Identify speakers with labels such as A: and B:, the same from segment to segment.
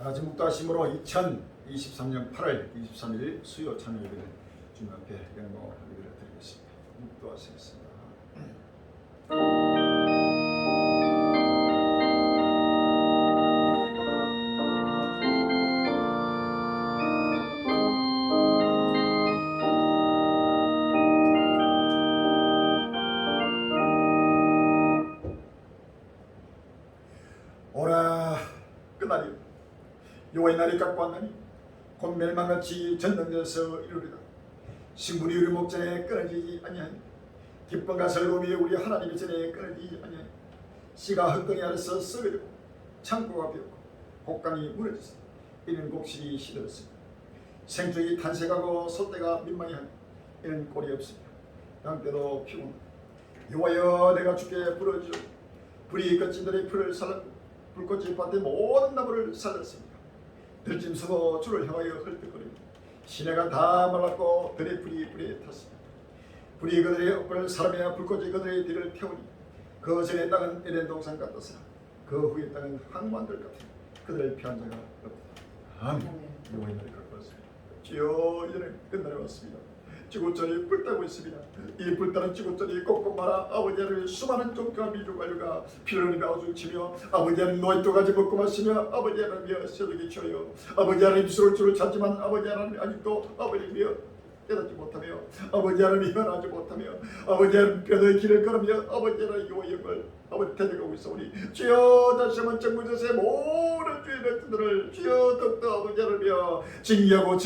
A: 하나님 묵도하심으로 2023년 8월 23일 수요 찬양 예배를 주님 앞에 영광을 예배를 드리겠습니다. 묵도하시겠습니다. 오라 그날이 여호와의 날이 갖고 왔나니 곧 멸망같이 전등에서 이루리라. 식물이 우리 목전에 끊어지지 아니하니 기쁨과 즐거움이 우리 하나님의 전에 끊어지지 아니하니 씨가 흙덩이 아래서 썩어지고 창고가 비었고 곡간이 무너졌으니 이는 곡식이 시들었습니다. 생축이 탄색하고 소떼가 민망해하니 이는 꼴이 없습니다. 양떼도 피곤하니 여호와여 내가 주께 부르짖어 불이 거친들의 풀을 살랐고 불꽃이 밭의 모든 나무를 살렸습니다. 들짐승도 주를 향하여 헐떡거립니다. 시내가 다 말랐고 들의 불이 불에 탔습니다. 불이 그들의 엇을 사람이야 불꽃이 그들의 뒤를 태우니 그 전에 땅은 에덴 동산 같았으나 그 후에 땅은 항만들 같으니 그들을 피한 자가 없다. 아멘. 여호와의 날이 갖고 왔습니다. 주여 이제는 끝날에 왔습니다. 지구촌이 불타고 있습니다. 이 불타는 지구촌이 곳곳마다 아버지 하나님 수많은 종교와 민족 관료가 피를 흘리며 아우성치며 아버지 하나님 노예도가지 먹고 마시며 아버지 하나님이여 세력이 쳐요. 아버지 하나님 스러울 줄을 찾지만 아버지 하나님 아직도 아버지이여 깨닫지 못하며 아버지 하나님 변하지 못하며 아버지 하나님 뼈의 길을 걸으며 아버지 하나님 여호와의 영을 아버지 대적하고 있사오니 주여 다시 한번 정부조사의 모든 주의 백성들을 주여 더욱더 아버지 하나님이여 징계하고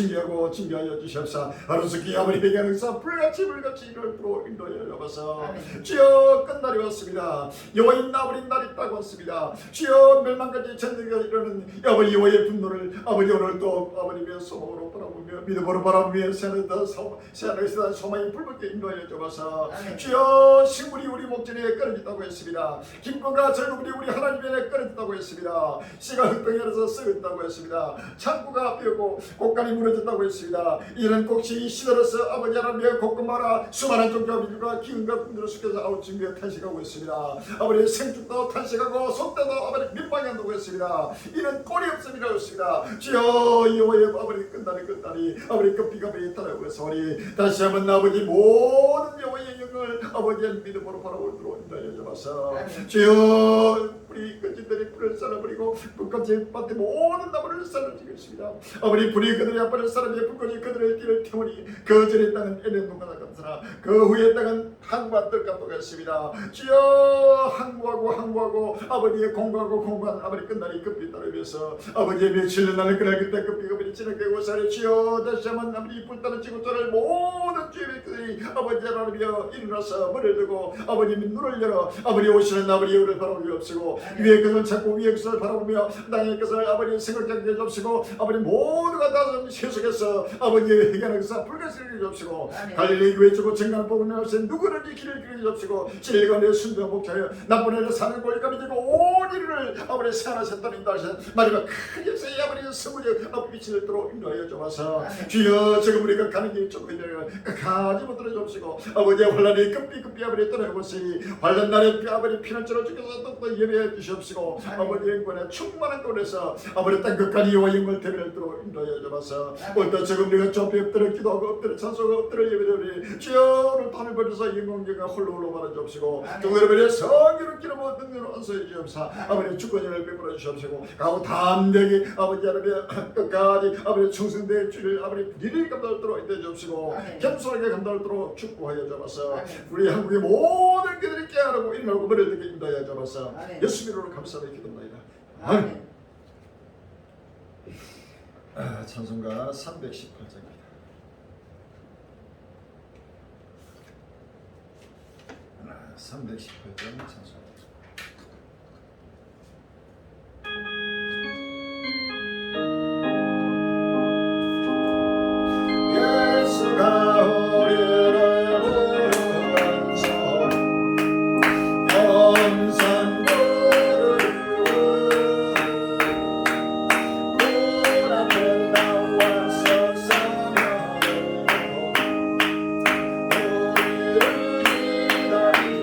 A: 징계하여 주시옵사. 하루속히 아버지 회개하는 사 불같이 이를 풀어 인도하여 잡아서 주여 끝날이 왔습니다. 여호와의 나버린 날이 딱 왔습니다. 주여 멸망까지 전쟁가 이르는 아버지 여호와의 분노를 아버지 오늘 또 아버님의 소망으로 바라보며 믿음으로 바라보며 새하늘에서 소망이 불붙게 인도하여 잡아서 주여 식물이 우리 목전에 끊어졌다고 했습니다. 기쁨과 즐거움이 우리 하나님의 끊어졌다고 했습니다. 씨가 흙덩이 안에서 썩었다고 했습니다. 창고가 비었고 곡간이 무너졌다고 했습니다. 이는 곡식이 시들어서 아버지 하나님의 곳곳마다 수많은 종교와 민족과 기운과 꿈들을 숙여서 아우징며 탄식하고 있습니다. 아버지 생축도 탄식하고 속대도 아버지 민망한다고 했습니다. 이는 꼴이 없음이라고 했습니다. 주여 여호와의 아버지 끝날이 아버지 급비가 베이타라고 했사오니 다시 한번 아버지 모든 여호와의 영을 아버지의 믿음으로 바라보도록 인도하여 주옵소서. 주여 우리 거짓들이 불을 쌀아버리고 불꽃이 밭에 모든 나무를 쌀아주겠습니다. 아버지 불이 그들의 앞을 사람의 불꽃이 그들의 길을 태우니 그 전의 땅은 에덴 동산 같으나 그 후의 땅은 항구와 뜰과 똑같습니다. 주여 항구하고 아버지의 공부한 아버지 끝날이 급히 따르면서 아버지의 며칠 날을 그날 그때 급히 지나게 오사리 주여 다시 한번 아버지 불타는 지구촌을 모든 주의 백성들이 아버지 하나님이여 일어나서 머리를 들고 아버님이 눈을 열어 아버지 오시는 아버지 여호를 바라보기 없으고 위의 것을 찾고 위의 것을 바라보며 땅의 것을 아버지 생각하게 없으고 아버지 모두가 다 세속에서 아버지의 회개하는 것을 불가사리게 없으고 갈릴리 교회 주고 정강을 보고 나서 누구든지 길을 그리게 없으고 진리가 내 순도와 목자여 나쁜 애를 사는 골감이 되고 온 일을 아버지 세하나셨다는 인도하신 마지막 큰 역사의 아버지 성부적 아버지 빛을 들어 인도하여 주옵소서. 주여 지금 우리가 가는 길이 좁고 가지 못하여 주옵시고 아버지의 환란이 급히 아버지 떠나보시니 환란 날에 아버지 피난처를 주께서 또 예배해 주시옵시고 아버지의 권에 충만한 곳에서 아버지 땅 끝까지 여호와 영을 대변을 들어 인도하여 주옵소서. 오늘도 지금 우리가 좁히 엎드려 기도하고 엎드려 찬송하고 엎드려 예배드리니 주여 오늘 판을 벌여서 영광제가 홀로 말아 주옵시고 동일별의 성기를 기름으로 능력으로 안수해 주옵소서. 아버지 주권을 베풀어 주시옵시고 가고 담대하게 아버지 하나님의 끝까지 아버지 충성될 주를 아버지 부디를 감당하도록 인도해 주옵시고 겸손하게 감당하도록 축복하여 주옵소서. 우리 한국의 모든 그들이 깨어나고 일어나고 머리를 들게 인도하여 주옵소서. 예수 이름으로 감사하며 기도합니다. 아멘. 찬송가 318장입니다. 아, 318장 찬송. 예수가 우리를 부르면서 영산도를 문 앞에 나와서 사명하고 우리를 기다리니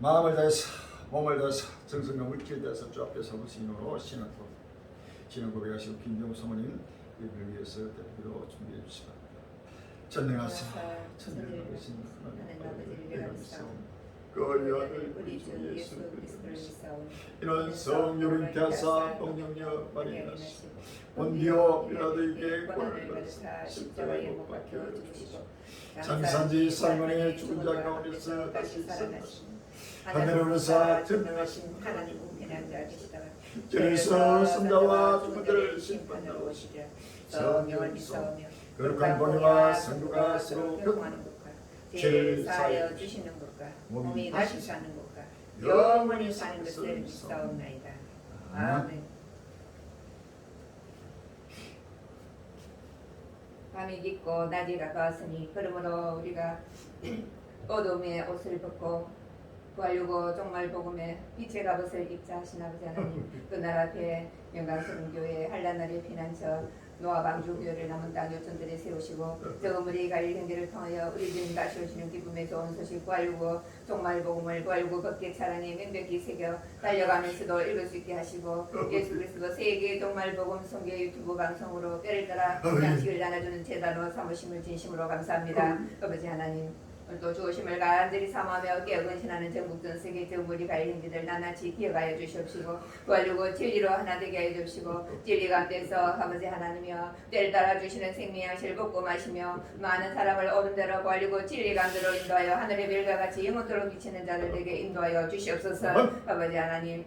A: 마음을 다해서 몸을 다해서 정성과 물질을 다해서 주 앞에 서무신으로 신앙 고백하시고 김정우 사모님 예배를 위해서 대표로 준비해 주시기 바랍니다. 전능하사 천년하신 하나님 아버지를 믿사옵니다. 그의 아들 우리 주 예수 그리스도를 믿사옵니다. 이는 성령을 태하사 동정녀 마리아시 본디오 빌라도에게 고난을 받으사 십자가에 못 박혀 죽으시고 장사지 살몬의 죽은 자 가운데서 다시 살아나시고 하늘에 오르사 전능하신 하나님 우편에 앉으시다가 저에서 선자와 죽은 자를 심판하러 오시랴. 성령을 믿사오며 거룩한 본유와 성도가 서로 교통하는 것과 죄를 사하여 주시는 것과 몸이 다시 사는 것과 영원히 사는 것을 믿사옵나이다. 아멘.
B: 밤이 깊고 낮이 가까웠으니 그러므로 우리가 어둠의 옷을 벗고 부활유고 종말 복음의 빛의 갑옷을 입자 하신 아버지 하나님, 그 나라 앞에 영광스러운 교회 한란날의 피난처 노아 방주 교회를 남은 땅 요천들에 세우시고 저 우리 갈릴 행대를 통하여 우리 주님 다시 오시는 기쁨의 좋은 소식 부활유고 종말 복음을 부활유고 걷게 차라니 명백히 새겨 달려가면서도 읽을 수 있게 하시고 예수 그리스도 세계 종말 복음 선교 유튜브 방송으로 뼈를 따라 양식을 나눠주는 제단으로 삼으심을 진심으로 감사합니다. 아버지 하나님, 또 주오심을 간절히 사모하며 깨어근신하는 전국 전 세계 저물이 갈림지들 나나치 기억하여 주시옵시고 부활주고 진리로 하나 되게 하여 주시고 진리 가운데서 아버지 하나님이여 때를 따라 주시는 생명의 양식을 먹고 마시며 많은 사람을 옳은 대로 부활주고 진리 가운데로 인도하여 하늘의 별과 같이 영원토록 비치는 자들에게 인도하여 주시옵소서. 아버지 하나님,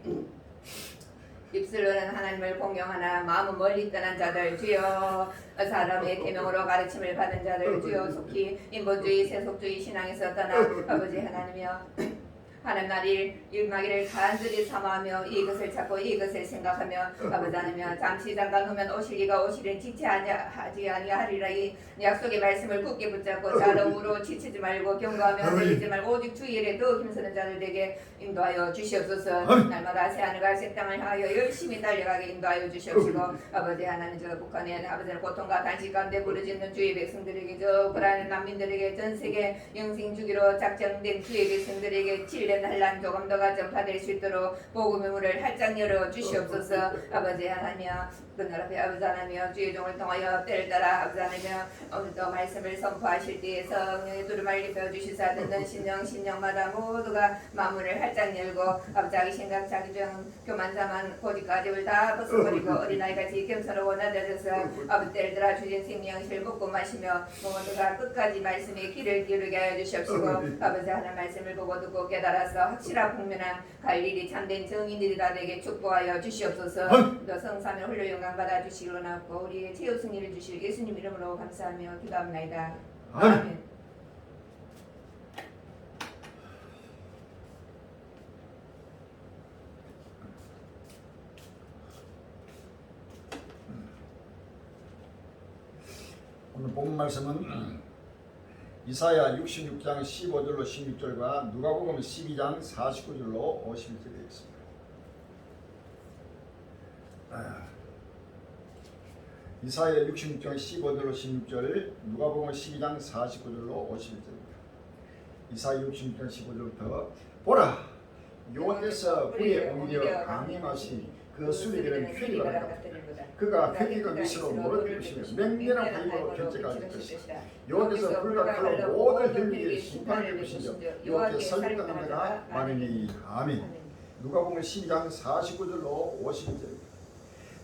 B: 입술로는 하나님을 공경하나 마음은 멀리 떠난 자들 주여, 사람의 계명으로 가르침을 받은 자들 주여, 속히 인본주의 세속주의 신앙에서 떠나 아버지 하나님이여 하는 날이 일마기를 간절히 사모하며 이것을 찾고 이것을 생각하며 아버지 하나님이여 잠시 잠깐 후면 오시리가 오시린 지체하지 아니하리라. 이 약속의 말씀을 굳게 붙잡고 자랑으로 지치지 말고 경고하며 내리지 말고 오직 주 일에 더 힘쓰는 자들에게 인도하여 주시옵소서. 날마다 새하늘과 새 땅을 향하여 열심히 달려가게 인도하여 주시옵시고 아버지 하나님, 저 북한의 아버지는 고통과 단식 가운데 부르짖는 주의 백성들에게, 저 우크라이나 난민들에게, 전 세계 영생 주기로 작정된 주의 백성들에게, 칠레 이런 환란 조금 더가 전파될 수 있도록 복음의 문을 활짝 열어 주시옵소서. 아버지 하나며 그날 앞에 아버지 하나며 주의 종을 통하여 때를 따라 아버지 하나며 오늘도 말씀을 선포하실 때에 성령의 두루마리 입혀 주시사 듣는 심령마다 모두가 마음을 활짝 열고 아버지 자기 생각 자기 정 교만자만 고집가집을 다 벗어버리고 어린아이같이 겸손하고 낮아져서 아버지 때를 따라 주신 생명실 먹고 마시며 모두가 끝까지 말씀에 귀를 기울이게 하여 주시옵시고 아버지 하나님 말씀을 보고 듣고 깨달아서 확실한 분명한 갈 일이 참된 정인들이 다 되게 축복하여 주시옵소서. 또 성삼의 홀로 영광 받아 주시기로 나옵고 우리의 최후 승리를 주실 예수님 이름으로 감사하며 기도합나이다. 아멘.
A: 오늘 본 말씀은 이사야 66장 15절로 16절과 누가복음 12장 49절로 51절에 있습니다. 이사야 66장 15절로 16절, 누가복음 12장 49절로 51절입니다. 이사야 66장 15절부터 보라 여호와께서 그의 옹기려 강림하시니 그 수리들은 쾌리가 같다. 그가 쾌기가 미스로 모르게 것이며 맹렬한 화입으로 견제가 될 것이다. 여호와께서 불과 칼로 모든 혈육에 심판을 주시며 여호와께 설득하는 자가 많으니. 아멘. 누가복음 12장 49절로 51절입니다.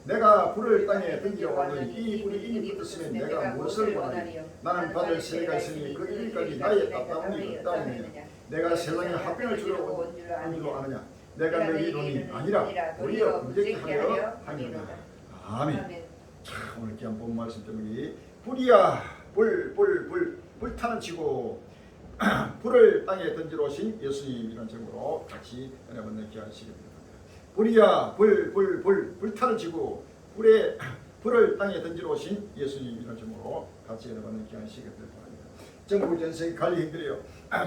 A: 내가 불을 땅에 던지러 왔더니 이 불이 이미 붙었으면 내가 무엇을 원하니? 나는 받을 세례가 있으니 그 일까지 나의 답답함이 없다느냐. 내가 세상에 합병을 주러 온 줄로 아느냐. 내가 너희 돈이 아니라 도리어 문제게 하려 함이로다. 아멘. 참 오늘 귀한 본 말씀 때문에 불이야 불타는 치고 불을 땅에 던지러 오신 예수님 이런 제목으로 같이 여러분 귀한 시간입니다. 불이야 불타는 치고 불을 땅에 던지러 오신 예수님 이런 제목으로 같이 여러분 귀한 시간을 바랍니다. 전국 전세계 관리 힘들어요.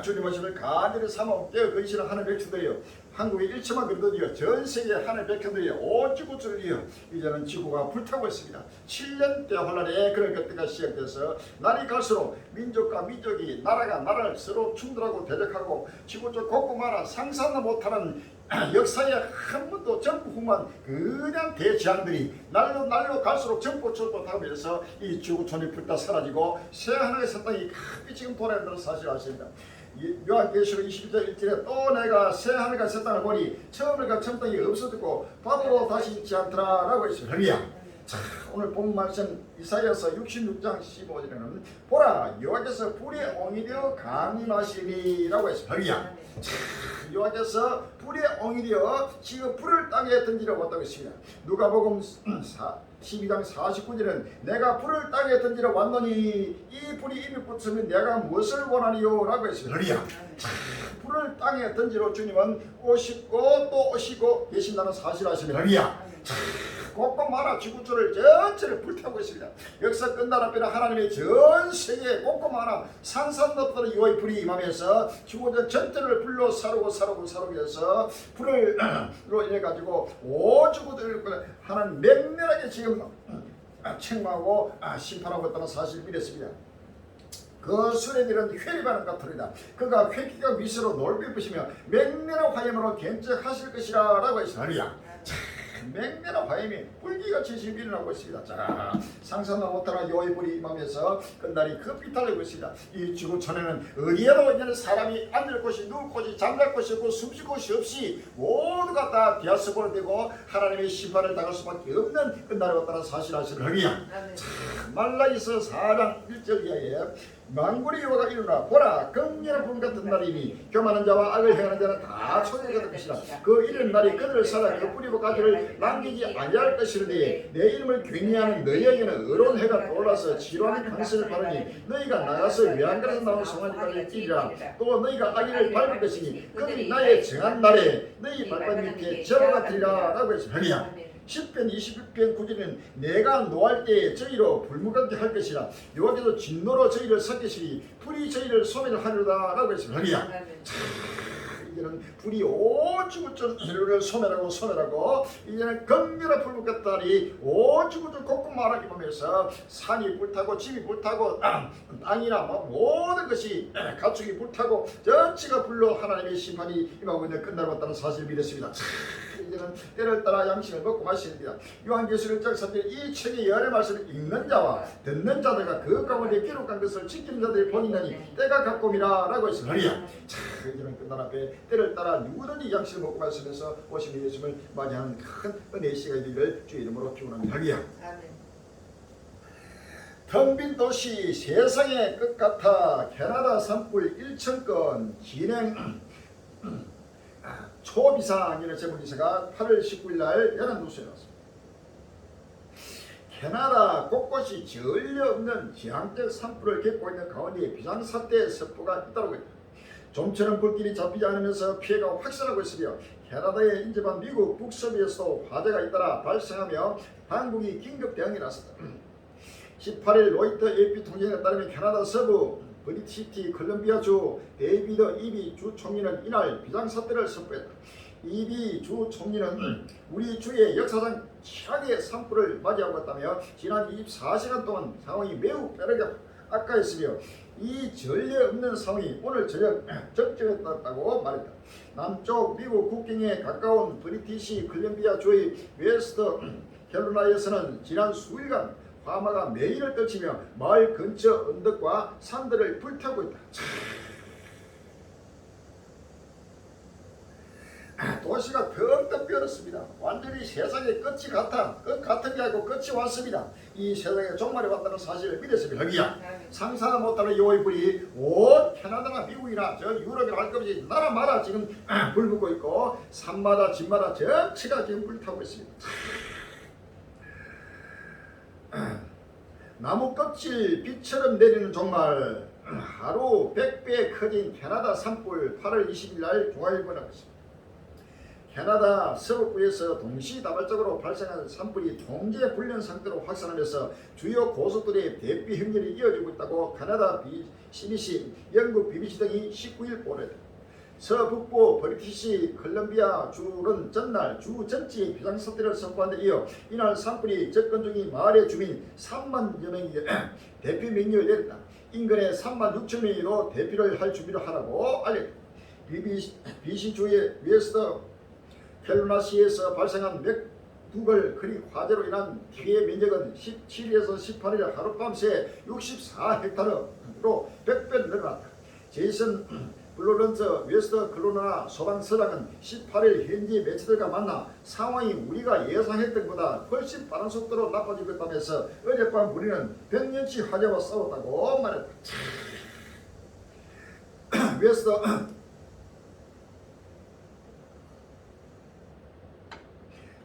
A: 주님 말씀을 간절히 삼아 깨어 거시는 하나님의 백성들이여, 한국의 일처만 그러더니요 전 세계 하나님의 백성들이여 오지구슬이여 이제는 지구가 불타고 있습니다. 7년대 환란에 그런 것들과 시작돼서 날이 갈수록 민족과 민족이 나라가 나라를 서로 충돌하고 대적하고 지구적 곳곳마다 상상도 못하는 역사에 한 번도 전부후만 그냥 대재앙들이 날로 갈수록 전포철포하면서 이 지구촌이 불타 사라지고 새 하나의 새 땅이 가득 지금 돌아다니는 사실 아십니다. 요한계시록 21절 1절에 또 내가 새 하늘과 새 땅을 보니 처음과 처음 땅이 없어졌고 바다도 다시 있지 않더라 라고 했습니다. 할렐루야. 자, 오늘 본 말씀 이사야서 66장 15절에는 보라 여호와께서 불의 옹이되어 강림하시니 라고 했습니다. 할렐루야. 여호와께서 불의 옹이되어 지금 불을 땅에 던지려 왔다고 했습니다. 누가복음 12장 49절은 내가 불을 땅에 던지러 왔노니 이 불이 이미 붙으면 내가 무엇을 원하리요 라고 했습니다. 할렐루야. 불을 땅에 던지러 주님은 오시고 또 오시고 계신다는 사실 아십니까? 할렐루야. 곳곳마다 지구촌을 전체를 불태우고 있습니다. 역사 끝날 앞에는 하나님의 전 세계 곳곳마다 산산없던 이와의 불이 임하면서 지구촌 전체를 불로 사르고 해서 불을로 인해 가지고 오지구들 하나님 맹렬하게 지금 책망하고 심판하고 있다는 사실을 믿었습니다. 그 수레들은 회리반은 같으리다. 그가 회기가 위스로 놀비 부시며 맹렬한 화염으로 견적하실 것이라 라고 했습니다. 맹렬한 화염이 불기같이 지금 일어나고 있습니다. 자, 상상도 못하는 여호와의 불이 임하면서 끝날이 급히 달리고 있습니다. 이 지구촌에는 어디에도 이제는 사람이 앉을 곳이 누울 곳이 잠잘 곳이 없고 숨쉴 곳이 없이 모두가 다 디아스포로 되고 하나님의 심판을 당할 수밖에 없는 끝날이 왔다는 사실 아시는 할렐루야. 말라기서 4장 1절 이하에 만군의 여호와가 일어나 보라 극렬한 불 같은 날이니 교만한 자와 악을 행하는 자는 다 초대가 될 것이다. 그 이른 날이 그들을 살아 그 뿌리와 가지를 남기지 아니할 것이르니 내 이름을 굉장히하는 너희에게는 의로운 해가 떠올라서 지루한 강선을 바르니 너희가 나가서 외양간에서 나온 송아지까지 뛰리라. 또 너희가 아기를 밟을 것이니 그들이 나의 정한 날에 너희 발바닥 밑에 저와 같으리라 라고 했습니다. 10편 21편 9절은 내가 노할 때에 저희로 불무감게 할 것이라. 여호와께서 진노로 저희를 섞으시니 불이 저희를 소멸하리로다 라고 했습니다. 할렐루야. 이제 이제는 불이 오죽우ጭ 인류를 소멸하고 이제는 극렬한 불붙겠다니 오죽우ጭ 곳곳마다 입으면서 산이 불타고 집이 불타고 땅이나 모든 것이 가축이 불타고 전체가 불로 하나님의 심판이 임하고 있는 끝날고 있다는 사실을 믿었습니다. 이제는 때를 따라 양식을 먹고 마십니다. 요한계시록 1장 3절 이 책의 열의 말씀을 읽는 자와 듣는 자들과 그 가운데 기록한 것을 지키는 자들이 보니나니 때가 가까움이라 라고 했습니다. 이제는 끝날 앞에 때를 따라 누구든지 양식을 먹고 마시면서 오시는 예수님을 맞이하는 큰 은혜의 시간이 되기를 주의 이름으로 기원합니다. 텅 빈 도시 세상의 끝 같아 캐나다 산불 1,000건 진행 초비상이라는 제목기사가 8월 19일 날 연합뉴스에 나왔습니다. 캐나다 곳곳이 전혀 없는 지향적 산불을 겪고 있는 가운데 비상사태 선포가 잇따르고 있다. 좀처럼 불길이 잡히지 않으면서 피해가 확산하고 있으며 캐나다에 인접한 미국 북서부에서도 화재가 잇따라 발생하며 당국이 긴급 대응에 나섰다. 18일 로이터 AP 통신에 따르면 캐나다 서부 브리티시티 컬럼비아주 데이비드 이비 주 총리는 이날 비상사태를 선포했다. 이비 주 총리는 우리 주의 역사상 최악의 산불을 맞이하고 있다며 지난 24시간 동안 상황이 매우 빠르게 악화했으며 이 전례 없는 상황이 오늘 저녁 적정했다고 말했다. 남쪽 미국 국경에 가까운 브리티시 컬럼비아 주의 웨스트 캐롤라이나에서는 지난 수일간 화마가 매일을 떨치며 마을 근처 언덕과 산들을 불태우고 있다. 도시가 텅텅 비었습니다. 완전히 세상의 끝이 같은 게 아니고 끝이 왔습니다. 이 세상에 종말이 왔다는 사실을 믿었습니다. 상상 못하는 여호와의 불이 온 캐나다나 미국이나 저 유럽이나 할 것 없이 나라마다 지금 불 붙고 있고 산마다 집마다 전체가 지금 불타고 있습니다. 나무 껍질 비처럼 내리는 종말 하루 100배 커진 캐나다 산불 8월 20일 날 중앙일보가 있습니다. 캐나다 서부부에서 동시다발적으로 발생한 산불이 통제불능 상태로 확산하면서 주요 고속도로의 대피 행렬이 이어지고 있다고 캐나다 CBC, 영국 BBC 등이 19일 보도했다. 서북부 브리티시 컬럼비아 주는 전날 주 전체의 비상사태를 선포한 데 이어 이날 산불이 접근 중인 마을의 주민 3만여 명이 대피 명령을 내렸다. 인근에 3만 6천 명이도 대피를 할 준비를 하라고 알렸다. BC주의 웨스트 캘로나시에서 발생한 맥두걸 크릭 화재로 인한 피해 면적은 17일에서 18일 하룻밤새 64헥타르로 100배 늘어났다. 제이슨 블로런스 웨스트 클로나 소방서장은 18일 현지 매체들과 만나 상황이 우리가 예상했던 것보다 훨씬 빠른 속도로 나빠지고 있다면서 어젯밤 우리는 100년치 화재와 싸웠다고 말했다. 웨스트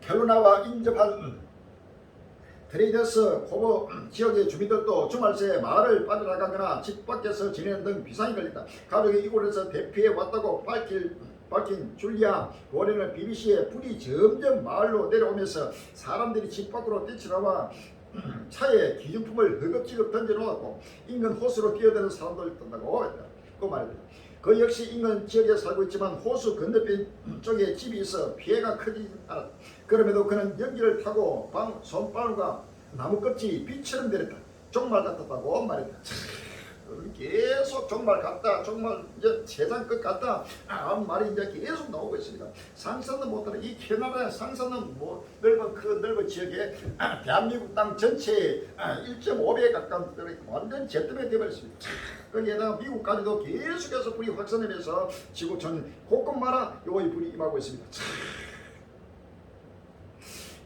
A: 캘로나와 인접한 트레이더스 코버 지역의 주민들도 주말 새 마을을 빠져나가거나 집 밖에서 지내는 등 비상이 걸렸다. 가족이 이곳에서 대피해 왔다고 밝힌 줄리아 고렌은 BBC에 불이 점점 마을로 내려오면서 사람들이 집 밖으로 뛰쳐나와 차에 기념품을 허겁지겁 던져놓았고 인근 호수로 뛰어드는 사람도 있다고 했다. 그 말이다. 그 역시 인근 지역에 살고 있지만 호수 건너편 쪽에 집이 있어 피해가 크지 않았다. 그럼에도 그는 연기를 타고 손발과 나무 껍질이 빛처럼 내렸다. 종말 같았다고 말했다. 계속 종말 같다, 종말 이제 세상 끝 같다 하는 말이 이제 계속 나오고 있습니다. 상상도 못하는 이 캐나다의 상상은 뭐 넓은 지역에 대한민국 땅 전체의 1.5배에 가까운 완전 제뜸에 되어버렸습니다. 거기에다가 미국까지도 계속해서 불이 확산하면서 지구촌 곳곳마다 요의 불이 임하고 있습니다.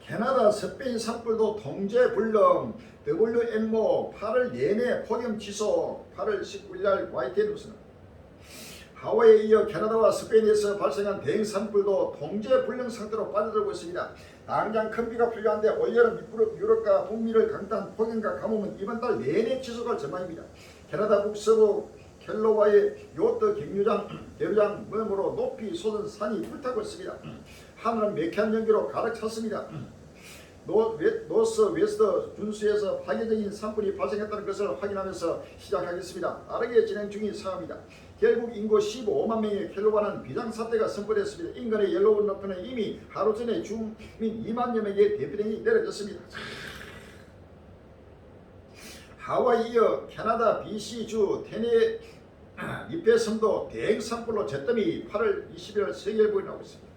A: 캐나다 스페인 산불도 통제불능 WMO 8월 내내 폭염 지속 8월 19일 날 YTN 뉴스는 하와이에 이어 캐나다와 스페인에서 발생한 대형 산불도 통제불능 상태로 빠져들고 있습니다. 당장 큰 비가 필요한데 올여름 유럽과 북미를 강타한 폭염과 가뭄은 이번 달 내내 지속할 전망입니다. 캐나다 북서부 켈로와의 요트 계류장 너머로 높이 솟은 산이 불타고 있습니다. 하늘은 매캐한 연기로 가득 찼습니다. 노스 웨스트 준수에서 파괴적인 산불이 발생했다는 것을 확인하면서 시작하겠습니다. 빠르게 진행 중인 상황입니다. 결국 인구 15만 명의 켈로바는 비상사태가 선포됐습니다. 인근의 옐로우 너프는 이미 하루 전에 주민 2만여 명의 대피령이 내려졌습니다. 하와이 이어 캐나다 BC주 테네리페 섬도 대형 산불로 잿더미 8월 20일 세계일보에 나오고 있습니다.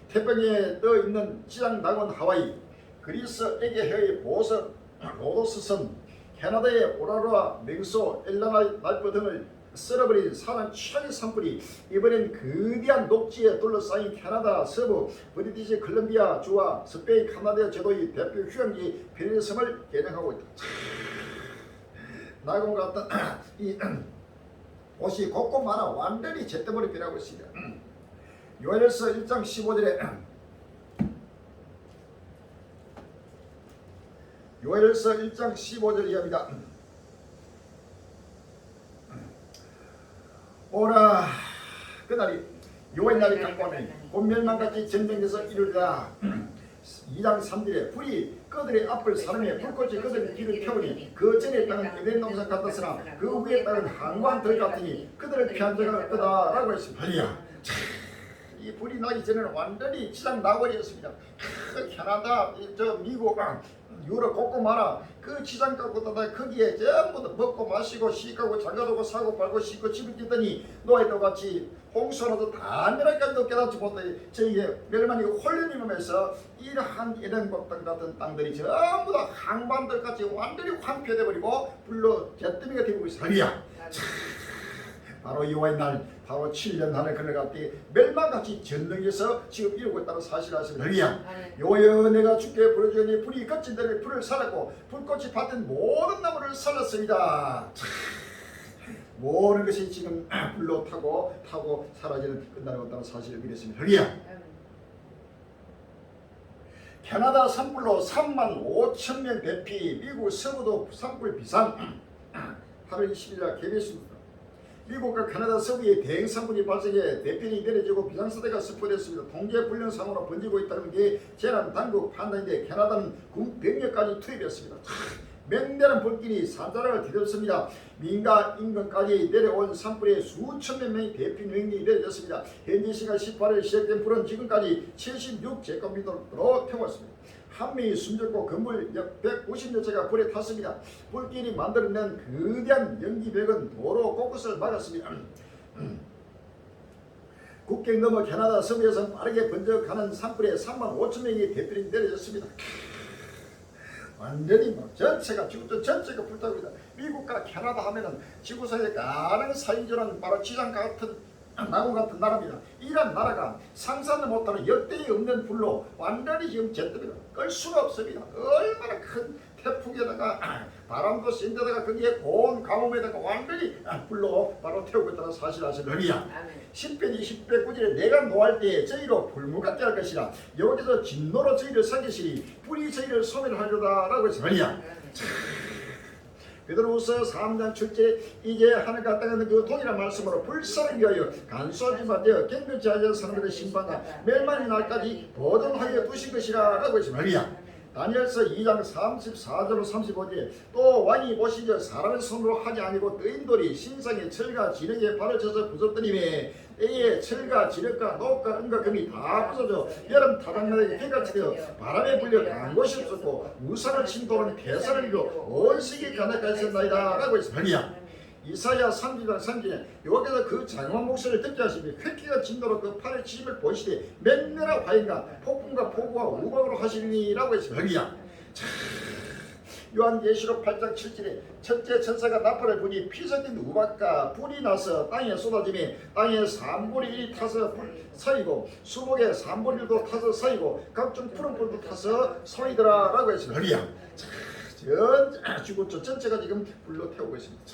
A: 태평양에 떠 있는 지상 낙원 하와이, 그리스 에게해의 보석 로도스 섬, 캐나다의 오라로아, 맹소, 엘라나이프 등을 썰어버린 사람 최악의 산불이 이번엔 거대한 녹지에 둘러싸인 캐나다 서부 브리티시 컬럼비아 주와 스페인 카나다 제도의 대표 휴양지 페니섬을 겨냥하고 있다. 낙원 같은 이 옷이 곳곳마다 완전히 잿더미로 변하고 있습니다. 요엘서 1장 15절에 요엘서 1장 15절 이하입니다. 오라 그날이 여호와의 날이 가까우니 곧 멸망같이 전쟁에서 이르리라. 2장 3절에 불이 그들의 앞을 사르며 불꽃이 그들의 뒤를 태우니 그 전에 땅은 에덴 동산 같았으나 그 위에 땅은 한광들 같으니 그들을 피한 자가 없다 라고 했습니다. 이 불이 나기 전에는 완전히 지상 낙원이었습니다. 캐나다, 미국, 유럽 곳곳마다 그 지상 갖고다 거기에 전부 다 먹고 마시고 시가고 장가두고 사고 팔고 씻고 집을 짓더니 노예도 같이 홍수라도 단면하게도 깨닫지 못해 저희의 멸망이 홀려님으면서 이러한 에덴과 땅 같은 땅들이 전부 다 항반들 같이 완전히 황폐돼 버리고 불로 잿더미가 되고 있어요. 바로 여호와의 날, 바로 7년 하늘 그늘같이 멸망같이 전능에서 지금 이루고 있다는 사실을 아십니까? 여호여 내가 주께 부르짖으니 불이 거친 데를 불을 살랐고 불꽃이 받은 모든 나무를 살랐습니다. 모든 것이 지금 불로 타고 사라지는 끝나는 것다는 사실을 믿었습니다. 캐나다 산불로 3만 5천 명 대피, 미국 서부도 산불 비상. 8월 20일 KBS 미국과 캐나다 서부에 대형 산불이 발생해 대피령이 내려지고 비상사태가 선포됐습니다. 통제불능 상으로 번지고 있다는 게 재난 당국 판단인데 캐나다는 군 병력까지 투입했습니다. 맹렬한 불길이 산자락을 뒤덮습니다. 민가 인근까지 내려온 산불에 수천 명의 대피령이 내려졌습니다. 현지 시간 18일 시작된 불은 지금까지 76제곱미터로 태웠습니다. 한 명이 숨졌고 건물 약 150여 채가 불에 탔습니다. 불길이 만들어낸 거대한 연기벽은 도로 곳곳을 막았습니다. 국경 넘어 캐나다 서부에서 빠르게 번져가는 산불에 3만 5천 명의 대피령이 내려졌습니다. 완전히 전체가 지구촌 전체가 불타고있다. 미국과 캐나다 하면은 지구사의 가장 사이즈는 바로 지상 같은 낙원 같은 나라입니다. 이런 나라가 상상도 못하는 역대에 없는 불로 완전히 지금 잿더미가 끌 수가 없습니다. 얼마나 큰 태풍에다가 바람도 센데다가 거기에 고온 가뭄에다가 완전히 불로 바로 태우고 있다는 사실을 아십니까? 10편 20편 9절에 내가 노할 때에 저희로 불무같게 할 것이라 여기서 진노로 저희를 삼키시니 불이 저희를 소멸하려다 라고 했습니다. 베드로후서 3장 7절에 이제 하늘과 땅은 그 동일한 말씀으로 불사를 위하여 간수하지 마되어 갱년치 하여 사람들의 심판과 멸망의 날까지 보존하여 두신 것이라 라고 했습니다. 다니엘서 2장 34절로 35절에 또 왕이 보시자 사람의 손으로 하지 아니고 뜨인 돌이 신상의 철과 진흙에 발을 쳐서 부쉈더니매 때에 철과 진흙과 녹과 은과 금이 다 부서져 여름 타당나라에 해같이 되어 바람에 불려 간 곳이 없었고 우산을 친 돌은 폐사를 이루어 온 세계 가나가 있었나이다 라고 했습니다. 이사야 30장 3절에 여기서 그 장엄한 목소리를 듣게 하시니 획기가 진도로 그 팔의 지심을 보시되 맹렬한 화인과 폭풍과 폭우와 우박으로 하시니 라고 했습니다. 요한계시록 8장 7절에 첫째 천사가 나팔을 부니 피 섞인 우박과 불이 나서 땅에 쏟아지며 땅에 산불이 타서 서이고 수목에 산불도 타서 서이고 각종 푸른 불도 타서 서이더라 라고 했습니다. 전 지구촌 전체가 지금 불로 태우고 있습니다.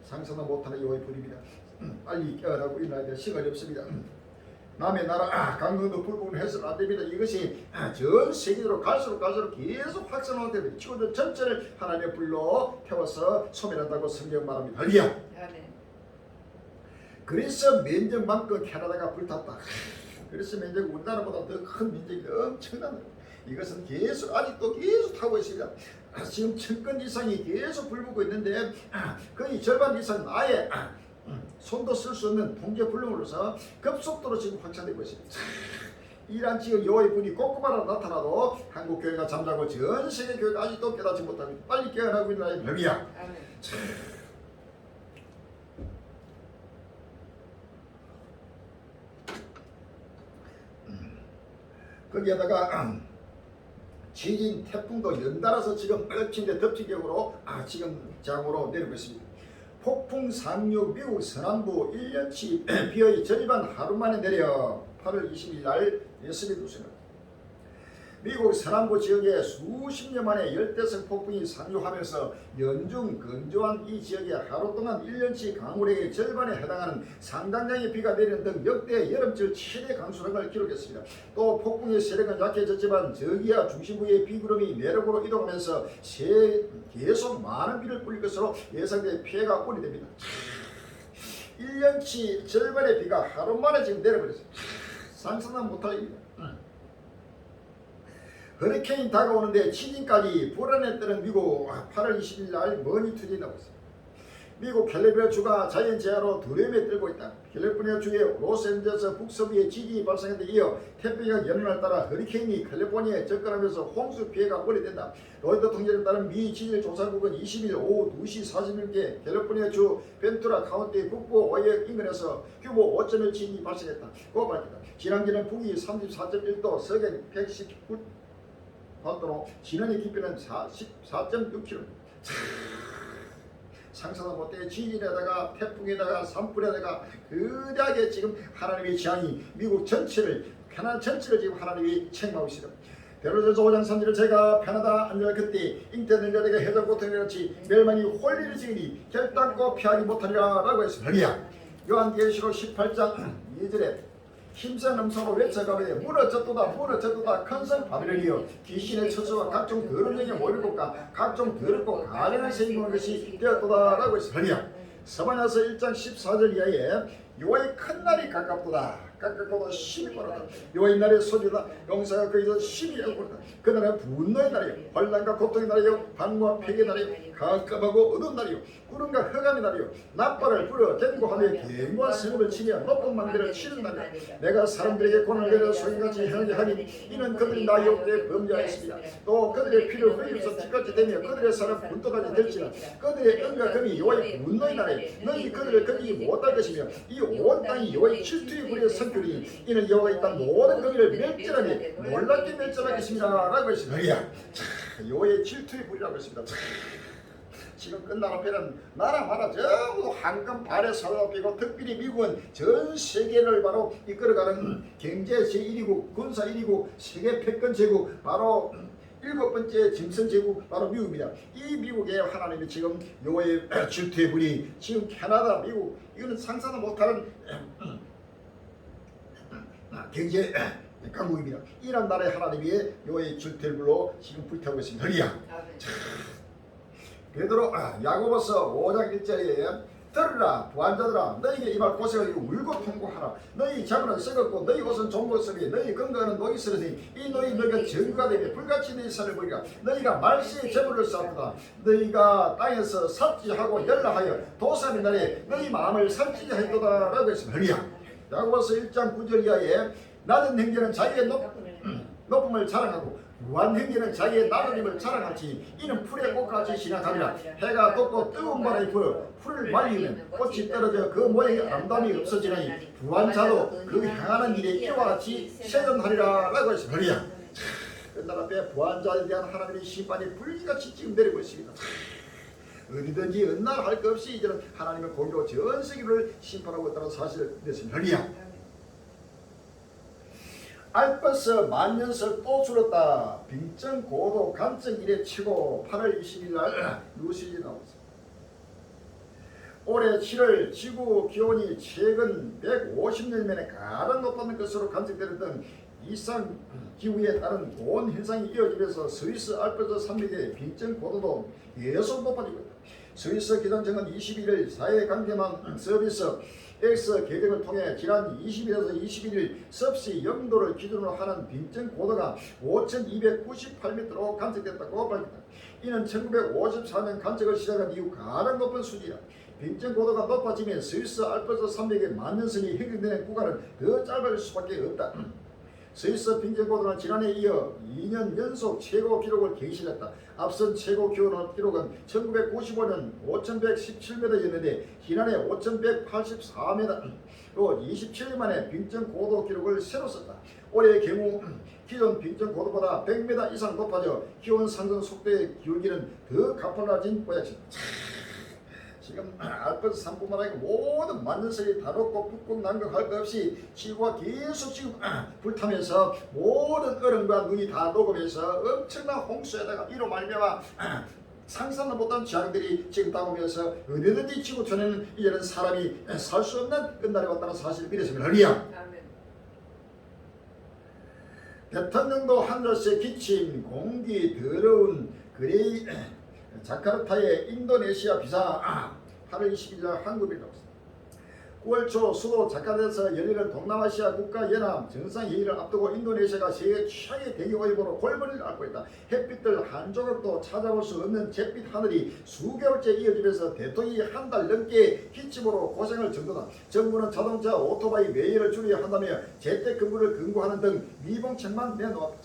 A: 상상도 못하는 여호와의 불입니다. 빨리 깨어나고 일어나야 될 시간이 없습니다. 남의 나라 강릉도 불구는 해서는 안 됩니다. 이것이 전 세계로 갈수록 계속 확산하게 됩니다. 지구촌 전체를 하나님의 불로 태워서 소멸한다고 성경 말합니다. 할렐루야. 그래서 면적만큼 캐나다가 불탔다. 그래서 면적이 우리나라보다 더 큰 면적이 엄청난 이것은 계속 아직도 계속 타고 있습니다. 지금 1000건 이상이 계속 불붙고 있는데 거의 절반 이상은 아예 손도 쓸 수 없는 통제불능으로서 급속도로 지금 확산되고 있습니다. 이란 지금 여호와의 분이 꼼꼼하라 나타나도 한국 교회가 잠자고 전 세계 교회가 아직도 깨닫지 못하고 빨리 깨어나고 있는 나의 벽이야. 거기에다가 지진, 태풍도 연달아서 지금 엎친데 덮친격으로 지금 장으로 내리고 있습니다. 폭풍 상륙 미국 서남부 1년치 비의 절반 하루 만에 내려 8월 20일 날 예습이 두습니다. 미국 서남부 지역에 수십 년 만에 열대성 폭풍이 상륙하면서 연중 건조한 이 지역에 하루 동안 1년치 강우량의 절반에 해당하는 상당량의 비가 내리는 등 역대 여름철 최대 강수량을 기록했습니다. 또 폭풍의 세력은 약해졌지만 저기야 중심부의 비구름이 내륙으로 이동하면서 계속 많은 비를 뿌릴 것으로 예상돼 피해가 우려됩니다. 1년치 절반의 비가 하루 만에 지금 내려버렸습니다. 상상도 못할 일입니다. 허리케인 다가오는데 지진까지 불안에 뜨는 미국 8월 20일 날 머니 투데이 나오고 있습니다. 미국 캘리포니아 주가 자연재해로 두려움에 떨고 있다. 캘리포니아 주의 로스앤젤레스 북서부에 지진이 발생한 데 이어 태평양 연안을 따라 허리케인이 캘리포니아에 접근하면서 홍수 피해가 우려된다. 로이터 통계에 따른 미 지질조사국은 20일 오후 2시 40분께 캘리포니아 주 벤투라 카운티 북부 오역 인근에서 규모 5.1 지진이 발생했다. 고 밝혔다. 지난주는 북위 34.1도, 서해안 119 도로 진원의 깊이는 44.6km. 상상도 못해 지진에다가 태풍에다가 산불에다가 거대하게 지금 하나님의 재앙이 미국 전체를 캐나다 전체를 지금 하나님이 책망하고 있습니다. 베로저서 5장 3절을 제가 편하다 안전할 그때 잉태된 자들에게 해적 고통이 같이 멸망이 홀리를 지으니 결단코 피하지 못하리라 라고 했습니다. 할렐루야. 요한계시록 18장 2절에 힘센 음성으로 외쳐가며 무너졌도다 큰성 바벨론이여 귀신의 처소와 각종 더러운 영의 모일곳과 각종 더럽고 가련한 생긴 것이 되었도다 라고 했습니다. 서반야서 1장 14절 이하에 여호와의 큰 날이 가깝도다. 가깝고도 심히 멀었다. 여호와의 날의 소리다. 용사가 거기서 심히 열고다. 그날은 분노의 날이요 환난과 고통의 날이요 반과 폐기의 날이요 깜깜하고 어두운 날이요 구름과 흑암의 날이요 납발을 불어 견고하며 견고한 성읍을 치며 높은 망대를 치는 날이요 내가 사람들에게 고난을 내려 소인같이 행하게 하니 이는 그들이 나의 없게 범죄하였습니다. 또 그들의 피를 흘리면서 뒤같이 되며 그들의 사람 분도까지 될지라 그들의 은과 금이 여호와의 분노의 날에 너희 그들을 건지지 못할 것이며 이 온 땅이 여호와의 질투의 불에 선교리니 이는 여호와가 이 땅 모든 거기를 멸절하니 놀랍게 멸절하겠습니다 라고 했습니다. 여호와의 질투의 불이라고 했습니다. 지금 끝난 앞에는 나라마다 전부 황금 발에 사로잡히고 특별히 미국은 전 세계를 바로 이끌어가는 경제 제1위국, 군사 1위국, 세계 패권 제국, 바로 7번째 짐승 제국 바로 미국입니다. 이 미국에 하나님이 지금 여호와의 질투의 불이 지금 캐나다, 미국 이거는 상상도 못하는 경제 강국입니다. 이런 나라의 하나님이 여호와의 질투의 불로 지금 불태우고 있습니다. 허리야. 베드로 야고보서 5장 1절에 들으라 부한자들아 너희에게 이 말 고생하고 울고 통곡하라. 너희 자문은 썩었고 너희 옷은 종것으니 너희 건강은 녹이 쓰러지니 이 너희가 증거가 되며 불같이 너희 산을 보리라. 너희가 말세의 재물을 쌓았다. 너희가 땅에서 삽질하고 연락하여 도삼의 날에 너희 마음을 살찌게 하였도다 라고 했습니다. 야고보서 1장 9절 이하에 낮은 행제는 자기의 높음을 자랑하고 무한 행제는 자기의 나름임을 자랑하지 이는 풀의 꽃같이 진하감이라. 해가 돋고 뜨거운 바람이 불어 풀을 말리면 꽃이 떨어져 그 모양의 아름다움이 없어지나니 부한 자도 그 향하는 일에 이와 같이 세전하리라 라고 했습니다. 끝날 앞에 부한 자에 대한 하나님의 심판이 불같이 지금 내리고 있습니다. 어디든지 은날 할 것 없이 이제는 하나님의 공의로 전 세계를 심판하고 있다는 사실을 됐습니다. 알버스 만년설 또 줄었다. 빙정 고도 간증 이래 치고 8월 20일 날 뉴스일이 나왔습니다. 올해 7월 지구 기온이 최근 150년 만에 가장 높았는 것으로 관측되었던 이상 기후에 따른 고온 현상이 이어지면서 스위스 알프스 산맥의 빙정 고도도 계속 높아지고 있다. 스위스 기상청은 21일 사회 강제망 서비스 X 계획을 통해 지난 20일에서 21일 섭씨 0도를 기준으로 하는 빙정 고도가 5,298m로 관측됐다고 밝혔다. 이는 1954년 관측을 시작한 이후 가장 높은 수치이다. 빙전 고도가 높아지면 스위스 알프스 산맥의 만년선이 형성되는 구간은 더 짧을 수밖에 없다. 스위스 빙전 고도는 지난해 이어 2년 연속 최고 기록을 갱신했다. 앞선 최고 기록은 1995년 5,117m였는데 지난해 5,184m로 27년 만에 빙전 고도 기록을 새로 썼다. 올해의 경우 기존 빙전 고도보다 100m 이상 높아져 기온 상승 속도의 기울기는 더 가팔라진 모양이다. 지금 알프스 산뿐만 아니고 모든 만년설이 다 녹고 북극 남극 할 것 없이 지구가 계속 지금 불타면서 모든 얼음과 눈이 다 녹으면서 엄청난 홍수에다가 이로 말미암아 상상도 못한 재앙들이 지금 다가오면서 어디든지 지구촌에는 이제는 사람이 살 수 없는 끝날이 왔다는 사실을 믿으시면 할렐루야. 대통령도 하늘에서 기침, 공기 더러운 그레이 자카르타의 인도네시아 비상 8월 20일 한국일보 9월 초 수도 자카르타에서 열리는 동남아시아 국가연합 정상회의를 앞두고 인도네시아가 세계 최악의 대기오염으로 골머리를 앓고 있다. 햇빛들 한 조각도 찾아볼 수 없는 잿빛 하늘이 수개월째 이어지면서 대통령이 한 달 넘게 기침으로 고생할 정도다. 정부는 자동차 오토바이 매일을 줄여야 한다며 재택근무를 권고하는 등 미봉책만 내놓았다.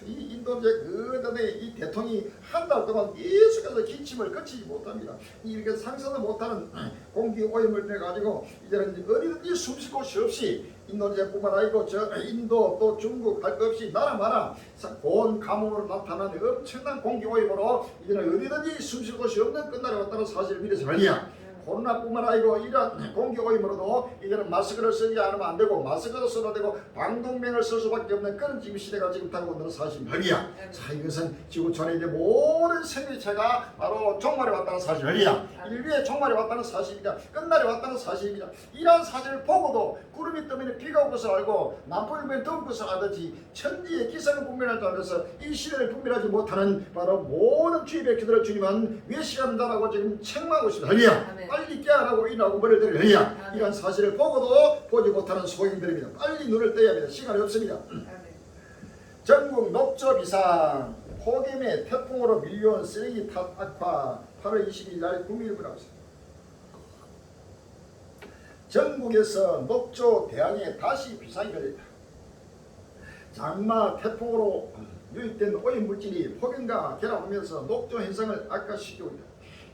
A: 이 인도네시아 이 대통령이 한 달 동안 계속해서 기침을 그치지 못합니다. 이렇게 상상도 못하는 공기 오염을 내가지고 이제는 어디든지 숨쉴 곳이 없이 인도네시아뿐만 아니고 저 인도 또 중국 할 것 없이 나라마다 온 가뭄으로 나타나는 엄청난 공기 오염으로 이제는 어디든지 숨쉴 곳이 없는 끝날이 왔다는 사실을 믿어서 말이야. 코로나뿐만 아니고 이런 공기 오염으로도 이제는 마스크를 쓰지 않으면 안 되고 마스크도 써도 되고 방독면을 쓸 수밖에 없는 그런 지금 시대가 지금 다가온다는 사실이야. 자, 이것은 지구촌에 이제 모든 생명체가 바로 종말에 왔다는 사실이야. 인류의 종말에 왔다는 사실입니다. 끝날에 왔다는 사실입니다. 이러한 사실을 보고도 구름이 뜨면 비가 올 것을 알고 남풍이 불면 더울 것을 알듯이 천지의 기상을 분별할 줄 알면서 이 시대를 분별하지 못하는 바로 모든 주의 백성들을 주님은 외식한다라고 지금 책망하고 있습니다. 빨리 깨어나고 일어나고 머리를 들어야 이런 사실을 보고도 보지 못하는 소행들입니다. 빨리 눈을 떠야 합니다. 시간이 없습니다. 전국 녹조 비상 폭염에 태풍으로 밀려온 쓰레기 탓 악화 8월 20일 날 국민일보라고 했습니다. 전국에서 녹조 대항에 다시 비상이 걸렸다. 장마 태풍으로 유입된 오염물질이 폭염과 결합하면서 녹조 현상을 악화시키고 있다.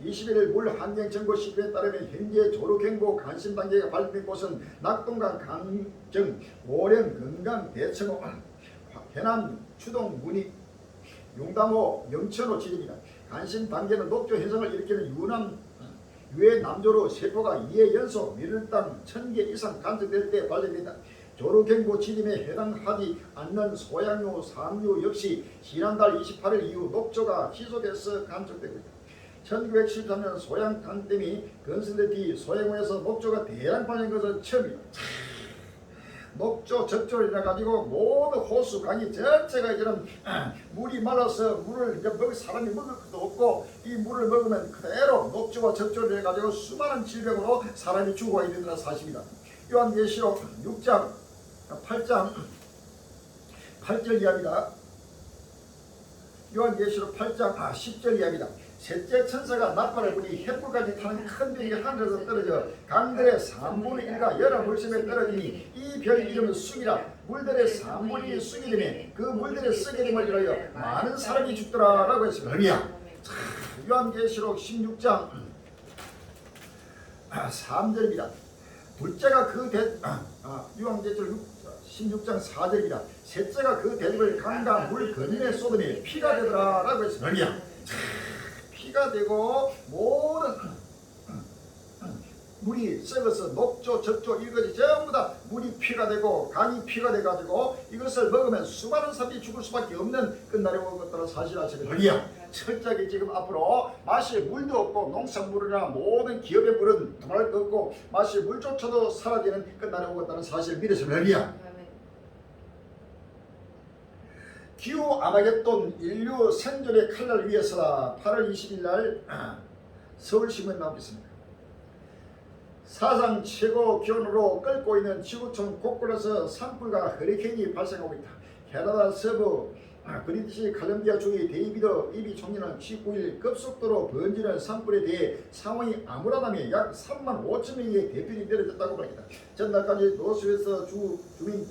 A: 21일 물환경정보실조에 따르면 현재 조류경보 관심 단계가 발표된 곳은 낙동강, 강정, 모령, 건강, 대청호, 해남, 추동, 문익, 용담호, 영천호 지역입니다. 관심 단계는 녹조 현상을 일으키는 유해 남조류 세포가 2회 연속 밀당 1000개 이상 관측될 때 발생된다. 조류경보 지림에 해당하지 않는 소양류, 상류 역시 지난달 28일 이후 녹조가 지속해서 관측되고 있다. 1973년 소양강댐이 건설된 뒤 소양호에서 녹조가 대량 발생한 것은 처음이다. 녹조 적조를 해가지고 모든 호수 강이 전체가 이런 물이 말라서 물을 이제 사람이 먹을 것도 없고 이 물을 먹으면 그대로 녹조와 적조를 해가지고 수많은 질병으로 사람이 죽어가게 된다는 사실입니다. 요한계시록 6장 8절 이하입니다. 요한계시록 8장 10절 이하입니다. 셋째 천사가 나팔을 부니 횃불까지 타는 큰 별이 하늘에서 떨어져 강들의 3분의 1가 여러 물샘에 떨어지니 이 별 이름은 쑥이라. 물들의 3분의 1이 쑥이 되면 그 물들의 썩게 됨을 인하여 많은 사람이 죽더라라고 했습니다. 요한계시록 16장 3절입니다. 둘째가 요한계시록 16장 4절입니다. 셋째가 그 대접을 강과 물 건너에 쏟으니 피가 되더라라고 했습니다. 피가 되고 모든 물이 썩어서 녹조, 적조 이것이 전부 다 물이 피가 되고 강이 피가 돼가지고 이것을 먹으면 수많은 사람이 죽을 수밖에 없는 끝날이 올 것들은 사실이야. 철저하게 지금 앞으로 마실 물도 없고 농산물이나 모든 기업의 물은 도말 것 없고 마실 물조차도 사라지는 끝날이 올 것들은 사실 믿으시면 기후 아마겟돈 인류 생존의 칼날 위해서다. 8월 20일 날 서울신문 나오겠습니다. 사상 최고 기온으로 끓고 있는 지구촌 곳곳에서 산불과 허리케인이 발생하고 있다. 캐나다 서부 브리티시 칼럼비아 주의 데이비드 이비 총리는 19일 급속도로 번지는 산불에 대해 상황이 암울하다며 약 3만 5천 명의 대편이 내려졌다고 밝혔다. 전날까지 노스웨스트 주민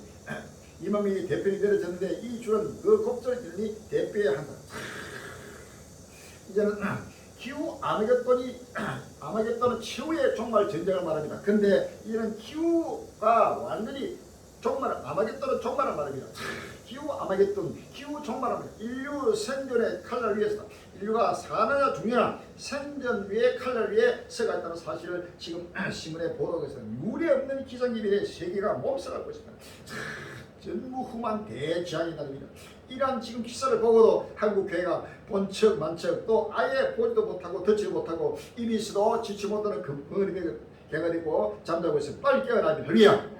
A: 2만 명의 대편이 내려졌는데 이 주는 그 곡절들이 대표해야 한다. 이제는 기후 아마겟돈은 최후의 종말 전쟁을 말합니다. 근데 이는 기후가 완전히 아마겟돈은 종말을 말합니다. 기후 아마겟돈, 기후 종말은 인류 생존의 칼날 위에서다. 인류가 사느냐 죽느냐 생존 위에 칼날 위에 서가 있다는 사실을 지금 신문에 보도하고 있습니다. 유례 없는 기상기밀에 세계가 몸살하고 있습니다. 전무후무한 대재앙이 날립니다. 이러한 지금 기사를 보고도 한국교회가 본척 만척 또 아예 보지도 못하고 듣지도 못하고 이미서도 지치 못하는 근본이 개가 되고 잠자고 있어요. 빨리 깨어나면 할렐루야.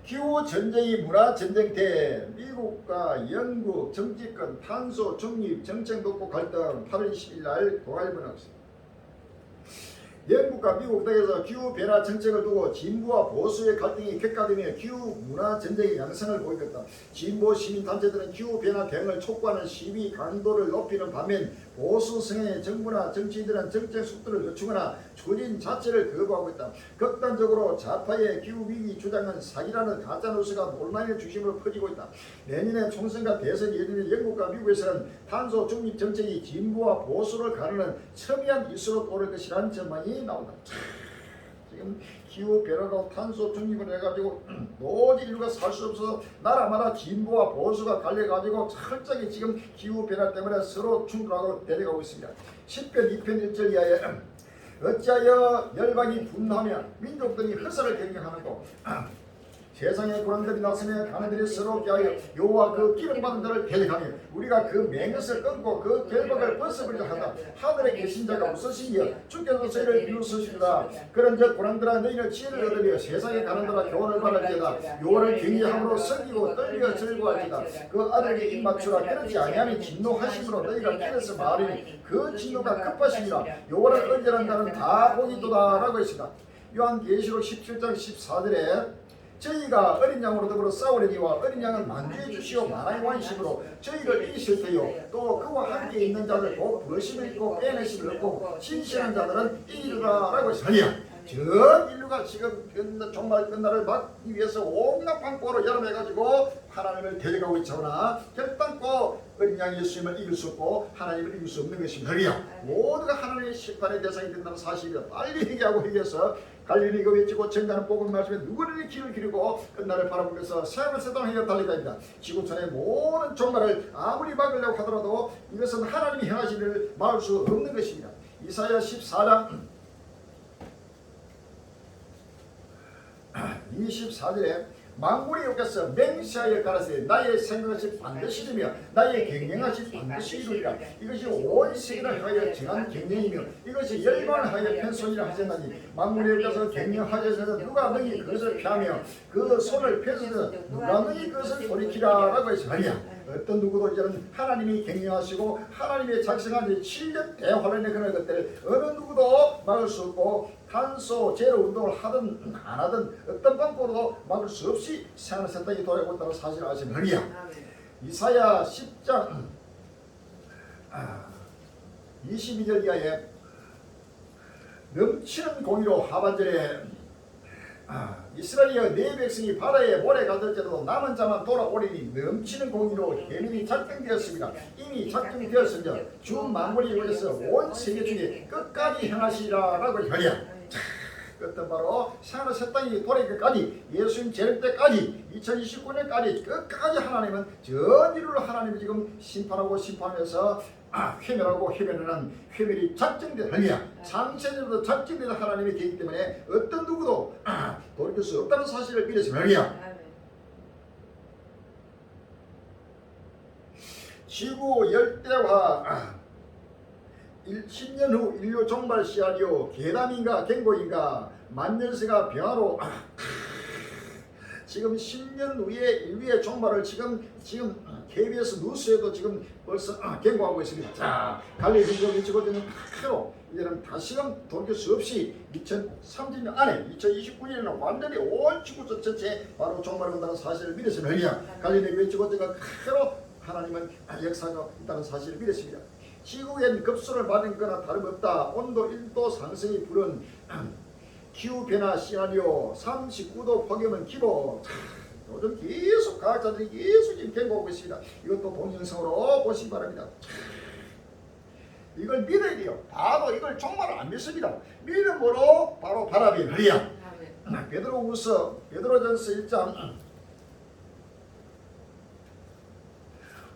A: 기후 전쟁이 문화 전쟁 때 미국과 영국 정치권 탄소 중립 정책 놓고 갈등 8월 20일 날 동아일보는 없습니다. 영국과 미국 등에서 기후 변화 정책을 두고 진보와 보수의 갈등이 격화되며 기후 문화 전쟁의 양상을 보이고 있다. 진보 시민 단체들은 기후 변화 대응을 촉구하는 시위 강도를 높이는 반면 보수 성향의 정부나 정치인들은 정책 속도를 늦추거나 추진 자체를 거부하고 있다. 극단적으로 좌파의 기후 위기 주장은 사기라는 가짜 뉴스가 논란의 중심으로 퍼지고 있다. 내년에 총선과 대선이 예정된 영국과 미국에서는 탄소 중립 정책이 진보와 보수를 가르는 첨예한 이슈로 오를 것이라는 전망이 나온다. 지금 기후 변화가 탄소 중립을 해가지고 도저히 인류가 살 수 없어서 나라마다 진보와 보수가 갈려가지고 철저히 지금 기후 변화 때문에 서로 충돌하고 내려가고 있습니다. 10편 2편 1절 이하에 어찌하여 열방이 분노하며 민족들이 허사를 경영하는고 세상의 고난들이 났으며 가난들이 서럽게 하여 여호와 그 기름받은 자를 대적하며 우리가 그 맹것을 끊고 그 결박을 벗어버리려 하다. 하늘에 계신 자가 웃으시며 주께서 저희를 비웃으시리라. 그런즉 고난들아 너희는 지혜를 얻으며 세상의 가난들아 교훈을 받을지어다. 여호와를 경외함으로 섬기고 떨며 즐거워할지어다. 그 아들에게 입 맞추라. 그렇지 아니하니 진노하심으로 너희가 길에서 말하니 그 진노가 급하시니라. 여호와를 언제란 자는 다 복이도다 라고 했습니다. 요한계시록 17장 14절에 저희가 어린 양으로 더불어 싸우려니와 어린 양은 만주해 주시오 만화의 왕이심으로 저희를 이기실 테요. 또 그와 함께 있는 자들 곧 부르심을 입고 빼내심을 얻고 신실한 자들은 이기리라 라고 했습니다. 전 인류가 지금 정말 끝날을 막기 위해서 온갖 방법으로 여름해가지고 하나님을 데려가고 있잖아. 결단코 어린 양 예수님을 이길 수 없고 하나님을 이길 수 없는 것입니다. 모두가 하나님의 심판의 대상이 된다는 사실이다. 빨리 회개하고 회개해서 갈릴리가 외치고 증가하는 복음 말씀에 누구를 길을 기르고 끝날을 바라보면서 새하늘 세상에 달리다니다. 지구촌의 모든 종말을 아무리 막으려고 하더라도 이것은 하나님이 행하신 일을 막을 수 없는 것입니다. 이사야 14장 24절에 만군의 여호와께서 맹세하여 가라사대 나의 생각하시 반드시 이루며 나의 경영하시 반드시 이루리라. 이것이 온 세계를 향하여 정한 경영이며 이것이 열방을 하여 편손이라 하셨나니 만군의 여호와께서 경영하셔서 누가 너희 그것을 피하며 그 손을 펴서 누가 너희 그것을 돌이키라 라고 했습니다. 어떤 누구도 이제는 하나님이 경영하시고 하나님의 작성한 7년 대환란의 그런 것들을 어느 누구도 막을 수 없고 탄소 제로 운동을 하든 안 하든 어떤 방법으로도 막을 수 없이 생활 세상이 돌아오고 있다는 사실을 아시면 합니다. 이사야 10장 22절 이하에 넘치는 공의로 하반절에 이스라엘이여 내 백성이 바다에 모래 가들지라도 남은 자만 돌아오리니 넘치는 공의로 해민이 작정되었습니다. 이미 작정되었으며 주 만군이 위해서 온 세계 중에 끝까지 행하시리라 라고 하랴. 그것은 바로 생활의 새 땅이 돌아올 때까지 예수님 재림 때까지 2029년까지 끝까지 하나님은 전 인류를 하나님이 지금 심판하고 심판하면서 회멸하고 회멸하는 회멸이 작정된 할렐루야. 창세전부터 작정된 하나님이 되기 때문에 어떤 누구도 돌이킬 수 없다는 사실을 믿으시면 할렐루야. 지구 열대화 10년 후 인류 종말 시나리오 계담인가 갱고인가 만년세가 병화로 지금 10년 후에 인류의 종말을 지금 KBS 뉴스에도 지금 벌써 경고하고 있습니다. 자, 갈릴리 행정이 찍어지는 그대로 이제는 다시금 돌이킬 수 없이 2030년 안에 2029년에는 완전히 온 지구 전체 바로 종말을 온다는 사실을 믿으시면 할렐루야. 갈릴리 행정이 찍어지는 그대로 하나님은 역사가 있다는 사실을 믿었습니다. 지구엔 급수를 받은 거나 다름없다. 온도 1도 상승이 불은 기후변화 시나리오 39도 폭염은 기본. 요즘 계속 과학자들이 계속 지금 경고하고 있습니다. 이것도 동영상으로 보시기 바랍니다. 이걸 믿어야 돼요. 바로 이걸 정말 안 믿습니다. 믿음으로 바로 바라비 하리야. 베드로후서 베드로전서 1장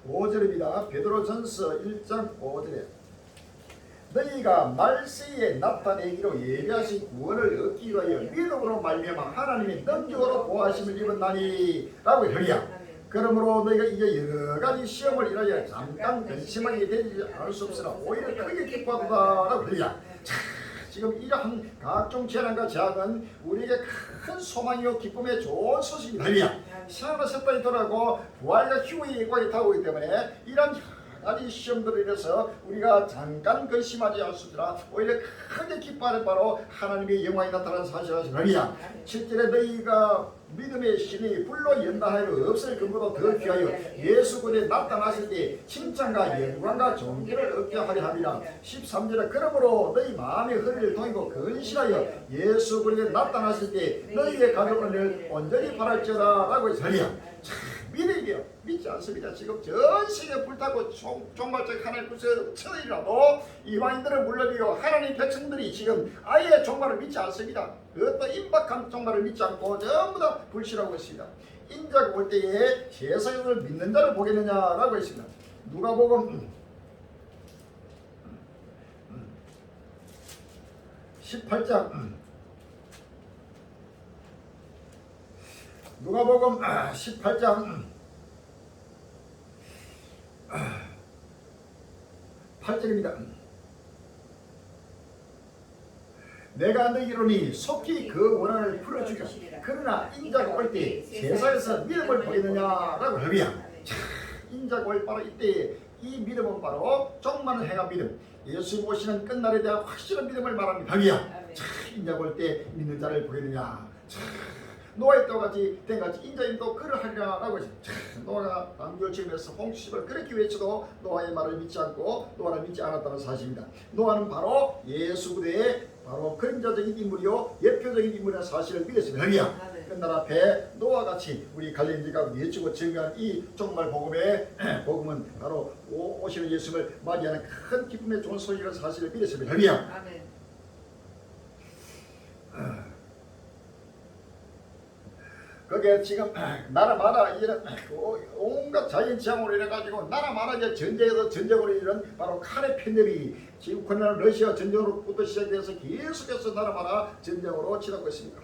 A: 5절입니다. 베드로전서 1장 5절에 너희가 말세에 나타내기로 예비하신 구원을 얻기 위하여 믿음으로 말미암아 하나님의 능력으로 보호하심을 입었나니 라고 하리야. 그러므로 너희가 이제 여러 가지 시험을 인하여 잠깐 근심하게 되지 않을 수 없으나 오히려 크게 기뻐하도다 라고 하리야. 지금 이러한 각종 재난과 제약은 우리에게 큰 소망이요 기쁨의 좋은 소식이 달리야. 살아났다니 돌아가고 부활과 휴의 예고가 다오기 때문에 이런 아니 시험들로 인해서 우리가 잠깐 근심하지 않습니다. 오히려 크게 기뻐하는 바로 하나님의 영광이 나타나는 사실을 하리야. 실제로 너희가 믿음의 신이 불로 연단하여 없을 근거로 더 귀하여 예수 그리스도에 나타나실 때 칭찬과 영광과 존귀를 얻게 하려 합니다. 13절에 그러므로 너희 마음의 허리를 동이고 근신하여 예수 그리스도에 나타나실 때 너희의 가족을 온전히 바랄지어다 라고 하리야. 믿으게요. 믿지 않습니다. 지금 전 세계 불타고 종말적 하나님 구세에 처이라도 이방인들은 물론이요 하나님 백성들이 지금 아예 종말을 믿지 않습니다. 그것도 임박한 종말을 믿지 않고 전부 다 불신하고 있습니다. 인자가 올 때에 세상을 믿는 자를 보겠느냐라고 했습니다. 누가복음 18장 누가복음 18장 8절입니다. 내가 너희로니 속히 그 원한을 풀어주려 그러나 인자가 올 때 세상에서 믿음을 보이느냐라고 하리야. 인자가 올 바로 이때에 이 믿음은 바로 종만을 행한 믿음, 예수 오시는 끝날에 대한 확실한 믿음을 말합니다. 하리야. 인자가 올 때 믿는 자를 보이느냐. 노아의 때같이 된같이 인자인도 그를 하리라라고 했습니다. 노아가 남교집에서 홍수십을 그렇게 외쳐도 노아의 말을 믿지 않고 노아를 믿지 않았다는 사실입니다. 노아는 바로 예수 그리스도의 바로 그림자적인 인물이요 예표적인 인물이라는 사실을 믿었습니다. 하리야. 끝날 앞에 노아같이 우리 갈릴리가 외치고 증거한 이 종말 복음의 복음은 바로 오시는 예수를 맞이하는 큰 기쁨의 좋은 소식이라는 사실을 믿었습니다. 하리야. 그게 지금 나라마다 이런 온갖 자연재앙으로 인해가지고 나라마다 이제 전쟁에서 전쟁으로 이런 바로 칼의 편들이 지금 우크라이나 러시아 전쟁으로부터 시작해서 계속해서 나라마다 전쟁으로 치닫고 있습니다.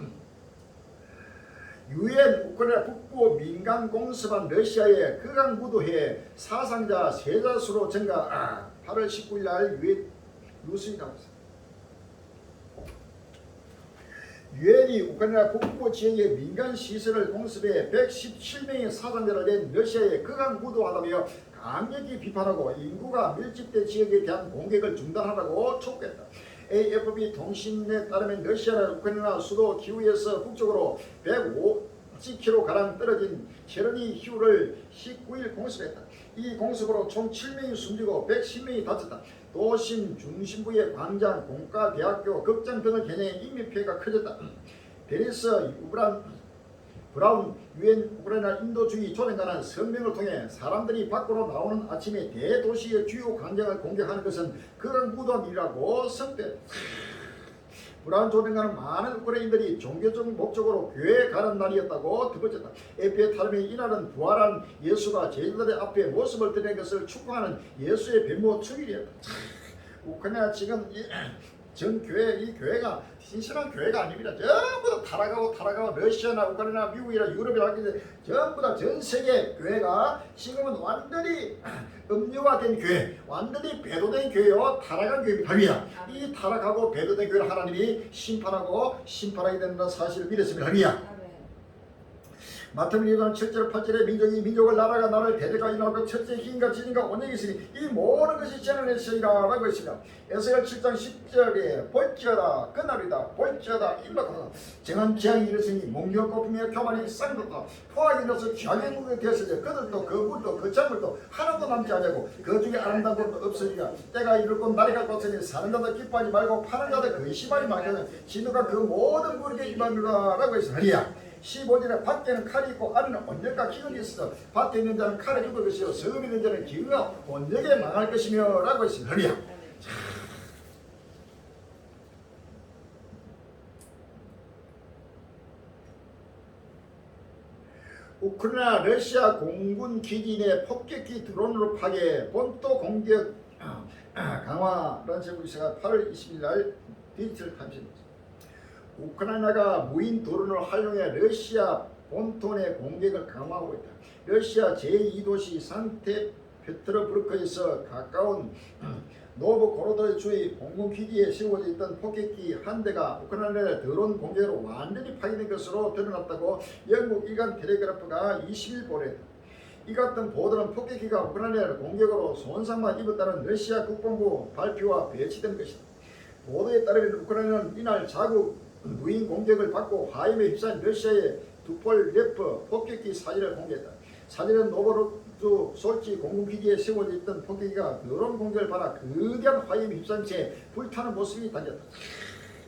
A: 유엔 우크라이나 북부 민간 공습한 러시아의 극악 무도회 사상자 세자수로 증가 8월 19일 날 유엔 뉴스에 나왔습니다. 유엔이 우크라이나 북부 지역의 민간 시설을 공습해 117명의 사상자를 낸 러시아의 극악 무도하다며 강력히 비판하고 인구가 밀집된 지역에 대한 공격을 중단하라고 촉구했다. AFP 통신에 따르면 러시아는 우크라이나 수도 키우에서 북쪽으로 150km 떨어진 체르니히우를 19일 공습했다. 이 공습으로 총 7명이 숨지고 110명이 다쳤다. 도심 중심부의 광장, 공과, 대학교, 극장 등을 겨냥해 인명피해가 커졌다. 데니스 브라운 유엔 우크라이나 인도주의 조정관은 성명을 통해 사람들이 밖으로 나오는 아침에 대도시의 주요 광장을 공격하는 것은 그런 무도한 일이라고 선택했다. 브라운 조정관은 많은 우크라이나인들이 종교적 목적으로 교회에 가는 날이었다고 덧붙였다. AP에 따르면 이날은 부활한 예수가 제자들의 앞에 모습을 드러낸 것을 축하하는 예수의 변모 축일이었다. 우크라이나 지금 전 교회, 이 교회가 신실한 교회가 아닙니다. 전부 다 타락하고 러시아나 우크라이나 미국이나 유럽이나 전부 다 전 세계 교회가 지금은 완전히 음료화된 교회, 완전히 배도된 교회요 타락한 교회입니다. 이 타락하고 배도된 교회를 하나님이 심판하게 된다는 사실을 믿었습니다. 마태복음 2장 7절 8절에 민족이 민족을 나라가 나라를 대대가 인하고 첫째 힘과 지능과 온전이 있으니 이 모든 것이 재난의 시이라 라고 했습니다. 에스겔 7장 10절에 볼지어다 그날이다 볼지어다 임박하다 정한 재앙이 일었으니 목련 거품에 교만이 쌍돋다 포악이 일어서 귀하게 묵게 되었으니 그들도 그 물도 그 작물도 하나도 남지 아니하고 그 중에 아름다운 것도 없으리라. 때가 이를 곧 날이 갈 것이니 사는 자도 기뻐하지 말고 파는 자도 근심하지 말거든 진노가 그 모든 물에게 임하리라 라고 했으리야. 15절에 밖에는 칼이 있고 안에는 언제까 기근이 있어 밭에 있는 자는 칼에 죽을 것이요 성읍에 있는 자는 기근과 언제게 망할 것이며 라고 했으리야. 우크라이나 러시아 공군 기지 내 폭격기 드론으로 파괴 본토 공격 강화라는 제목이사가 8월 20일 날 디지털 타임스입니다. 우크라이나가 무인 드론을 활용해 러시아 본토 내 공격을 강화하고 있다. 러시아 제2도시 산테페테르부르크에서 가까운 노브고로드 주의 공군기지에 세워져 있던 폭격기 한 대가 우크라이나의 드론 공격으로 완전히 파괴된 것으로 드러났다고 영국 일간 텔레그래프가 20일 보도했다. 이 같은 보도는 폭격기가 우크라이나 공격으로 손상만 입었다는 러시아 국방부 발표와 배치된 것이다. 보도에 따르면 우크라이나는 이날 자국 무인 공격을 받고 화염에 휩싸인 러시아의 두폴레프 폭격기 사진을 공개했다. 사진은 노보로드 솔치 공군기지에 세워져 있던 폭격기가 드론 공격을 받아 거대한 화염에 휩싸인 채 불타는 모습이 담겼다.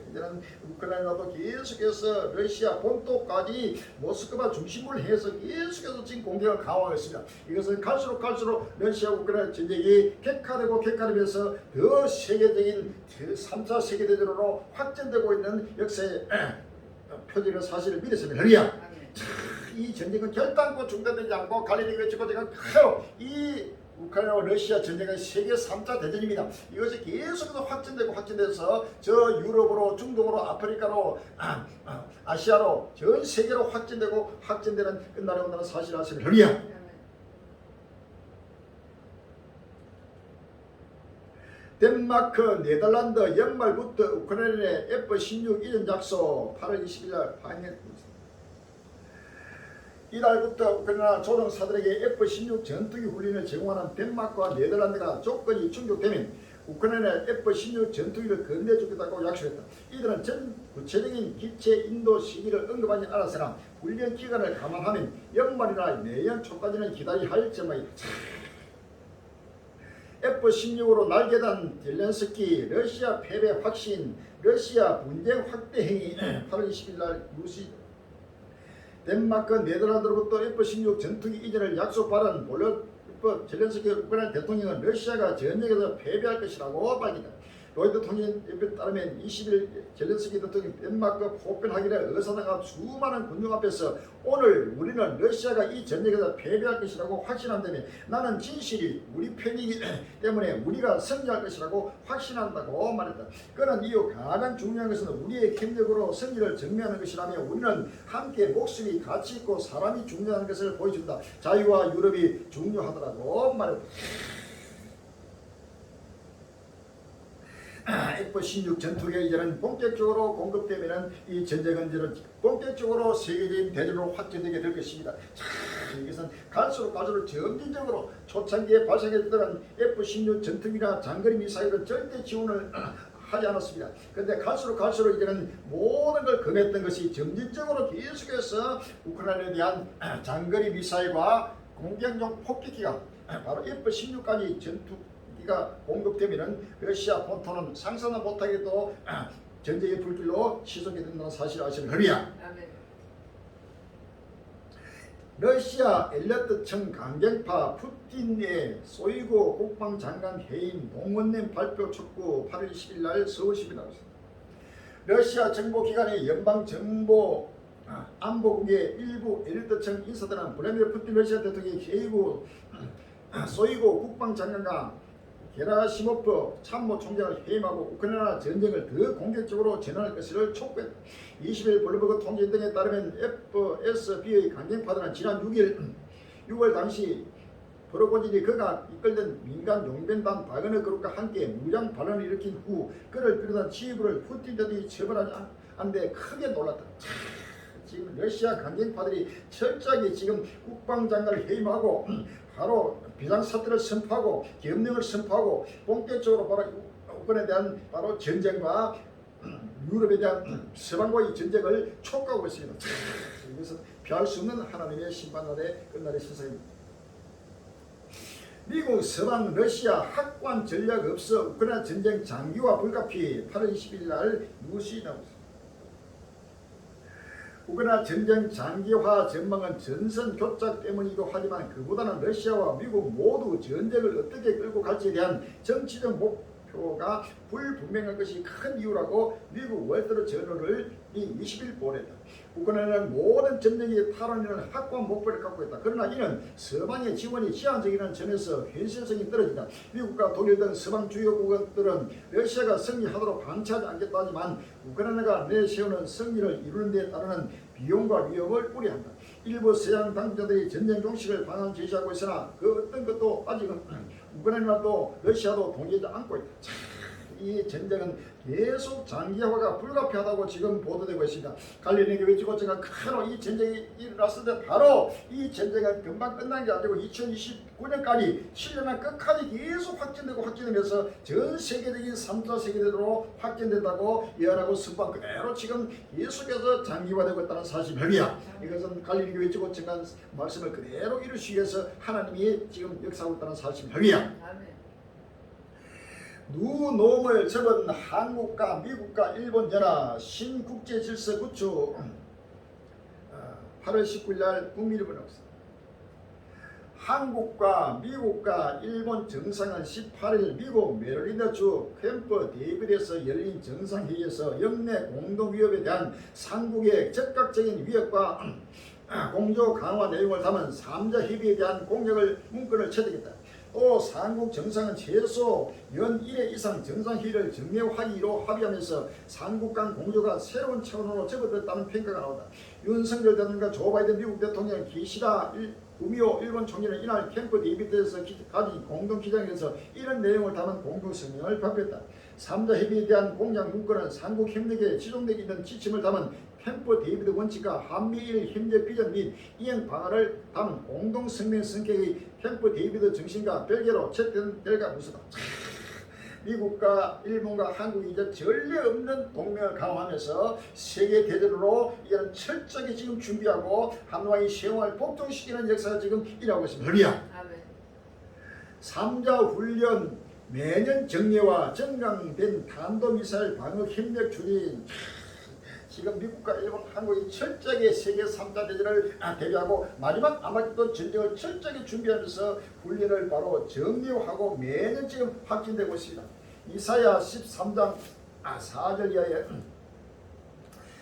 A: 이제는 우크라이나도 계속해서 러시아 본토까지 모스크바 중심을 해서 계속해서 지금 공격을 강화했습니다. 이것은 갈수록 러시아 우크라이나 전쟁이 객화되면서 더 세계적인 3차 세계대전으로 확전되고 있는 역사의 표적의 사실을 믿었습니다. 이 전쟁은 결단코 중단되지 않고 갈릴리 외치고 지금 커요. 이 우크라이나와 러시아 전쟁은 세계 3차 대전입니다. 이것이 계속해서 확전돼서 저 유럽으로 중동으로 아프리카로 아시아로 전 세계로 확전되는 끝날이 온다는 사실을 아십니까? 덴마크, 네덜란드 연말부터 우크라이나의 F-16 이전 약속 8월 20일 날 파행했습니다. 이달부터 우크라이나 조종사들에게 F-16 전투기 훈련을 제공하는 덴마크와 네덜란드가 조건이 충족되면 우크라이나 F-16 전투기를 건네주겠다고 약속했다. 이들은 전 구체적인 기체 인도 시기를 언급하지 않았으나 훈련 기간을 감안하면 연말이나 내년 초까지는 기다려야 할 점이다. F-16으로 날개단 젤렌스키 러시아 패배 확신 러시아 분쟁 확대 행위 8월 20일 날 루시 덴마크 네덜란드로부터 F-16 전투기 이전을 약속받은 볼로디미르 젤렌스키 우크라이나 대통령은 러시아가 전쟁에서 패배할 것이라고 밝혔다. 로이터 통신에 따르면 20일 젤렌스키 대통령이 덴마크 코펜하겐의 의사당과 수많은 군중 앞에서 오늘 우리는 러시아가 이 전쟁에서 패배할 것이라고 확신한다며 나는 진실이 우리 편이기 때문에 우리가 승리할 것이라고 확신한다고 말했다. 그는 이후 가장 중요한 것은 우리의 협력으로 승리를 증명하는 것이라며 우리는 함께 목숨이 가치 있고 사람이 중요한 것을 보여준다. 자유와 유럽이 중요하다고 말했다. F-16 전투기가 이제는 본격적으로 공급되면 이 전쟁은 이제는 본격적으로 세계적인 대전으로 확전되게 될 것입니다. 이것은 갈수록 점진적으로 초창기에 발생했던 F-16 전투기나 장거리 미사일은 절대 지원을 하지 않았습니다. 그런데 갈수록 이제는 모든 걸 금했던 것이 점진적으로 계속해서 우크라이나에 대한 장거리 미사일과 공격용 폭격기가 바로 F-16까지 전투기가 공급되면 러시아 본토는 상상도 못하게도 전쟁의 불길로 치솟게 된다는 사실을 아시는 러시아 엘리트청 강경파 푸틴의 소이구 국방장관 해임 동원령 발표 촉구 8월 20일 날 서울시민이 나왔습니다. 러시아 정보기관의 연방정보 안보국의 일부 엘리트청 인사들은 블라디미르 푸틴 러시아 대통령의 해임 소이구 국방장관과 게라시모프 참모총장을 해임하고 우크라이나 전쟁을 더 공격적으로 전환할 것을 촉구했다. 20일 블룸버그 통신 등에 따르면 FSB의 강경파들은 지난 6월 당시 프로고진이 그가 이끌던 민간 용병단 바그너 그룹과 함께 무장 반란을 일으킨 후 그를 비롯한 지휘부를 푸틴 대통령이 처벌하지 않는데 크게 놀랐다. 지금 러시아 강경파들이 철저하게 지금 국방장관을 해임하고 바로 비상사태를 선포하고 계엄령을 선포하고 본격적으로 바로 우크라이나에 대한 바로 전쟁과 유럽에 대한 서방과의 전쟁을 촉구하고 있습니다. 이것은 피할 수 없는 하나님의 심판 날에 끝날의 세상입니다. 미국, 서방, 러시아 확고한 전략 없어 우크라이나 전쟁 장기화 불가피 8월 20일 날 뉴스에 나왔습니다. 우크라이나 전쟁 장기화 전망은 전선 교착 때문이기도 하지만 그보다는 러시아와 미국 모두 전쟁을 어떻게 끌고 갈지에 대한 정치적 목표가 불분명한 것이 큰 이유라고 미국 월드로 저널을 20일 보냈다. 우크라이나는 모든 전쟁의 탈환이라는 확고한 목표를 갖고 있다. 그러나 이는 서방의 지원이 제한적이라는 점에서 현실성이 떨어진다. 미국과 독일 등 서방 주요 국가들은 러시아가 승리하도록 방치하지 않겠다 하지만 우크라이나가 내세우는 승리를 이루는 데 따르는 비용과 위험을 우려한다. 일부 서양 당국자들이 전쟁 종식을 방안 제시하고 있으나 그 어떤 것도 아직은 우크라이나도 러시아도 동의하지 않고 있다. 이 전쟁은 계속 장기화가 불가피하다고 지금 보도되고 있습니다. 갈릴리 교회 지구촌가 크로 이 전쟁이 일어났을 때 바로 이 전쟁은 금방 끝난 게 아니고 2029년까지 7년간 끝까지 계속 확진되면서 전 세계적인 3차 세계대로 확진된다고 예언하고 선포한 그대로 지금 계속해서 장기화되고 있다는 사실입니다. 이것은 갈릴리 교회 지구촌가 말씀을 그대로 이루시기 위해서 하나님이 지금 역사하고 있다는 사실입니다. 누놈을 접은 한국과 미국과 일본 연합 신국제질서 구축 8월 19일 날 국민일보에 나왔습니다. 한국과 미국과 일본 정상은 18일 미국 메릴랜드주 캠프 데이비드에서 열린 정상회의에서 영내 공동위협에 대한 삼국의 적극적인 위협과 공조 강화 내용을 담은 3자 협의에 대한 공약을 문건을 채택했다. 또 삼국 정상은 최소 연 1회 이상 정상회의를 정례하기로 합의하면서 삼국 간 공조가 새로운 차원으로 접어들었다는 평가가 나온다. 윤석열 대통령과 조 바이든 미국 대통령, 기시다 구미오 일본 총리는 이날 캠프 데이비드에서 가진 공동기자회견에서 이런 내용을 담은 공동성명을 발표했다. 3자 협의에 대한 공약 문건은 삼국 협력에 지속되고 있는 지침을 담은 캠프 데이비드 원칙과 한미일 협력 비전 및 이행 방안을 담은 공동성명 성격의 캠프 데이비드 정신과 별개로 채택될까 무수다. 미국과 일본과 한국이 이제 전례 없는 동맹을 강화하면서 세계 대전으로 이런 철저하게 지금 준비하고 한화의 세월을 복종시키는 역사가 지금 일어나고 있습니다. 3자 훈련 매년 정례와 정강된 탄도미사일 방어 협력 추진. 지금 미국과 일본, 한국이 철저하게 세계 3자 대전을 대비하고 마지막 아마겟돈 전쟁을 철저하게 준비하면서 훈련을 바로 정리하고 매년 지금 확진되고 있습니다. 이사야 13장 4절 이하에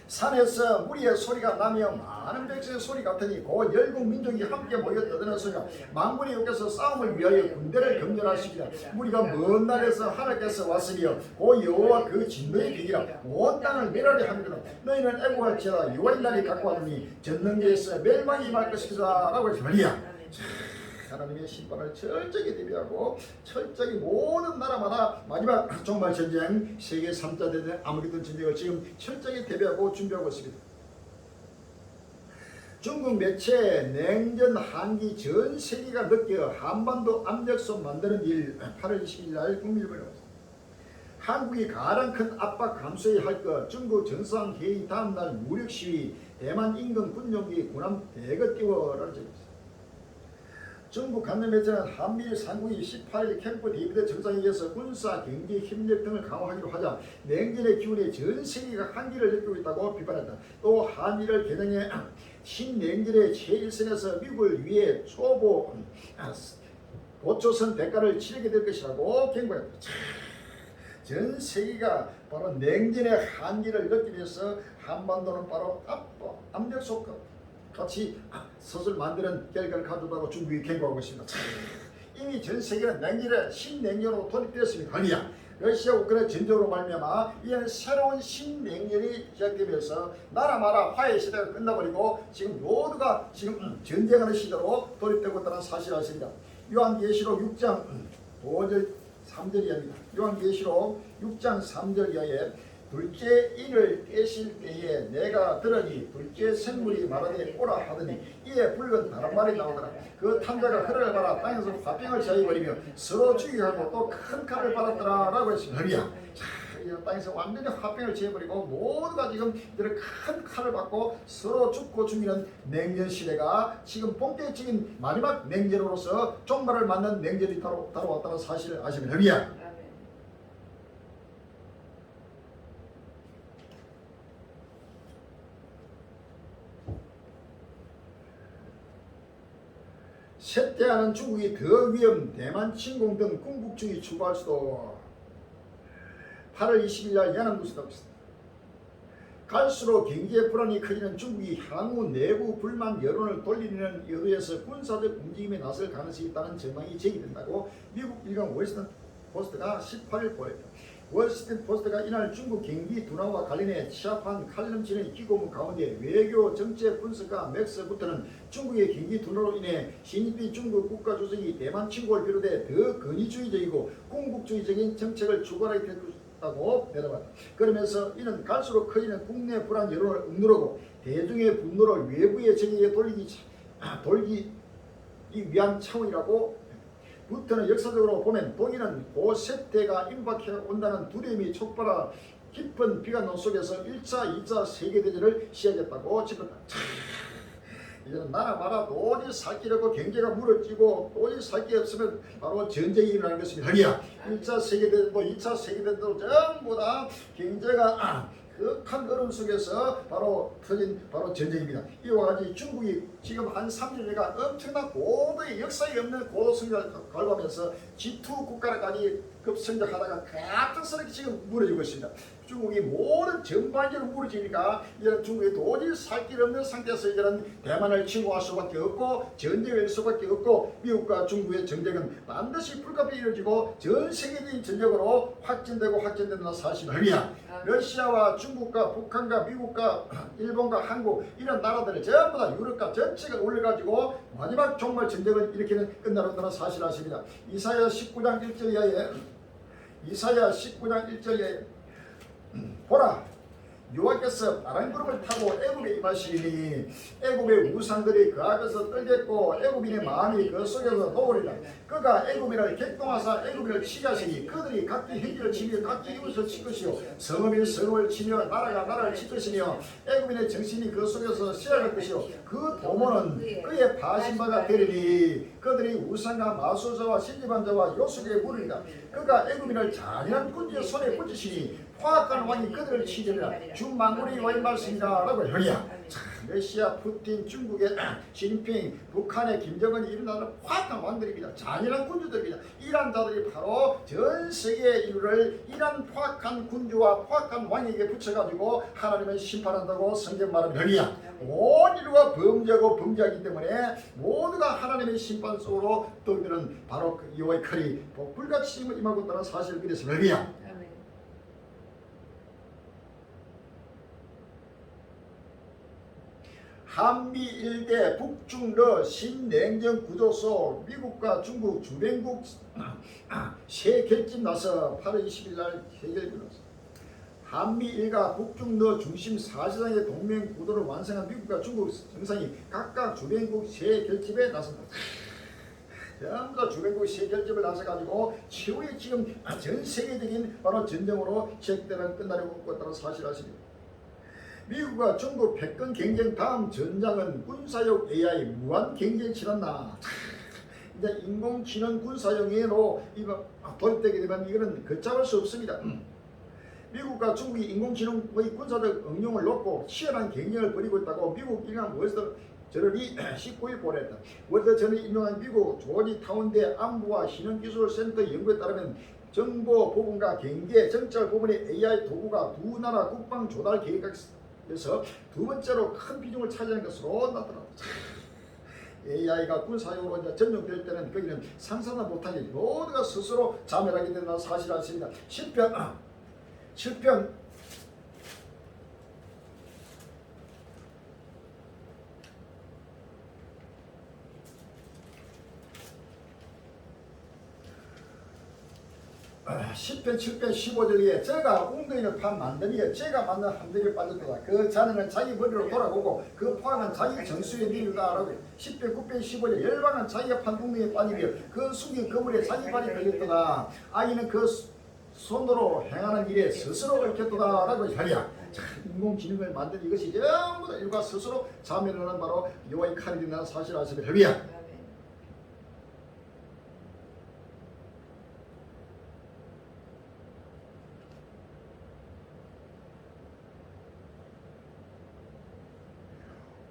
A: 산에서 무리의 소리가 나며 많은 백성의 소리 같으니 곧 열국 민족이 함께 모여 떠드는 소리가 만군의 여께서 싸움을 위하여 군대를 경전하시리라. 무리가 먼 날에서 하나님께서 왔으리여 곧 여호와 그 진노의 비기라 온 땅을 멸하리 하미로다. 너희는 애고할지어다 여호와의 날이 갖고 왔으니 전능계에서 멸망이 임할 것이다 라고 했습니다. 하나님의 심판을 철저히 대비하고 철저히 모든 나라마다 마지막 종말 전쟁 세계 3자 대전 아마겟돈 전쟁을 지금 철저히 대비하고 준비하고 있습니다. 중국 매체 냉전 한기 전 세계가 느껴 한반도 압력솥 만드는 일 8월 20일 날 국민일보에 나왔습니다. 한국이 가장 큰 압박 감수해야 할 것 중국 정상회의 다음날 무력 시위 대만 인근 군용기 군함 대거 띄워라는 제목입니다. 중국 관내 매체는 한미일 삼국이 18일 캠프 데이비드 정상회의에서 군사, 경제, 협력 등을 강화하기로 하자 냉전의 기운이 전 세계가 한기를 느끼고 있다고 비판했다. 또 한미를 개정해 신냉전의 최일선에서 미국을 위해 초보 보초선 대가를 치르게 될 것이라고 경고했다. 전 세계가 바로 냉전의 한기를 느끼면서 한반도는 바로 압력솥 같이 솥을 만드는 결과를 가져다고 중국이 경고하고 있습니다. 이미 전 세계는 냉전의 신냉전으로 돌입되었습니다. 아니야. 러시아 우크라이나 전쟁으로 말미암아 이제는 새로운 신냉전이 시작되면서 나라마다 화해 시대가 끝나버리고 지금 모두가 지금 전쟁하는 시대로 돌입되고 있다는 사실을 아십니다. 요한계시록 6장 5절 3절 이하입니다. 요한계시록 6장 3절 이하에 둘째 인을 떼실 때에 내가 들으니 둘째 생물이 말하되 오라 하더니 이에 붉은 다른 말이 나오더라. 그 탐자가 그를 받아 땅에서 화병을 제어버리며 서로 죽이게 하고 또 큰 칼을 받았더라 라고 했습니다. 자, 땅에서 완전히 화병을 제어버리고 모두가 지금 이런 큰 칼을 받고 서로 죽고 죽이는 냉전 시대가 지금 본격적인 마지막 냉전으로서 종말을 맞는 냉전이 다뤄왔다는 사실을 아시면 됩니다. 쇠퇴하는 중국이 더 위험, 대만 침공 등 궁극주의 추구할 수도. 8월 20일 날 연합뉴스가 있습니다. 갈수록 경제 불안이 커지는 중국이 향후 내부 불만 여론을 돌리는 의도에서 군사적 움직임에 나설 가능성이 있다는 전망이 제기된다고 미국 일간 월스트리트 포스트가 18일 보냈다. 월스트리트 포스트가 이날 중국 경기 둔화와 관련해 취합한 칼럼지는 기고문 가운데 외교 정책 분석가 맥스부터는 중국의 경기 둔화로 인해 시진핑 중국 국가주석이 대만 침공을 비롯해 더 권위주의적이고 궁극주의적인 정책을 추구하게 될 다고 대답한다. 그러면서 이는 갈수록 커지는 국내 불안 여론을 억누르고 대중의 분노를 외부의 적에게 돌리기 위한 차원이라고. 부터는 역사적으로 보면 독일은 고세태가 임박해 온다는 두려움이 촉발한 깊은 비관론 속에서 1차, 2차 세계대전을 시작했다고 짚었다. 이제는 나라 마라 도저히 살 길이 없고 경제가 무너지고 도저히 살 게 없으면 바로 전쟁이 일어나는 것입니다. 1차 세계대전도 2차 세계대전도 전부 다 경제가 극한 어려움 속에서 바로 터진 전쟁입니다. 이와 같이 중국이 지금 한 3년여간 엄청난 고도의 역사에 없는 고도 성장을 갈구하면서 G2 국가까지 급성장하다가 갑작스럽게 지금 무너지고 있습니다. 중국이 모든 전반적으로 무너지니까 이제는 중국이 도저히 살 길 없는 상태에서 이제는 대만을 침공할 수밖에 없고 전쟁을 할 수밖에 없고 미국과 중국의 전쟁은 반드시 불가피하게 이루어지고 전 세계적인 전쟁으로 확진되는 사실입니다. 러시아와 중국과 북한과 미국과 일본과 한국 이런 나라들을 전부 다 유럽과 전체가 올려가지고 마지막 종말 전쟁을 일으키는 끝나는다는 사실을 아십니다. 이사야 19장 1절에 보라 여호와께서 파란 구름을 타고 애굽에 임하시니 애굽의 우상들이 그 앞에서 떨겠고 애굽인의 마음이 그 속에서 녹으리라. 그가 애굽인을 객동하사 애굽인을 치게 하시니 그들이 각기 행기를 치며 각기 이웃을 칠 것이요 성읍이 성읍을 치며 나라가 나라를 칠 것이며 애굽인의 정신이 그 속에서 씨앗할 것이요 그 도모는 그의 파신바가 되리니 그들이 우상과 마술자와 신기반 자와 요술에 물으리라. 그가 애굽인을 잔인한 군주의 손에 붙이시니 화학한 왕이 그들을 치리라. 주 만군의 여호와의 말씀이다 라고 하리라. 러시아 푸틴, 중국의 시진핑, 북한의 김정은이 이런 나라는 화학한 왕들입니다. 잔인한 군주들입니다. 이란 자들이 바로 전 세계 인류를 이란 화학한 군주와 화학한 왕에게 붙여가지고 하나님을 심판한다고 성경 말합니다. 온 인류가 범죄하고 범죄하기 때문에 모두가 하나님의 심판 속으로 떠드는 바로 그 여호와의 칼이 불같이 임하고 있다는 사실을 믿었습니다. 한미 일대 북중러 신냉전 구조소 미국과 중국 주변국 새 결집 나서 8월 20일 날 해결되었습니다. 한미 일가 북중러 중심 4지상의 동맹 구도를 완성한 미국과 중국 정상이 각각 주변국 새 결집에 나섭니다. 전부 다 주변국 새 결집을 나서가지고 최후의 지금 전 세계적인 바로 전쟁으로 시작되는 끝나려고 있다는 사실을 아십니다. 미국과 중국 패권 경쟁 다음 전장은 군사용 AI 무한 경쟁 치렀나. 이제 인공지능 군사용으로 이거 도입되게 되면 이거는 걷잡을 수 없습니다. 미국과 중국이 인공지능의 군사적 응용을 놓고 치열한 경쟁을 벌이고 있다고 미국 일간 월스트리트 저널이 19일 보냈다. 월스트리트 저널이 인용한 미국 조지 타운대 안보와 신흥기술센터 연구에 따르면 정보 부분과 경제 정찰 부분의 AI 도구가 두 나라 국방 조달 계획에서 두 번째로 큰 비중을 차지하는 것으로 나타났다. AI가 군사용으로 이제 전용될 때는 거기는 상상도 못하게 모두가 스스로 자멸하게 된다는 사실을 아십니다. 7편 10편 7편 15절에 저가 웅덩이를 판 만드니에 제가 만든 함정에 빠졌다. 그 자네는 자기 머리로 돌아보고 그 포함은 자기 정수에 미루다 라고 10편 9편 15절 열방은 자기가 판 웅덩이에 빠지며 그 숨긴 그물에 자기 발이 걸렸다. 아이는 그 손으로 행하는 일에 스스로 얽혔다 라고 하리야. 인공지능을 만든 이것이 전부 다 일과 스스로 자멸을 하는 바로 여호와의 칼이 된다는 사실을 아시면 할렐루야.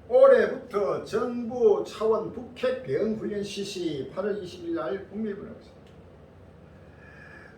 A: 올해부터 정부 차원 북핵 대응 훈련 실시 8월 20일 날 국밀분합니다.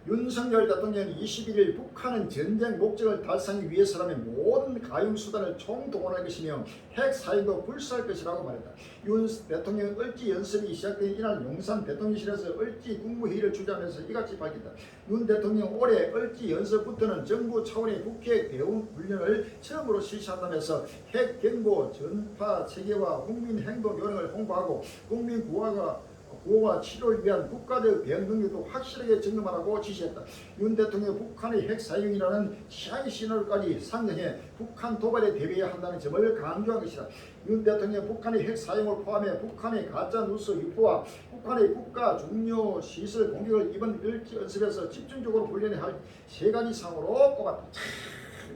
A: 윤석열 대통령이 21일 북한은 전쟁 목적을 달성하기 위해서라면 모든 가용수단을 총동원할 것이며 핵 사용도 불사할 것이라고 말했다. 윤 대통령 을지 연습이 시작된 이날 용산 대통령실에서 을지 국무회의를 주재하면서 이같이 밝혔다. 윤 대통령 올해 을지 연습부터는 정부 차원의 북핵 대응 훈련을 처음으로 실시한다면서 핵 경보 전파 체계와 국민 행동 요령을 홍보하고 국민 구호와 치료를 위한 국가적 대응 능력도 확실하게 점검하라고 지시했다. 윤 대통령이 북한의 핵 사용이라는 시향 신호까지 상정해 북한 도발에 대비해야 한다는 점을 강조한 것이다. 윤 대통령이 북한의 핵 사용을 포함해 북한의 가짜 뉴스 유포와 북한의 국가 중요 시설 공격을 이번 을지 연습에서 집중적으로 훈련해야 할 세 가지 사항으로 꼽았다.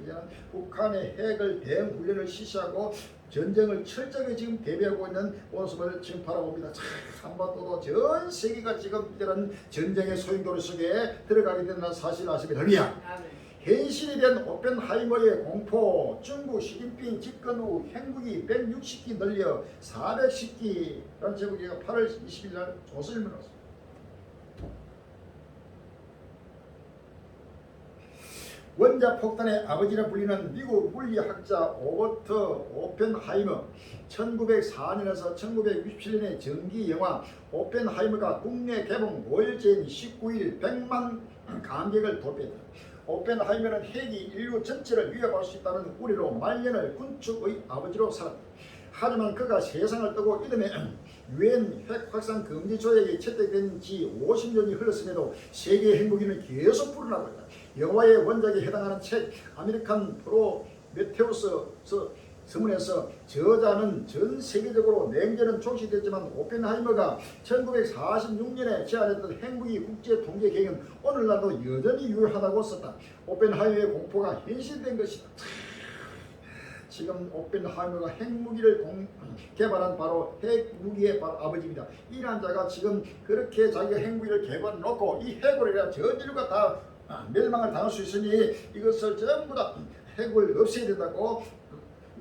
A: 이제는 북한의 핵을 대응 훈련을 실시하고 전쟁을 철저하게 지금 대비하고 있는 모습을 지금 바라봅니다. 한반도도 전 세계가 지금 이런 전쟁의 소용돌이 속에 들어가게 된다는 사실을 아시면 합니다. 현실이 된 오펜하이머의 공포, 중국 시진핑 집권 후 핵무기 160기 늘려 410기라는 제목이 8월 20일 날 조선일보에 나왔습니다. 원자폭탄의 아버지라 불리는 미국 물리학자 로버트 오펜하이머 1904년에서 1967년의 전기영화 오펜하이머가 국내 개봉 5일 전 19일 100만 관객을 돌파했다. 오펜하이머는 핵이 인류 전체를 위협할 수 있다는 우려로 말년을 군축의 아버지로 살았다. 하지만 그가 세상을 떠고 이듬해 유엔 핵 확산 금지 조약이 채택된 지 50년이 흘렀음에도 세계 핵무기는 계속 불어나고 있다. 영화의 원작에 해당하는 책 아메리칸 프로메테우스 서문에서 저자는 전 세계적으로 냉전은 종식됐지만 오펜하이머가 1946년에 제안했던 핵무기 국제 통제 계획은 오늘날도 여전히 유효하다고 썼다. 오펜하이머의 공포가 현실된 것이다. 지금 오펜하이머가 핵무기를 개발한 바로 핵무기의 바로 아버지입니다. 이 남자가 지금 그렇게 자기가 핵무기를 개발해 놓고 이 핵으로 인해 전 인류가 다 멸망을 당할 수 있으니 이것을 전부 다 핵을 없애야 된다고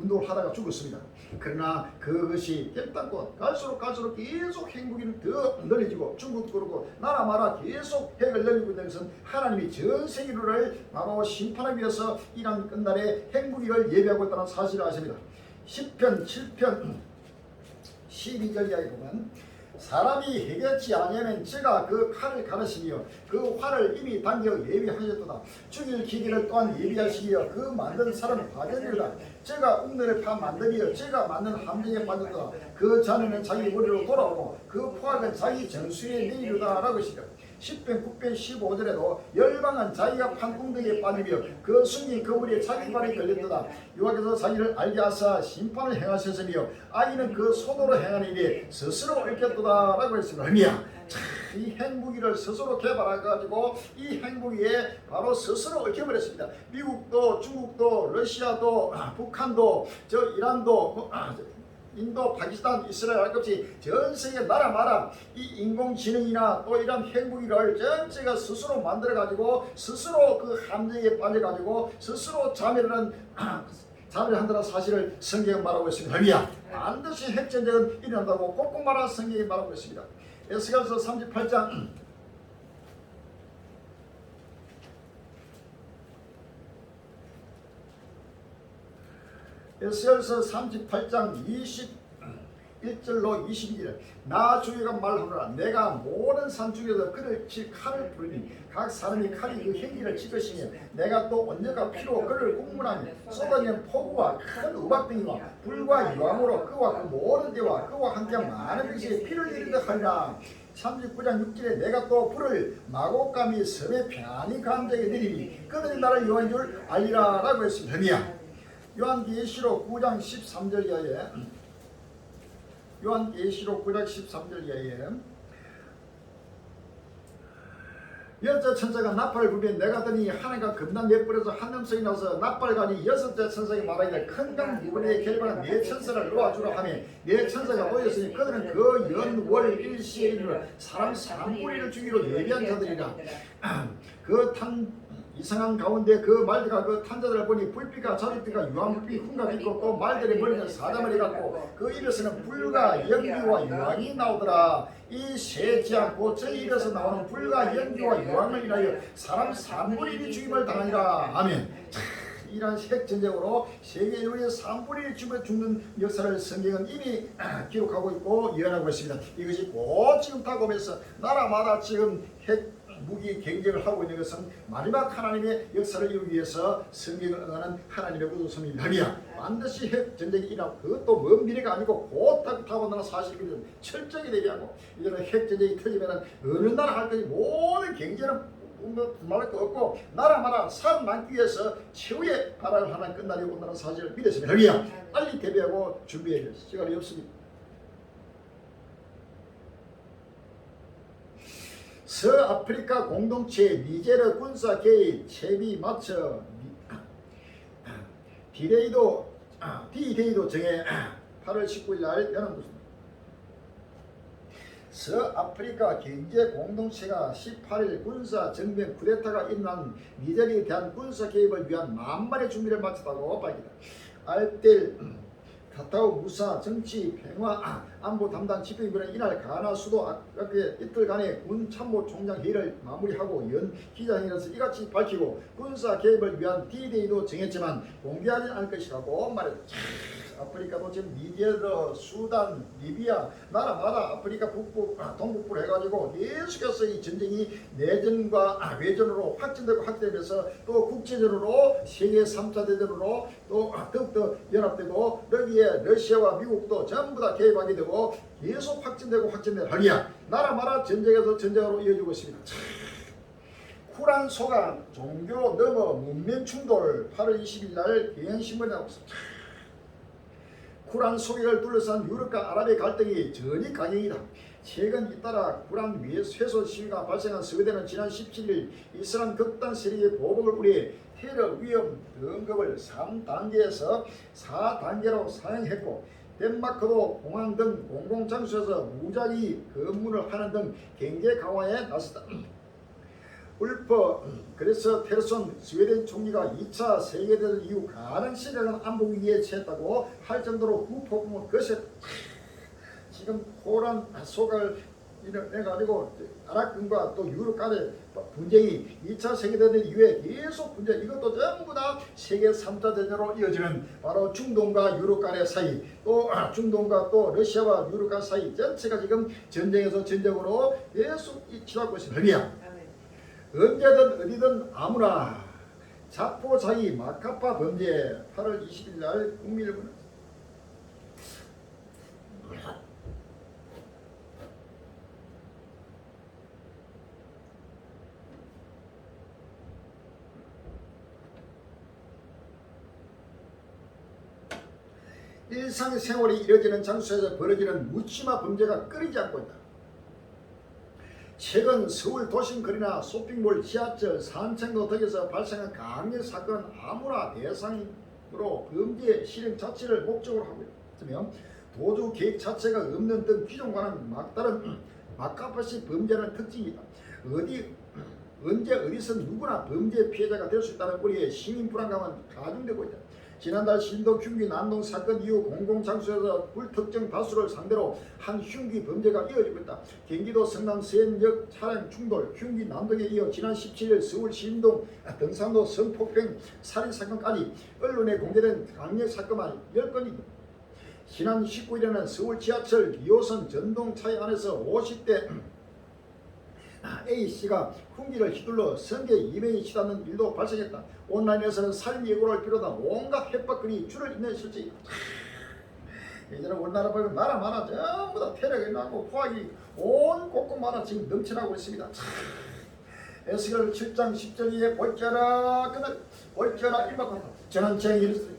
A: 운동을 하다가 죽었습니다. 그러나 그것이 결단권 갈수록 계속 핵무기는 더 늘려지고 중국도 그렇고 나라마다 계속 핵을 늘리고 있는 것은 하나님이 전 세계를 바로 심판하기 위해서 이란 끝날에 핵무기를 예비하고 있다는 사실을 아십니다. 10편 7편 12절 이야기 보면 사람이 해결치 아니하면 제가 그 칼을 가르시며 그 활을 이미 당겨 예비하셨도다. 죽일 기계를 또한 예비하시기여 그 만든 사람은 화전이로다. 제가 웅덩이를 파 만들기여 제가 만든 함정에 빠졌도다. 그 자네는 자기 머리로 돌아오고 그 포악은 자기 정수에 내리로다 라고 하시다. 10편 9편 15절에도 열방은 자기가 판 웅덩이에 빠지며 그 숨긴 그물에 자기 발이 걸렸도다. 여호와께서 자기를 알게 하사 심판을 행하셨으며 아이는 그 손으로 행하는 일에 스스로 얽혔도다 라고 했습니다. 의미야. 이 핵무기를 스스로 개발해가지고 이 핵무기에 바로 스스로 얽혀버렸습니다. 미국도 중국도 러시아도 북한도 이란도 인도, 파키스탄, 이스라엘 할 것 없이 전 세계 나라마다 이 인공지능이나 또 이런 핵무기를 전체가 스스로 만들어가지고 스스로 그 함정에 빠져가지고 스스로 자멸한다는 사실을 성경은 말하고 있습니다. 할렐루야. 반드시 핵전쟁은 일어난다고 꼭꼭 말하는 성경이 말하고 있습니다. 에스겔서 38장 에스겔서 38장 21절로 22절 나 주의가 말하노라 내가 모든 산 중에서 그를 칠 칼을 부르니 각 사람이 칼이 그 행기를 칠 것이며 내가 또 언제가 피로 그를 국문하며 쏟아지는 폭우와 큰 우박등이와 불과 유황으로 그와 그 모든 데와 그와 함께 많은 것이 피를 흘리듯 하리라. 39장 6절에 내가 또 불을 마곡감이 섬에 편히 감정에 내리니 그들이 나를 여호와인 줄 알리라 라고 했습니다. 요한계시록 9장 13절 이하에 요한계시록 9장 13절 이하에 여섯째 천사가 나팔을 불면 내가 더니 하나가 금방 내버려서 한 음성이 나서 나팔가니 여섯째 천사가 말하기를 큰 강 이번에 결박한 네 천사를 놓아주라 하며 네 천사가 모였으니 그들은 그 연월 일시에 이르러 사람 3분의 1을 주기로 예비한 자들이라. 그 이상한 가운데 그 말들과 그 탄자들을 보니 불빛과 자릿빛과 유황불빛 흉곽이 있고 또 말들의 머리는 사자머리 같고 그 입에서는 불과 연기와 유황이 나오더라. 이 세지 않고 저 입에서 나오는 불과 연기와 유황을 인하여 사람 3분의 1이 죽임을 당하니라. 아멘. 이러한 핵전쟁으로 세계 인류의 3분의 1이 죽는 역사를 성경은 이미 기록하고 있고 예언하고 있습니다. 이것이 곧 지금 다가오면서 나라마다 지금 핵 무기 경쟁을 하고 있는 것은 마지막 하나님의 역사를 이루기 위해서 성경을 응하는 하나님의 구속성입니다. 반드시 핵전쟁이 일어나고 그것도 먼 미래가 아니고 곧 다가온다는 사실을 철저히 대비하고 이제는 핵전쟁이 터지면 어느 나라 할 것이 모든 경제는 말할 거 없고 나라마다 살아남기 위해서 최후의 발악을 하나 끝날이 온다는 사실을 믿었습니다. 빨리 대비하고 준비해야 될 시간이 없습니다. 서아프리카 공동체 니제르 군사 개입 채비 맞춰 D-데이도 정해 8월 19일 날 연합했습니다. 서아프리카 경제 공동체가 18일 군사 정변 쿠데타가 일어난 니제르에 대한 군사 개입을 위한 만반의 준비를 마쳤다고 밝혔다. 알델 카타우 무사 정치 평화 안보 담당 집행부는 이날 가나 수도 앞에 이틀간의 군 참모총장 회의를 마무리하고 연 기자회견에서 이같이 밝히고 군사 개입을 위한 D-데이도 정했지만 공개하지 않을 것이라고 말했다. 아프리카도 지금 니제르, 수단, 리비아 나라마다 아프리카 북부, 동북부로 해가지고 계속해서 이 전쟁이 내전과 외전으로 확진되고 확대되면서 또 국제전으로 세계 3차 대전으로 또 더욱더 연합되고 여기에 러시아와 미국도 전부 다 개입하게 되고 계속 확진되고 하기야 나라마다 전쟁에서 전쟁으로 이어지고 있습니다. 쿨한 소강, 종교 넘어 문명 충돌 8월 20일 날 경향신문에 나오고 있습니다. 쿨한 소개를 둘러싼 유럽과 아랍의 갈등이 전이 강행이다. 최근 잇따라 쿨한 훼손 시위가 발생한 스웨덴은 지난 17일 이슬람 극단 세력의 보복을 우려 테러 위험 등급을 3단계에서 4단계로 상향했고 덴마크도 공항 등 공공장소에서 무작위 검문을 하는 등 경제 강화에 나섰다. 울프 그래서 테르손 스웨덴 총리가 2차 세계대전 이후 가장 심각한 안보 위기에 처했다고 할 정도로 후폭풍을 거셌다. 지금 코란 소갈 이래가지고 아랍군과 또 유럽 간의 분쟁이 2차 세계대전 이후에 계속 분쟁 이것도 전부 다 세계 3차 대전으로 이어지는 바로 중동과 유럽 간의 사이 또 중동과 또 러시아와 유럽 간 사이 전체가 지금 전쟁에서 전쟁으로 계속 치닫고 있습니다. 언제든 어디든 아무나 자포자기 마카파 범죄 8월 20일 날 국민일보는 일상생활이 이뤄지는 장소에서 벌어지는 묻지마 범죄가 끊이지 않고 있다. 최근 서울 도심 거리나 쇼핑몰, 지하철, 산책로 등에서 발생한 강력 사건은 아무나 대상으로 범죄 실행 자체를 목적으로 하고 있으며 도주 계획 자체가 없는 등 기존과는 막다른 막가파식 범죄라는 특징이 있다. 언제 어디서 누구나 범죄 피해자가 될 수 있다는 우리의 시민 불안감은 가중되고 있다. 지난달 신도 흉기 난동 사건 이후 공공장소에서 불특정 다수를 상대로 한 흉기 범죄가 이어지고 있다. 경기도 성남 서현역 차량 충돌 흉기 난동에 이어 지난 17일 서울 신동 등산로 성폭행 살인사건까지 언론에 공개된 강력 사건만 10건이 지난 19일에는 서울 지하철 2호선 전동차에 안에서 50대 A씨가 흉기를 휘둘러 성게 2명이 치닫는 일도 발생했다. 온라인에서는 살인 예고를 비롯한 온갖 협박글이 줄을 잇는 실정이다. 이제는 우리나라 보면 나라마다 전부 다 태력이 나고 포악이 온 곳곳마다 지금 넘쳐나고 있습니다. 에스겔 7장 10절에 볼지어라 그들 볼지어라 일박하다 저는 제 일을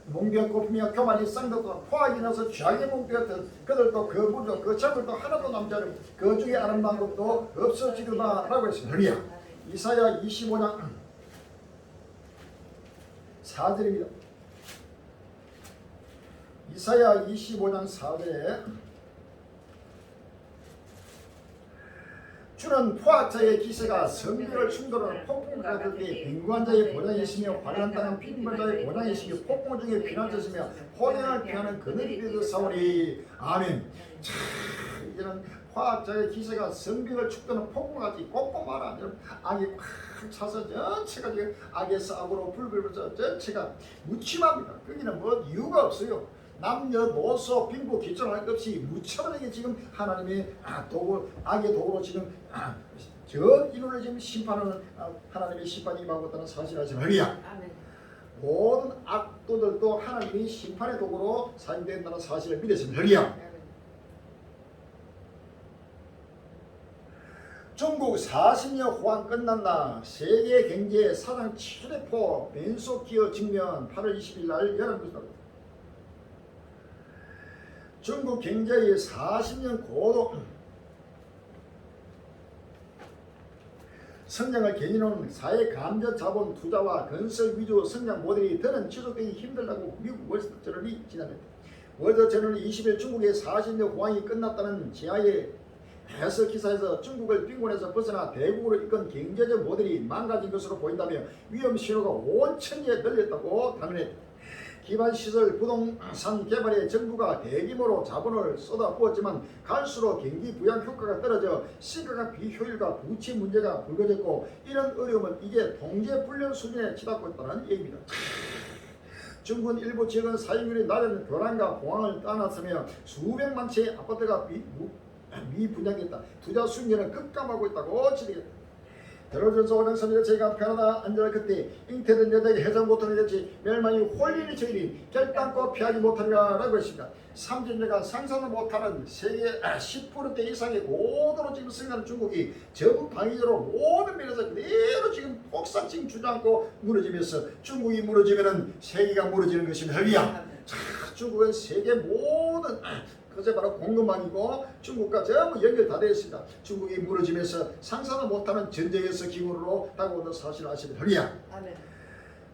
A: 몽비와 꼬품이와 교만이 쌍덕과 포악이 나서 죄악의 몸되었던 그들도 그 물도 그 적을도 하나도 남지 않으며 그 중에 아름다운 것도 없어지리라 라고 했습니다. 할렐루야. 이사야 25장 4절입니다. 이사야 25장 4절에 주는 포악자의 기세가 성벽을 충돌하는 폭풍과 같으니 빈구한 자의 보장이시며 환난 땅은 빈곤 자의 보장이시며 폭풍 중에 피난자시며 호령을 피하는 그늘이 되사오니 아멘. 자, 이제는 포악자의 기세가 성벽을 축도는 폭풍같이 꼼꼼하라. 악이 꽉 차서 전체가 지금 악의 싸움으로 불불불 전체가 무침합니다. 거기는 뭐 이유가 없어요. 남녀 노소 빈부 기천할 것 없이 무차별하게 지금 하나님의 도구 악의 도구로 지금 전 인류를 지금 심판하는 하나님의 심판이 임하고 있다는 사실을 할렐루야. 모든 악도들도 하나님이 심판의 도구로 사용된다는 사실을 믿었습니다. 할렐루야. 중국 40년 호황 끝난다. 세계 경제 사상 최대포 변속 기업 직면 8월 20일 날 열한국이다. 중국 경제의 40년 고도 성장을 견인하는 사회 감저 자본 투자와 건설 위주 성장 모델이 더는 지속되기 힘들다고 미국 월스트리트저널이 지난해 월드저널이 20일 중국의 40년 호황이 끝났다는 지하의 해석 기사에서 중국을 빈곤에서 벗어나 대국으로 이끈 경제적 모델이 망가진 것으로 보인다며 위험 신호가 온 천지에 널렸다고 단언했다. 기반시설 부동산 개발에 정부가 대규모로 자본을 쏟아부었지만 갈수록 경기 부양 효과가 떨어져 심각한 비효율과 부채 문제가 불거졌고 이런 어려움은 이제 통제 불능 수준에 치닫고 있다는 얘기입니다. 중국 일부 지역은 사용률이 낮은 교란과 공항을 떠났으며 수백만 채의 아파트가 미분양됐다. 투자 수익률은 급감하고 있다고 지적했다. 들어줘서 오정선이가 제가 편하다 안전할 그때 잉태된 여자에게 해장 못하는 여지 멸망이 홀리는 저희는 결단코 피하지 못하리라 라고 했습니다. 3천년간 상상을 못하는 세계 10% 이상의 고도로 지금 승리하는 중국이 전방위적으로 모든 면에서 그대로 지금 폭삭 지금 주저앉고 무너지면서 중국이 무너지면은 세계가 무너지는 것입니다. 할렐루야. 자, 중국은 세계 모든 그것이 바로 공급망이고 중국과 전부 연결 다 되어 있습니다. 중국이 무너지면서 상상을 못하는 전쟁에서 기울로 다가오는 사실을 아시면 할렐루야.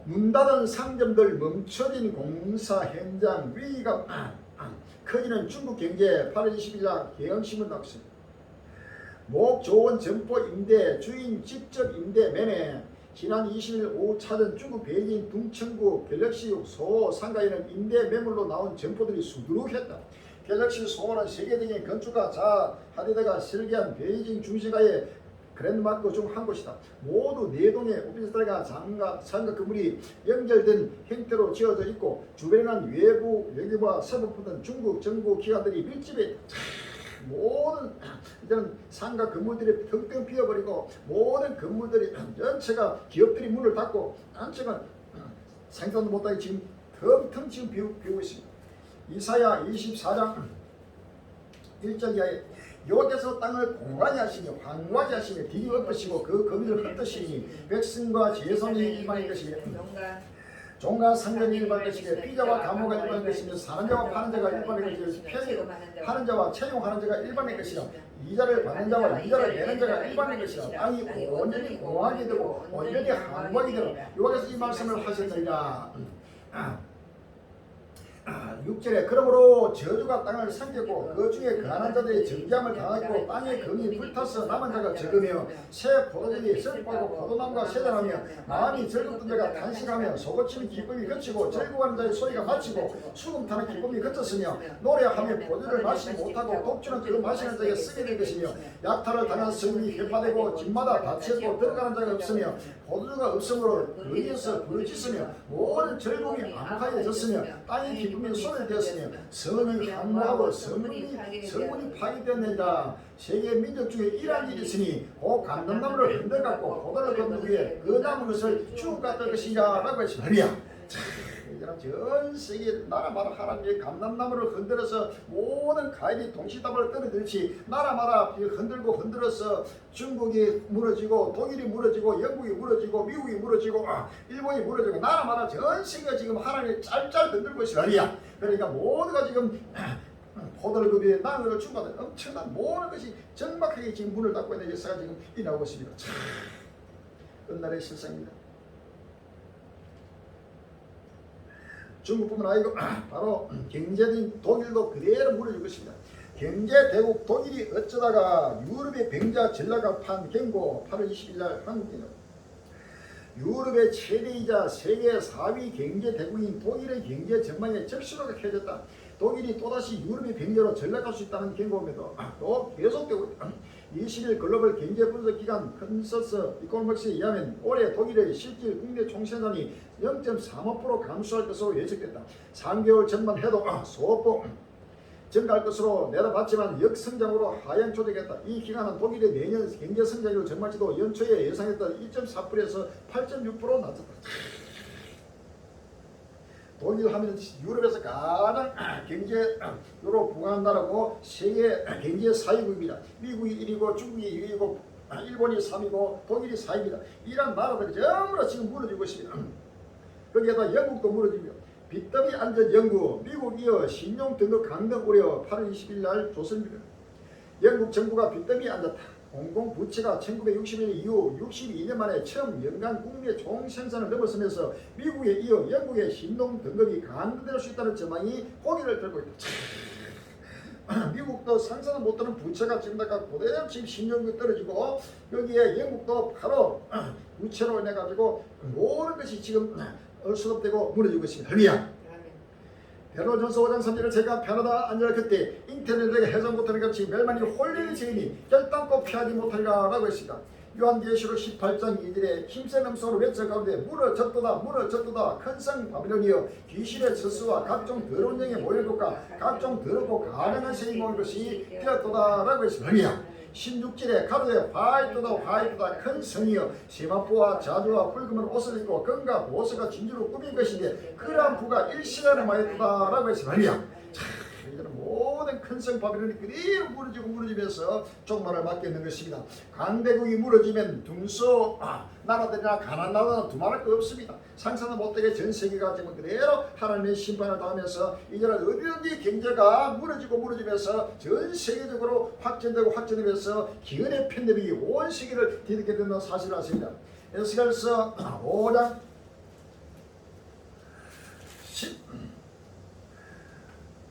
A: 문 닫은 상점들 멈춰진 공사 현장 위기가 커지는 중국 경제 8월 20일 날 경향신문 나왔습니다. 목 좋은 점포 임대 주인 직접 임대 매매 지난 20일 오후 찾은 중국 베이징 둥천구 갤럭시 소 상가에는 임대 매물로 나온 점포들이 수두룩했다. 갤럭시 소는 세계 등의 건축가 자 하디드가 설계한 베이징 중심가의 그랜드마크 중 한 곳이다. 모두 4동의 오피스텔과 상가 건물이 연결된 형태로 지어져 있고 주변에는 외부 외교부와 서부부 등 중국 정부 기관들이 밀집해 있다. 모든 이제는 상가 건물들이 텅텅 비어버리고 모든 건물들이 전체가 기업들이 문을 닫고 전체가 생산도 못하게 지금 텅텅 지금 비우고 있습니다. 이사야 24장 1절 이하에 여호와께서 땅을 공간히 하시며 황무하게 하시며 뒤집어 엎으시고 그 거미를 흩으시니 백성과 제사장이 일반일 것이며 종과 상전이 일반일 것이며 피자와 감호가 일반일 것이며 사는 자와 파는 자가 일반일 것이며 파는 자와 채용하는 자가 일반일 것이라 이자를 받는 자와 이자를 내는 자가 일반일 것이라 땅이 온전히 공허하게 되고 온전히 황무하게 되고 여호와께서 이 말씀을 하셨느니라. 6절에 그러므로 저주가 땅을 삼켰고 그 중에 가난한 자들이 정죄함을 당하고 땅의 금이 불타서 남은 자가 적으며 새 포도즙이 슬퍼하고 포도나무가 쇠잔하며 마음이 즐겁던 자가 탄식하며 소고치는 기쁨이 그치고 즐거워하는 자의 소리가 마치고 수금타는 기쁨이 그쳤으며 노래하며 포도를 마시지 못하고 독주는 그 마시는 자에게 쓰게 될 것이며 약탈을 당한 성이 회파되고 집마다 닫혔고 들어가는 자가 없으며 포도주가 없으므로 거기에서 부르짖으며 모든 즐거움이 암흑하여졌으며 땅의 기쁨이 소멸되었으며 성이 항모하고 성문이 파괴되었느니라. 세계 민족 중에 이러한 일이 있으니 곧 감람나무를 흔들갖고 포도를 건너 위에 그 나무 것을 쭉 갖다 것이냐 라고 했습니다. 할렐루야. 이제는 전 세계 나라마다 하나님의 감람나무를 흔들어서 모든 가일이 동시다발을 떨어들듯이 나라마다 흔들고 흔들어서 중국이 무너지고 독일이 무너지고 영국이 무너지고 미국이 무너지고 일본이 무너지고 나라마다 전 세계가 지금 하나님의 짤짤 흔들고 있어요. 그러니까 모두가 지금 포도급에 나그를 주고받은 엄청난 모든 것이 정막하게 지금 문을 닫고 있는 역사가 지금 일어나고 있습니다. 참 끝날의 실상입니다. 중국뿐만 아니고 바로 경제인 독일도 그대로 무너질 것입니다. 경제 대국 독일이 어쩌다가 유럽의 병자 전략을 판 경고 8월 20일 날 한국인은 유럽의 최대이자 세계 4위 경제 대국인 독일의 경제 전망에 적시로가 켜졌다. 독일이 또다시 유럽의 병자로 전락할 수 있다는 경고임에도 또 계속되고 있다. 20일 글로벌 경제 분석 기관 컨서스 이코노믹스에 의하면 올해 독일의 실질 국내 총생산이 0.35% 감소할 것으로 예측됐다. 3개월 전만 해도 소폭 증가할 것으로 내다봤지만 역성장으로 하향 조정했다. 이 기간은 독일의 내년 경제 성장률 전망치도 연초에 예상했던 2.4%에서 8.6% 낮췄다. 독일 하면 유럽에서 가장 경제로 부강한 나라고 세계 경제 4위국입니다. 미국이 1위고 중국이 2위고 일본이 3위고 독일이 4위입니다. 이런 나라들이 전부 지금 무너지고 있습니다. 거기에다 영국도 무너지며 빚더미 안전 연구 미국 이어 신용 등급 강등 우려 8월 20일 날 조선일보 영국 정부가 빚더미 앉았다. 공공부채가 1961년 이후 62년 만에 처음 연간 국내 총생산을 넘어서면서 미국에 이어 영국의 신용 등급이 강등될 수 있다는 전망이 고개를 들고 있다. 미국도 상상을 못하는 부채가 지금 그대로 지금 신용이 떨어지고 여기에 영국도 바로 부채로 인해 가지고 모든 것이 지금 얼수럽되고 무너지고 있습니다. 할렐루야. 베드로전서 5장 3절을 제가 편하다 앉아 그때 인터넷에 해석 못하는 같이 멸망이 홀리는 죄인이 결단코 피하지 못하리라 라고 했습니다. 요한계시록 18장 2절에 힘센 음성으로 외쳐 가운데 무너졌도다 큰성 바빌론이여 귀신의 저수와 각종 더러운 영의 모일 것과 각종 더럽고 가증한 새의 모일 것이 되었도다 라고 했습니다. 16절에 가로되 화이트다 큰 성이여 세마포와 자주와 붉은 옷을 입고 금과 보석과 진주로 꾸민 것인데 그러한 부가 일시간에 마였도다 라고 했습니다. 이들은 모든 큰 성 바빌론이 그대로 무너지면서 종말을 맞게 있는 것입니다. 강대국이 무너지면 둥소 나라들이나 가난한 나라는 두말할 거 없습니다. 상상도 못되게 전 세계가 지금 그대로 하나님의 심판을 당하면서 이제는 어디든지 경제가 무너지면서 전 세계적으로 확전되면서 기근의 팬데믹이 온 세계를 뒤덮게 된다는 사실을 아십니다. 에스겔서 5장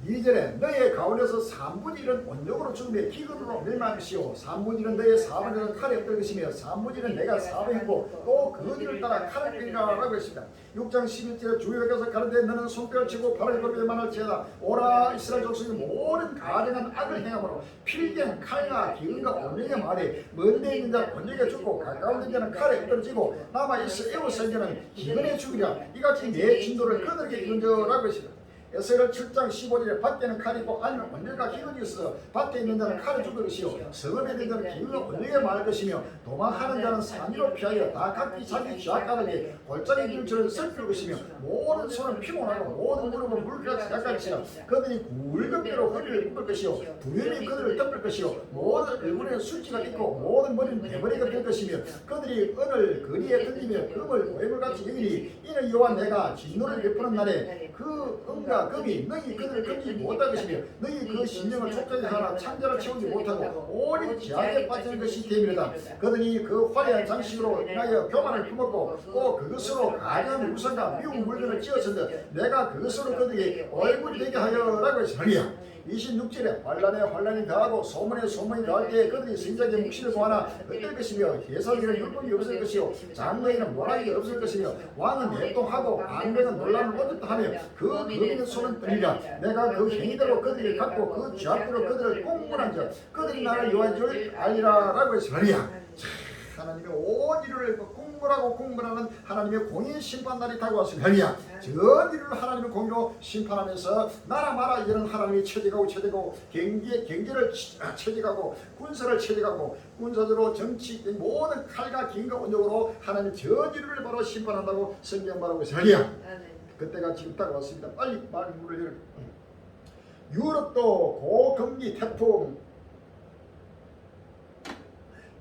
A: 2절에 너의 가운데서 3분의 1은 온역으로 죽음에 기근으로 멸망하시오 3분의 1은 너의 4분의 1은 칼에 엎드릴 것이며 3분의 1은 내가 사방이고 또 그 뒤를 따라 칼을 뺀가 라고 했습니다. 6장 11절에 주여께서 가르되 너는 손뼉을 치고 발을 걸어 만할지어다 오라 이스라엘 족속이 모든 가증한 악을 행함으로 필경 칼과 기근과 온역의 말에 먼데 있는 자는 온역에 죽고 가까운 있는 자는 칼에 엎드러지고 남아있어 에워싼 자는 기근에 죽으리라 이같이 내 진도를 거들게 이른저라고 했습니다. 에스겔 7장 15절에 밖에는 칼이 있고 안에는 온역과 기근이 있어 밭에 있는 자는 칼에 죽을 것이요 성읍에 있는 자는 기근과 온역에 말할 것이며 도망하는 자는 산 위로 피하여 다 각기 자기 쥐약가르게 골짜기 길처럼 썩을 것이며 모든 손은 피곤하고 모든 무릎은 물같이 약갈지라 그들이 굵은 뼈로 허리를 묶을 것이요 두려움이 그들을 덮을 것이요 모든 얼굴에는 술기가 있고 모든 머리는 대머리가 될 것이며 그들이 은을 거리에 던지며 금을 외물같이 여기니 이는 여호와 내가 진노를 베푸는 날에 그 은과 금이 너희 그들을 건지지 못할 것이며 너희 그 심령을 촉촉히 하나 창자를 채우지 못하고 오직 죄악에 빠지는 것이 됨이다. 그들이 그 화려한 장식으로 인하여 교만을 품었고 또 그것으로 가증한 우상과 미운 물건을 지었은데 내가 그것으로 그들에게 얼굴이 되게 하여라고 했으리야. 26절에 환란에 환란이 더하고 소문에 소문이 더할 때에 그들이 선지자의 묵시를 구하나 어떨 것이며 해설에는 율법이 없을 것이요 장로에는 모락이 없을 것이며 왕은 애통하고 안병은 논란을 얻었다 하며 그 거기는 손은 떨리라. 내가 그 행위대로 그들을 갖고 그 죄악대로 그들을 공문한 자 그들이 나를 여호와인 줄 알리라 라고 했으리야. 하나님의 온 일을 공물하는 하나님의 공의 심판날이 다가왔습니다. 전 인류를 하나님의 공의로 심판하면서 나라마다 이제는 하나님이 체제가고 경제를 체제가고 군사를 체제가고 군사적으로 정치 모든 칼과 기근과 온역으로 하나님 전 인류를 바로 심판한다고 성경 말하고 있습니다. 그때가 지금 다가왔습니다. 빨리 문을 열어. 유럽도 고금리 태풍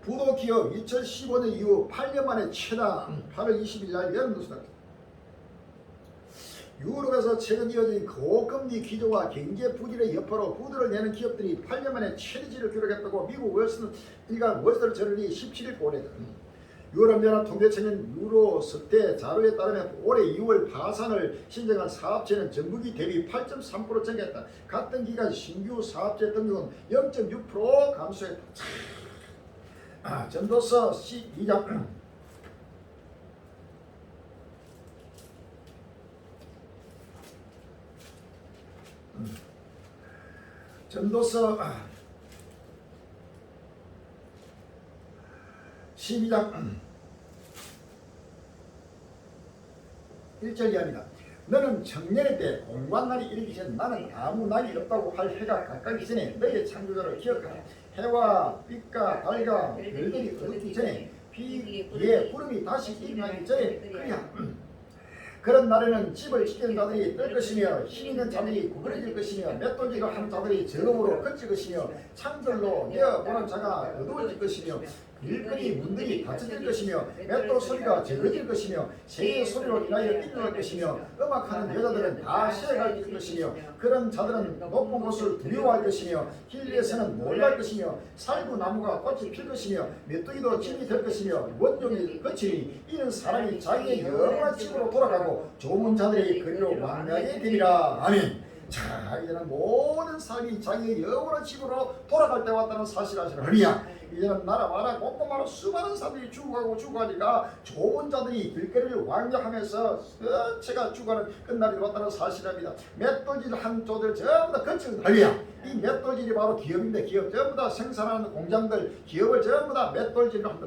A: 부도기업 2015년 이후 8년 만에 최다 8월 20일 날 연금수다. 유럽에서 최근 이어진 고금리 기조와 경제 부진의 여파로 부도를 내는 기업들이 8년 만에 최대치를 기록했다고 미국 월스트리트 저널이 17일 보냈다. 유럽연합 통계청은 유로스테 자료에 따르면 올해 2월 파산을 신청한 사업체는 전분기 대비 8.3% 증가했다. 같은 기간 신규 사업체 등록은 0.6% 감소했다. 전도서 12장 전도서 12장 1절 이하입니다. 너는 청년의 때 공관날이 이르기 전 나는 아무 날이 없다고 할 해가 가까기 전에 너의 창조자를 기억하라. 해와 빛과 달과 별들이 어둡기 전에 비 위에 구름이 다시 일어나기 전에 그리하. 그런 날에는 집을 지키는 자들이 뜰 것이며 힘 있는 자들이 구부러질 것이며 맷돌질을 하는 자들이 저음으로 그칠 것이며 창들로 내어보는 자가 어두워질 것이며 일거리 문들이 닫혀질 것이며 맷돌 소리가 적어질 것이며 새의 소리로 인하여 띵동할 것이며 음악하는 여자들은 다 쉬어갈 것이며 그런 자들은 높은 곳을 두려워할 것이며 길에서는 몰랄 것이며 살구나무가 꽃이 필 것이며 메뚜기도 짐이 될 것이며 원종이 거치니 이는 사람이 자기의 영원한 집으로 돌아가고 좋은 자들이 그리로 왕래하게 되리라. 아멘. 자, 이제는 모든 사람이 자기의 영원한 집으로 돌아갈 때 왔다는 사실을 아시라. 할렐루야. 이제는 나라마다 곳곳마다 수많은 사람들이 죽어가니까 좋은 자들이 길거리를 왕래하면서 전체가 죽어가는 끝날이 왔다는 사실입니다. 맷돌질 한 조들 전부 다 거치는 할렐루야. 이 맷돌질이 바로 기업인데 기업 전부 다 생산하는 공장들 기업을 전부 다 맷돌질로 한다.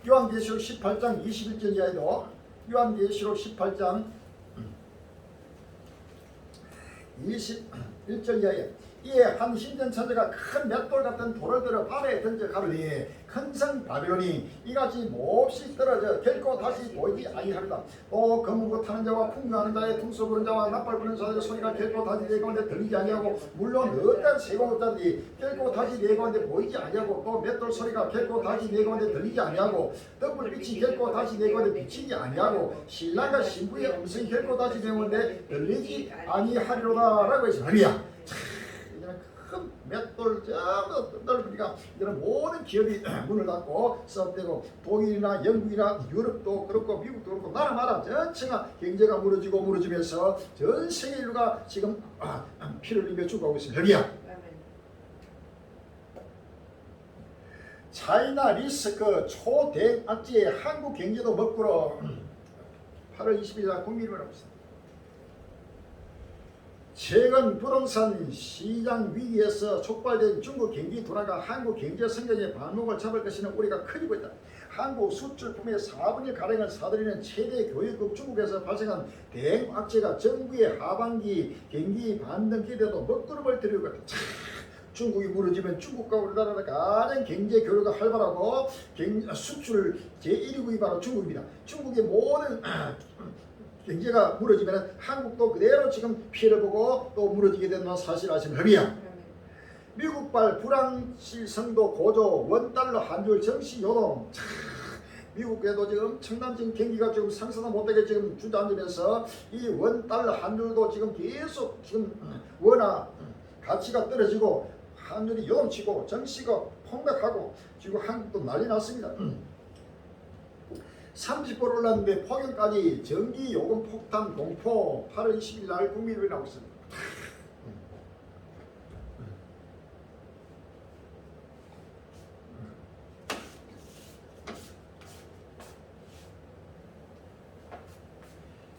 A: 요한계시록 18장 21절 이하에도 요한계시록 18장 21절 이하에 이에 한 힘든 천사가 큰 맷돌 같은 돌을 들어 바다에 던져 가르니 큰 성 바벨론이 이같이 몹시 떨어져 결코 다시 보이지 아니하리라. 또 검은고 타는 자와 풍요하는 자의 퉁소 부는 자와 나팔 부는 자들의 소리가 결코 다시 내 가운데 들리지 아니하고 물론 어떤 세공업자들이 결코 다시 내 가운데 보이지 아니하고 또 맷돌 소리가 결코 다시 내 가운데 들리지 아니하고 덤불빛이 결코 다시 내 가운데 비치지 아니하고 신랑과 신부의 음성이 결코 다시 내 가운데 들리지 아니하리로다 라고 했습니다. 큰 맷돌 전부 넓으니까 이제는 모든 기업이 문을 닫고 썩대고 독일이나 영국이나 유럽도 그렇고 미국도 그렇고 나라마다 전체가 경제가 무너지면서 전 세계 인류가 지금 피를 흘리며 죽어가고 있습니다. 여기야. 차이나 리스크 초대악지에 한국 경제도 먹구러 8월 20일 날 공개를 하고 있습니다. 최근 부동산 시장 위기에서 촉발된 중국 경기 둔화가 한국 경제 성장의 발목을 잡을 것이는 우리가 커지고 있다. 한국 수출품의 4분의 1가량을 사들이는 최대 교역국 중국에서 발생한 대형 악재가 정부의 하반기 경기 반등 기대도 먹구름을 들이고 있다. 중국이 무너지면 중국과 우리나라가 가장 경제 교류가 활발하고 수출 제1위국이 바로 중국입니다. 중국의 모든 경제가 무너지면 한국도 그대로 지금 피해를 보고 또 무너지게 되는 사실 아시면 합니다. 미국발 불황실성도 고조 원달러 환율 정시 요동. 미국에도 지금 엄청난 지금 경기가 지금 상승도 못하게 지금 주저앉으면서 이 원달러 환율도 지금 계속 지금 원화 가치가 떨어지고 환율이 요동치고 정시가 폭락하고 지금 한국도 난리 났습니다. 30% 올랐는데 폭염까지 전기 요금 폭탄 공포 8월 20일 날 국민을 나오고 있습니다.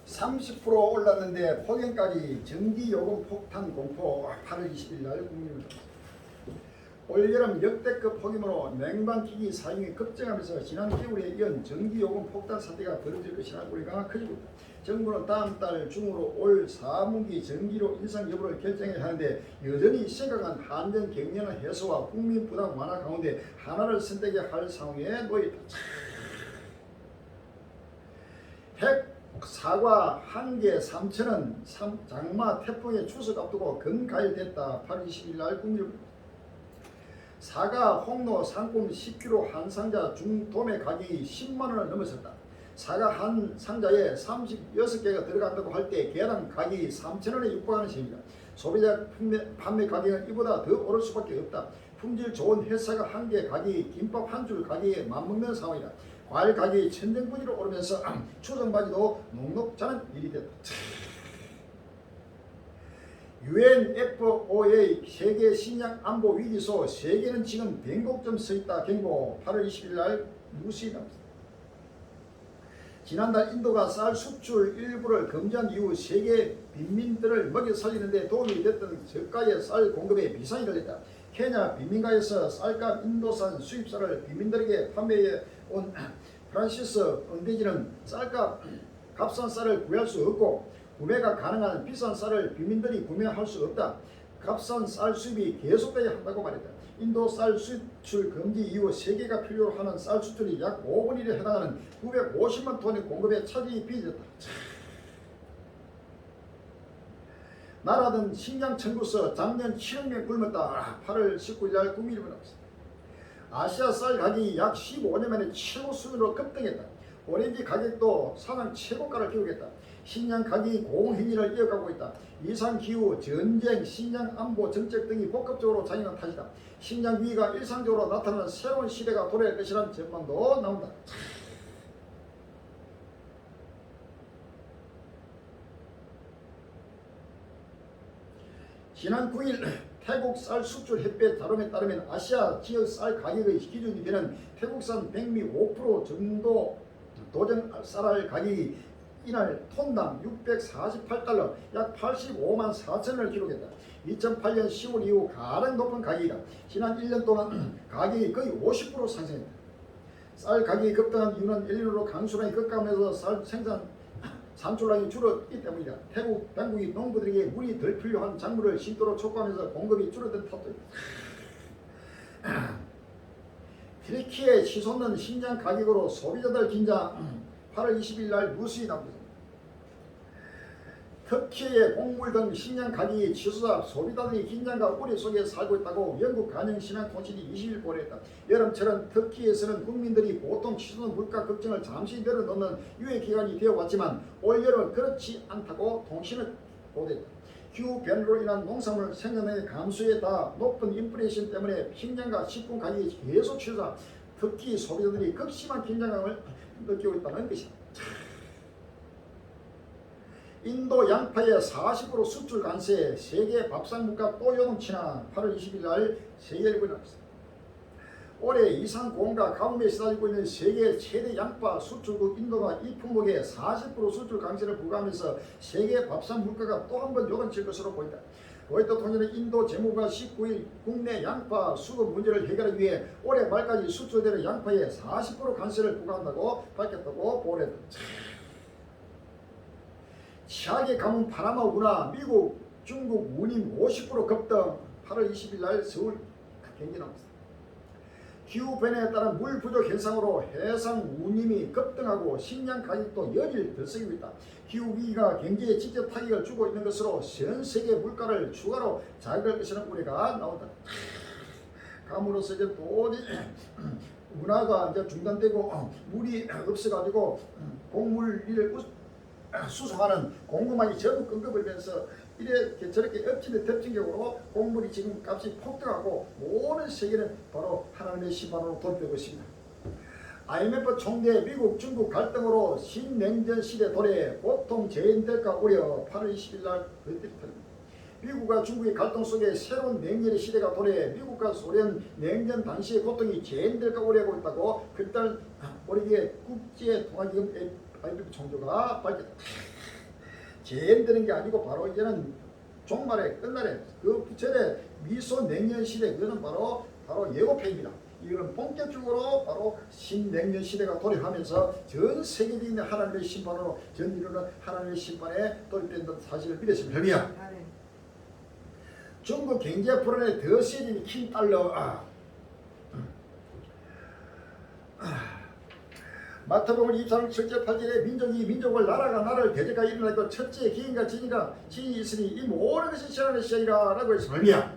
A: (30% 올랐는데 폭염까지 전기 요금 폭탄 공포 8월 20일 날 국민을 나오고 있습니다. 올여름 역대급 폭염으로 냉방기기 사용이 급증하면서 지난 겨울에 이은 전기요금 폭탄 사태가 벌어질 것이라 우리가 커지고 있다. 정부는 다음 달 중으로 올 4분기 전기료 인상 여부를 결정해야 하는데 여전히 심각한 한전 경련의 해소와 국민 부담 완화 가운데 하나를 선택해야 할 상황에 놓여 있다. 핵 사과 1개 3천원 장마 태풍의 추석 앞두고 금가일됐다. 8월 20일 날 국립 사과 홍로 상품 10kg 한 상자 중도매 가격이 10만원을 넘어섰다. 사과 한 상자에 36개가 들어간다고 할 때 개당 가격이 3천원에 육박하는 셈이다. 소비자 판매 가격은 이보다 더 오를 수밖에 없다. 품질 좋은 햇사과 한 개 가격이 김밥 한 줄 가격에 맞먹는 상황이다. 과일 가격이 천정부지로 오르면서 추정받이도 녹록자는 일이 됐다. UNFOA 세계 식량 안보 위기소 세계는 지금 변곡점 서 있다. 경고. 8월 20일 날 뉴스에 나왔습니다. 지난달 인도가 쌀 수출 일부를 금지한 이후 세계 빈민들을 먹여 살리는데 도움이 됐던 저가의 쌀 공급에 비상이 걸렸다. 케냐 빈민가에서 쌀값 인도산 수입쌀을 빈민들에게 판매해 온 프란시스 응대지는 쌀값 값싼 쌀을 구할 수 없고 구매가 가능한 비싼 쌀을 빈민들이 구매할 수 없다. 값싼 쌀 수입이 계속돼야 한다고 말했다. 인도 쌀 수출 금지 이후 세계가 필요로 하는 쌀 수출이 약 5분의 1에 해당하는 950만 톤의 공급에 차질이 빚었다. 나라든 식량 청구서 작년 7억 명 굶었다. 8월 19일 날 국민일보 나왔습니다. 아시아 쌀 가격이 약 15년 만에 최고 수준으로 급등했다. 오렌지 가격도 사상 최고가를 기록했다. 식량 가격이 고공행진을 이어가고 있다. 이상기후, 전쟁, 식량 안보 정책 등이 복합적으로 작용한 탓이다. 식량 위기가 일상적으로 나타나는 새로운 시대가 도래할 것이라는 전망도 나온다. 지난 9일 태국 쌀 수출 협회 자료에 따르면 아시아 지역 쌀 가격의 기준이 되는 태국산 백미 5% 정도 도전 쌀알 가격이 이날 톤당 648달러 약 85만 4천원을 기록했다. 2008년 10월 이후 가장 높은 가격이다. 지난 1년 동안 가격이 거의 50% 상승했다. 쌀 가격이 급등한 이유는 엘니뇨로 강수량이 급감해서 쌀 생산 산출량이 줄었기 때문이다. 태국 당국이 농부들에게 물이 덜 필요한 작물을 심도록 촉구하면서 공급이 줄어든 탓도 있다. 튀르키예 치솟는 식량 가격으로 소비자들 긴장. 8월 20일 날 뉴스에 나옵니다. 터키의 곡물 등 식량 가격이 치솟아 소비자들이 긴장과 우려 속에 살고 있다고 영국 간영신앙통신이 20일 보도했다. 여름철은 터키에서는 국민들이 보통 치솟는 물가 걱정을 잠시 내려놓는 유예기간이 되어왔지만 올여름은 그렇지 않다고 통신은 보도했다. 기후 변화로 인한 농산물 생산량의 감소에 따라 높은 인플레이션 때문에 식량과 식품 가격이 계속 치솟아 터키 소비자들이 극심한 긴장감을 느끼고 있다는 것이다. 인도 양파의 40% 수출 관세, 세계 밥상 물가 또 요동치나. 8월 20일 날 세계일보에 나왔습니다. 올해 이상 고온과 가뭄에 시달리고 있는 세계 최대 양파 수출국 인도가 이 품목에 40% 수출 강세를 부과하면서 세계 밥상 물가가 또 한 번 요동칠 것으로 보인다. 로이터 통신은 인도 재무부가 19일 국내 양파 수급 문제를 해결하기 위해 올해 말까지 수출되는 양파에 40% 관세를 부과한다고 밝혔다고 보도했다. 최악의 가뭄 파나마 운하, 미국, 중국 운임 50% 급등. 8월 20일 날 서울 경기 나왔습니다. 기후변화에 따른 물 부족 현상으로 해상 운임이 급등하고 식량 가격도 연일 들썩이고 있다. 기후위기가 경제에 직접 타격을 주고 있는 것으로 전 세계 물가를 추가로 자극할 것이라는 우려가 나온다. 감으로써 이제 도저히 운하가 이제 중단되고 물이 없어가지고 곡물을 수송하는 공급망이 전부 끊겨버리면서 이렇게 저렇게 엎치는 덮친격으로 곡물이 지금 값이 폭등하고 모든 세계는 바로 하나님의 심판으로 돌이키고 있습니다. IMF 총대 미국 중국 갈등으로 신냉전 시대 도래 보통 재현될까 우려. 8월 20일 날 미국과 중국의 갈등 속에 새로운 냉전의 시대가 도래 미국과 소련 냉전 당시의 고통이 재현될까 우려하고 있다고 그달 우리의 국제통화기금 IMF 총재가 밝혔다. 재현되는 게 아니고 바로 이제는 종말에 끝날에 그 부채의 미소 냉전 시대 그것은 바로 예고편입니다. 이거는 본격적으로 바로 신냉전 시대가 도래하면서 전 세계적인 하나님의 심판으로 전 인류는 하나님의 심판에 돌입된다는 사실을 믿으시면 됩니다. 중국 경제 불안에 더 세진 킹 달러. 마태복음 24장 7절 8절에 민족이 민족을 나라가 나라를 대적하여 일어나고 첫째 기인과 진이가 진이 있으니 이 모든 것이 시간의 시작이라 라고 했습니다.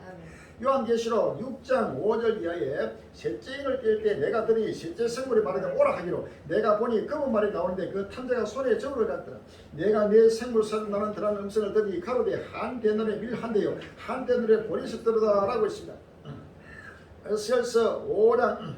A: 요한계시록 6장 5절 이하에 셋째 인을 깰 때 내가 들으니 셋째 생물이 말하되 오라 하기로 내가 보니 검은 말이 나오는데 그 탐자가 손에 저울을 갖더라. 내가 내 생물 나는 들한 음성을 듣니 가로되 한 대너에 밀 한 대요 한 대너에 보리스 들으다 라고 했습니다. 에스겔서 5장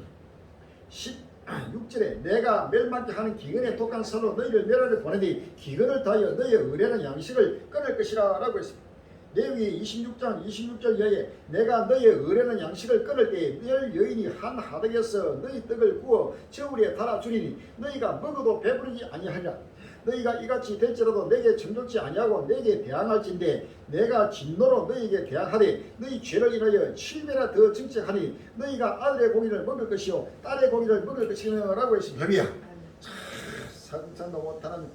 A: 16절에 내가 멸망케 하는 기근의 독한 살로 너희를 멸하려 보내니 기근을 다하여 너희의 의뢰는 양식을 끊을 것이라 라고 했습니다. 레위기 26장 26절 이하에 내가 너희의 의뢰는 양식을 끊을 때에 멸 여인이 한 하덕에서 너희 떡을 구워 저울에 달아주리니 너희가 먹어도 배부르지 아니하리라. 너희가 이같이 될지라도 내게 정족지 아니하고 내게 대항할진대 내가 진노로 너희에게 대항하되 너희 죄를 인하여 7배나 더 증책하니 너희가 아들의 고기를 먹을 것이요 딸의 고기를 먹을 것이며 라고 했습니다. 상상도 못하는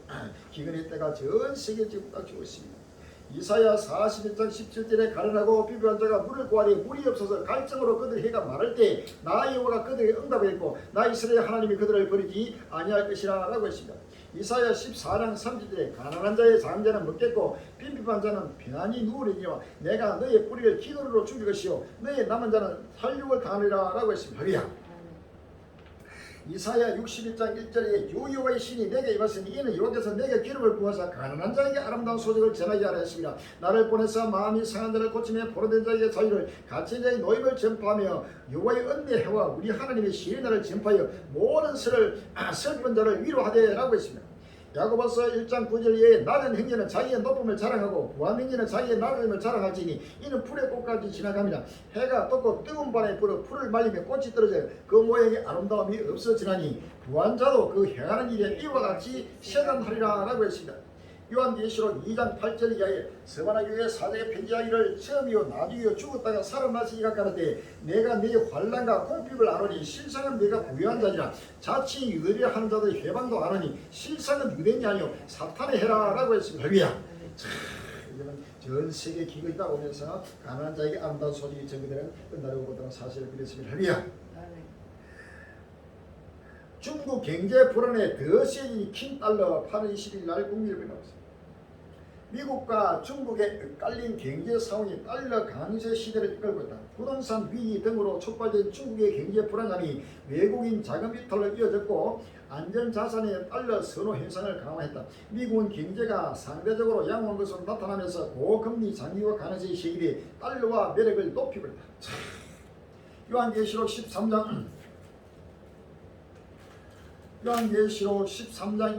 A: 기근의 때가 전 세계에 지금 딱 주고 있습니다. 이사야 41장 17절에 가련하고 비교한 자가 물을 구하니 물이 없어서 갈증으로 그들 해가 마를 때 나 여호와가 그들에게 응답했고 나 이스라엘 하나님이 그들을 버리지 아니할 것이라 라고 했습니다. 이사야 14장 30절에 가난한 자의 장자는 먹겠고 빈핍한 자는 편안히 누우리니와 내가 너의 뿌리를 기근으로 죽일 것이요 너의 남은 자는 살육을 당하리라 라고 했습니다. 이사야 61장 1절에 여호와의 신이 내게 임하시니 이는 여호와께서 내게 기름을 부어서 가난한 자에게 아름다운 소식을 전하게 하려 했습니다. 나를 보내서 마음이 상한 자를 고치며 포로된 자에게 자유를 갇힌 자의 노임을 전파하며 여호와의 은혜와 우리 하나님의 시인나를 전파하여 모든 슬픈 자를 위로하되 라고 했습니다. 야고보서 1장 9절에 낮은 행진은 자기의 높음을 자랑하고 부한 행진은 자기의 낮음을 자랑할지니 이는 풀의 꽃까지 지나갑니다. 해가 떴고 뜨거운 바람에 불어 풀을 말리며 꽃이 떨어져 그 모양의 아름다움이 없어지나니 부한 자도 그 행하는 일에 이와 같이 세단하리라 라고 했습니다. 요한계시록 2장 8절 이하에 서바나 교회 사제에 편지하기를 처음이요 나중이요 죽었다가 살아나시기가 가는데 내가 네 환난과 공핍을 아노니 실상은 네가 부유한 자니라 자치 유대를 하는 자들 회방도 아노니 실상은 유대인이 아니요 사탄의 해라 라고 했습니다. 이제는 전 세계 기근이 오면서 가난한 자에게 아름다운 소식이 전개되는 끝나려고 보다는 사실을 믿었습니다. 중국 경제 불안에 더 세진 킹 달러 8월 20일 날 국민일보에 나왔습니다. 미국과 중국의 엇갈린 경제 상황이 달러 강세 시대를 이끌고 있다. 부동산 위기 등으로 촉발된 중국의 경제 불안감이 외국인 자금 이탈로 이어졌고 안전자산의 달러 선호 현상을 강화했다. 미국은 경제가 상대적으로 양호한 것으로 나타나면서 고금리 장기화 가능성이 제기돼 달러와 매력을 높이고 있다. 요한계시록 13장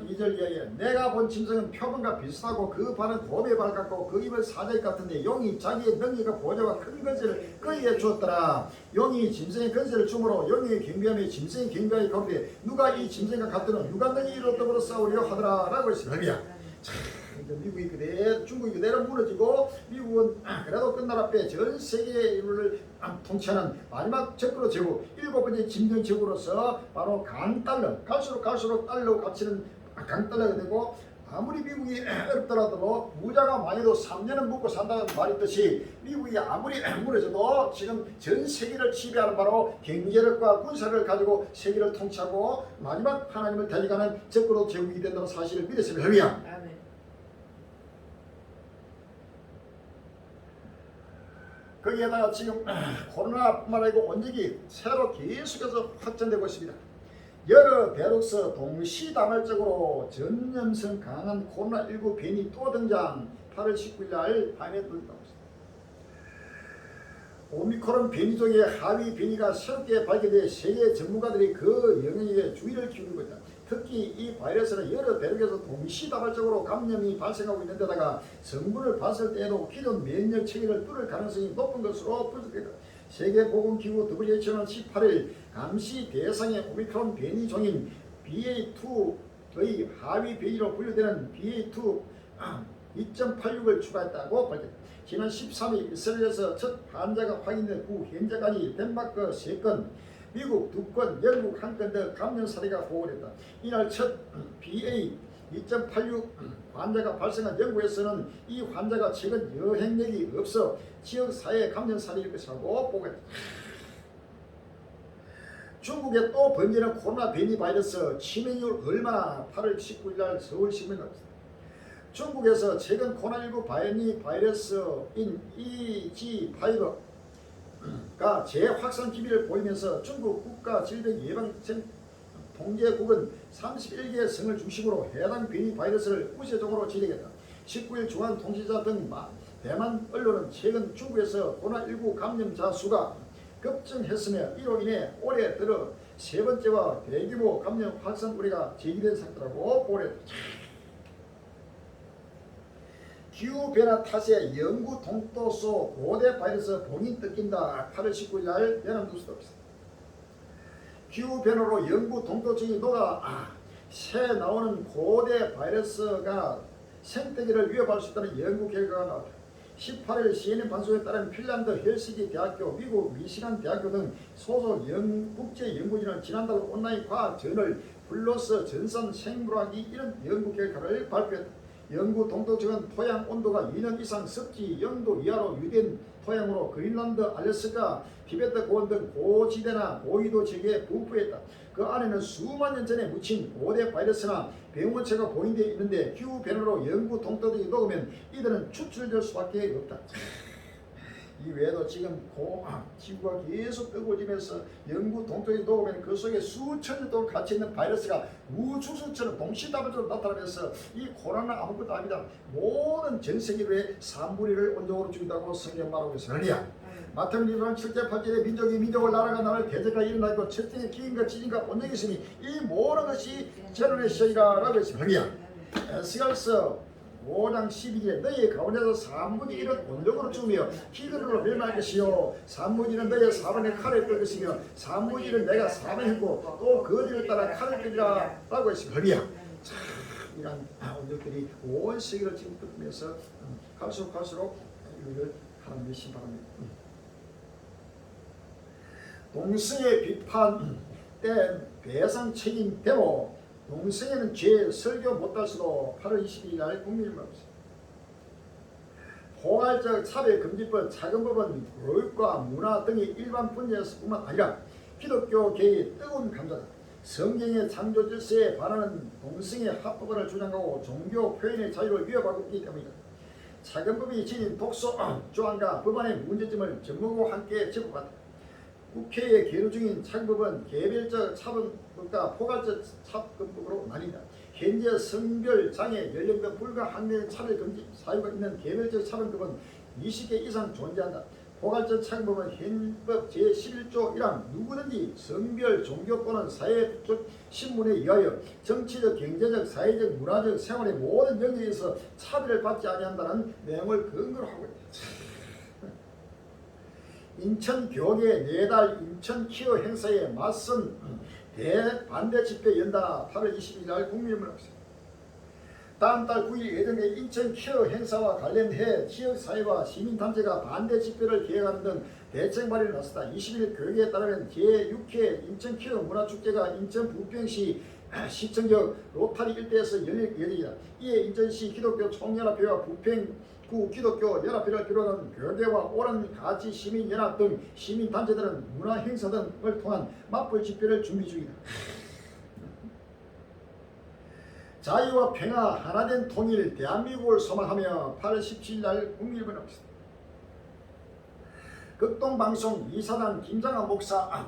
A: 2절 이하에 내가 본 짐승은 표범과 비슷하고 그 발은 곰의 발 같고 그 입은 사자의 같은데 용이 자기의 능력과 보좌와 큰 권세를 그에게 주었더라. 용이 짐승의 권세를 주므로 용의 경비함에 짐승의 경비함이 가운데 누가 이 짐승과 같더는 유관능이 이로 더불어 싸우려 하더라 라고 했습니다. 미국이 중국이 그대로 무너지고 미국은 그래도 끝날 앞에 전 세계를 통치하는 마지막 적으로 제국 7번째 짐승 제국으로서 바로 강달러 갈수록 달러 갇히는 강달러가 되고 아무리 미국이 어렵더라도 부자가 많이도 3년은 먹고 산다는 말이 있듯이 미국이 아무리 무너져도 지금 전 세계를 지배하는 바로 경제력과 군사력을 가지고 세계를 통치하고 마지막 하나님을 대적하는 적으로 제국이 된다는 사실을 믿었습니다. 거기에다가 지금 코로나뿐만 아니고 원적이 새로 계속해서 확전되고 있습니다. 여러 대륙에서 동시다발적으로 전염성 강한 코로나19 변이 또 등장 8월 19일 날 밤에 등장하고 있습니다. 오미크론 변이 중에 하위 변이가 새롭게 발견돼 세계 전문가들이 그 영향에 주의를 기울이고 있다. 특히 이 바이러스는 여러 대륙에서 동시다발적으로 감염이 발생하고 있는 데다가 성분을 봤을 때에도 기존 면역 체계를 뚫을 가능성이 높은 것으로 분석됐다. 세계보건기구 WHO는 18일 감시 대상의 오미크론 변이 종인 BA2의 하위 변이로 분류되는 BA2 2.86을 추가했다고 밝혔다. 지난 13일 이스라엘에서 첫 환자가 확인된 후 현재까지 덴마크 3건, 미국 2건, 영국 1건 등 감염 사례가 보고됐다. 이날 첫 BA 2.86 환자가 발생한 영국에서는 이 환자가 최근 여행력이 없어 지역사회 감염 사례일 것이라고 보고했다. 중국에 또 번지는 코로나 변이 바이러스 치명률 얼마나 8월 19일 날 서울신문에 나왔습니다. 중국에서 최근 코로나19 변이 바이러스인 EG5가 재확산 기미를 보이면서 중국 국가질병예방통제국은 31개 성을 중심으로 해당 변이 바이러스를 우세종으로 지정했다. 19일 중앙통신사 등 대만 언론은 최근 중국에서 코로나19 감염자 수가 급증했으며 이로 인해 올해 들어 세 번째와 대규모 감염 확산 우려가 제기된 상태라고 보도했다. 기후변화 탓에 영구 동토소 고대 바이러스 봉인 뜯긴다. 8월 19일 날 연합뉴스도 있습니다. 기후변화로 영구 동토층이 녹아 새 나오는 고대 바이러스가 생태계를 위협할 수 있다는 연구 결과가 나왔다. 18일 CNN 방송에 따르면 핀란드 헬싱키 대학교, 미국 미시간 대학교 등 소속 국제 연구진은 지난달 온라인 과학 저널 플러스 전산 생물학이 이런 연구 결과를 발표했다. 영구 동토층은 토양 온도가 2년 이상 습지 0도 이하로 유지된 토양으로 그린란드, 알래스카, 티베트 고원 등 고지대나 고위도 지역에 분포했다. 그 안에는 수만 년 전에 묻힌 고대 바이러스나 병원체가 보인데 있는데 기후변화로 영구 동토층이 녹으면 이들은 추출될 수밖에 없다. 이 외에도 지금 지구가 계속 뜨거워지면서 영구 동토층이 녹으면 그 속에 수천 년 동안 갇혀있는 바이러스가 우주선처럼 동시다발적으로 나타나면서 이 코로나는 아무것도 아니다. 모든 전 세계의 3분의 1을 온적으로 죽인다고 성경 말하고 있습니다. 마태복음 1장 7절 8절에 민족이 민족을 나라가 나라를 대적과 일어나 있고 철저히 기인과 지진과 온역이 있으니 이 모든 것이 저런의 시이라 라고 했습니다. 에스겔서 5장 12절에 너희 가운데서 3분의 1은 온역으로 죽으며 기근으로 멸망할 것이요 3분의 1은 너희 4분의 칼을 끌 것이며 3분의 1은 내가 사망했고 또 그들을 따라 칼을 끌리라 라고 했습니다. 이런 온역들이 온 세계를 지금 뜯으면서 갈수록 이를 하나님의 심판합니다. 동성애 비판 때 배상 책임 대모 동성애는 죄 설교 못할 수도 8월 22일 날 국민일보입니다. 포괄적 차별금지법 차근법은 교육과 문화 등의 일반 분야에서뿐만 아니라 기독교계의 뜨거운 감자다. 성경의 창조 질서에 반하는 동성애 합법화를 주장하고 종교 표현의 자유를 위협하고 있기 때문이다. 차근법이 지닌 독소 조항과 법안의 문제점을 전문가와 함께 짚어봤다. 국회에 계류 중인 차근법은 개별적 차별법과 포괄적 차별법으로 나뉜다. 현재 성별, 장애, 연령 등 불가항력의 차별금지 사유가 있는 개별적 차별법은 20개 이상 존재한다. 포괄적 차별법은 헌법 제11조 1항 누구든지 성별, 종교 또는 사회적 신분에 의하여 정치적, 경제적, 사회적, 문화적, 생활의 모든 영역에서 차별을 받지 아니한다는 내용을 근거로 하고 있다. 인천교계 내달 인천 키어 행사에 맞선 대반대 집회 연다. 8월 22일 날 국민연문 합시다. 다음 달 9일 예정된 인천 키어 행사와 관련해 지역사회와 시민단체가 반대 집회를 계획하는 등 대책 마련을 나섰다. 21일 교육에 따르면 제6회 인천 키어 문화축제가 인천 부평시 시청역 로타리 일대에서 열릴 예정이다. 이에 인천시 기독교 총연합회와 부평구 기독교 연합회를 비롯한 교계와 오랜 가치 시민연합 등 시민단체들은 문화행사 등을 통한 맞불 집회를 준비 중이다. 자유와 평화 하나된 통일 대한민국을 소망하며 8월 17일 날 국민일보에 나왔습니다. 극동방송 이사단 김장한 목사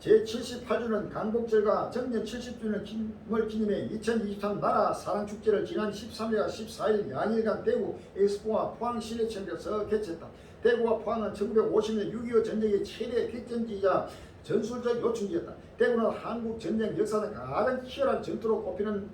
A: 제78주는 강복절과 정년 70주년을 기념해 2023 나라 사랑축제를 지난 13일과 14일 양일간 대구 엑스포와 포항 시내청에서 개최했다. 대구와 포항은 1950년 6.25 전쟁의 최대 객전지이자 전술적 요충지였다. 대구는 한국 전쟁 역사상 가장 치열한 전투로 꼽히는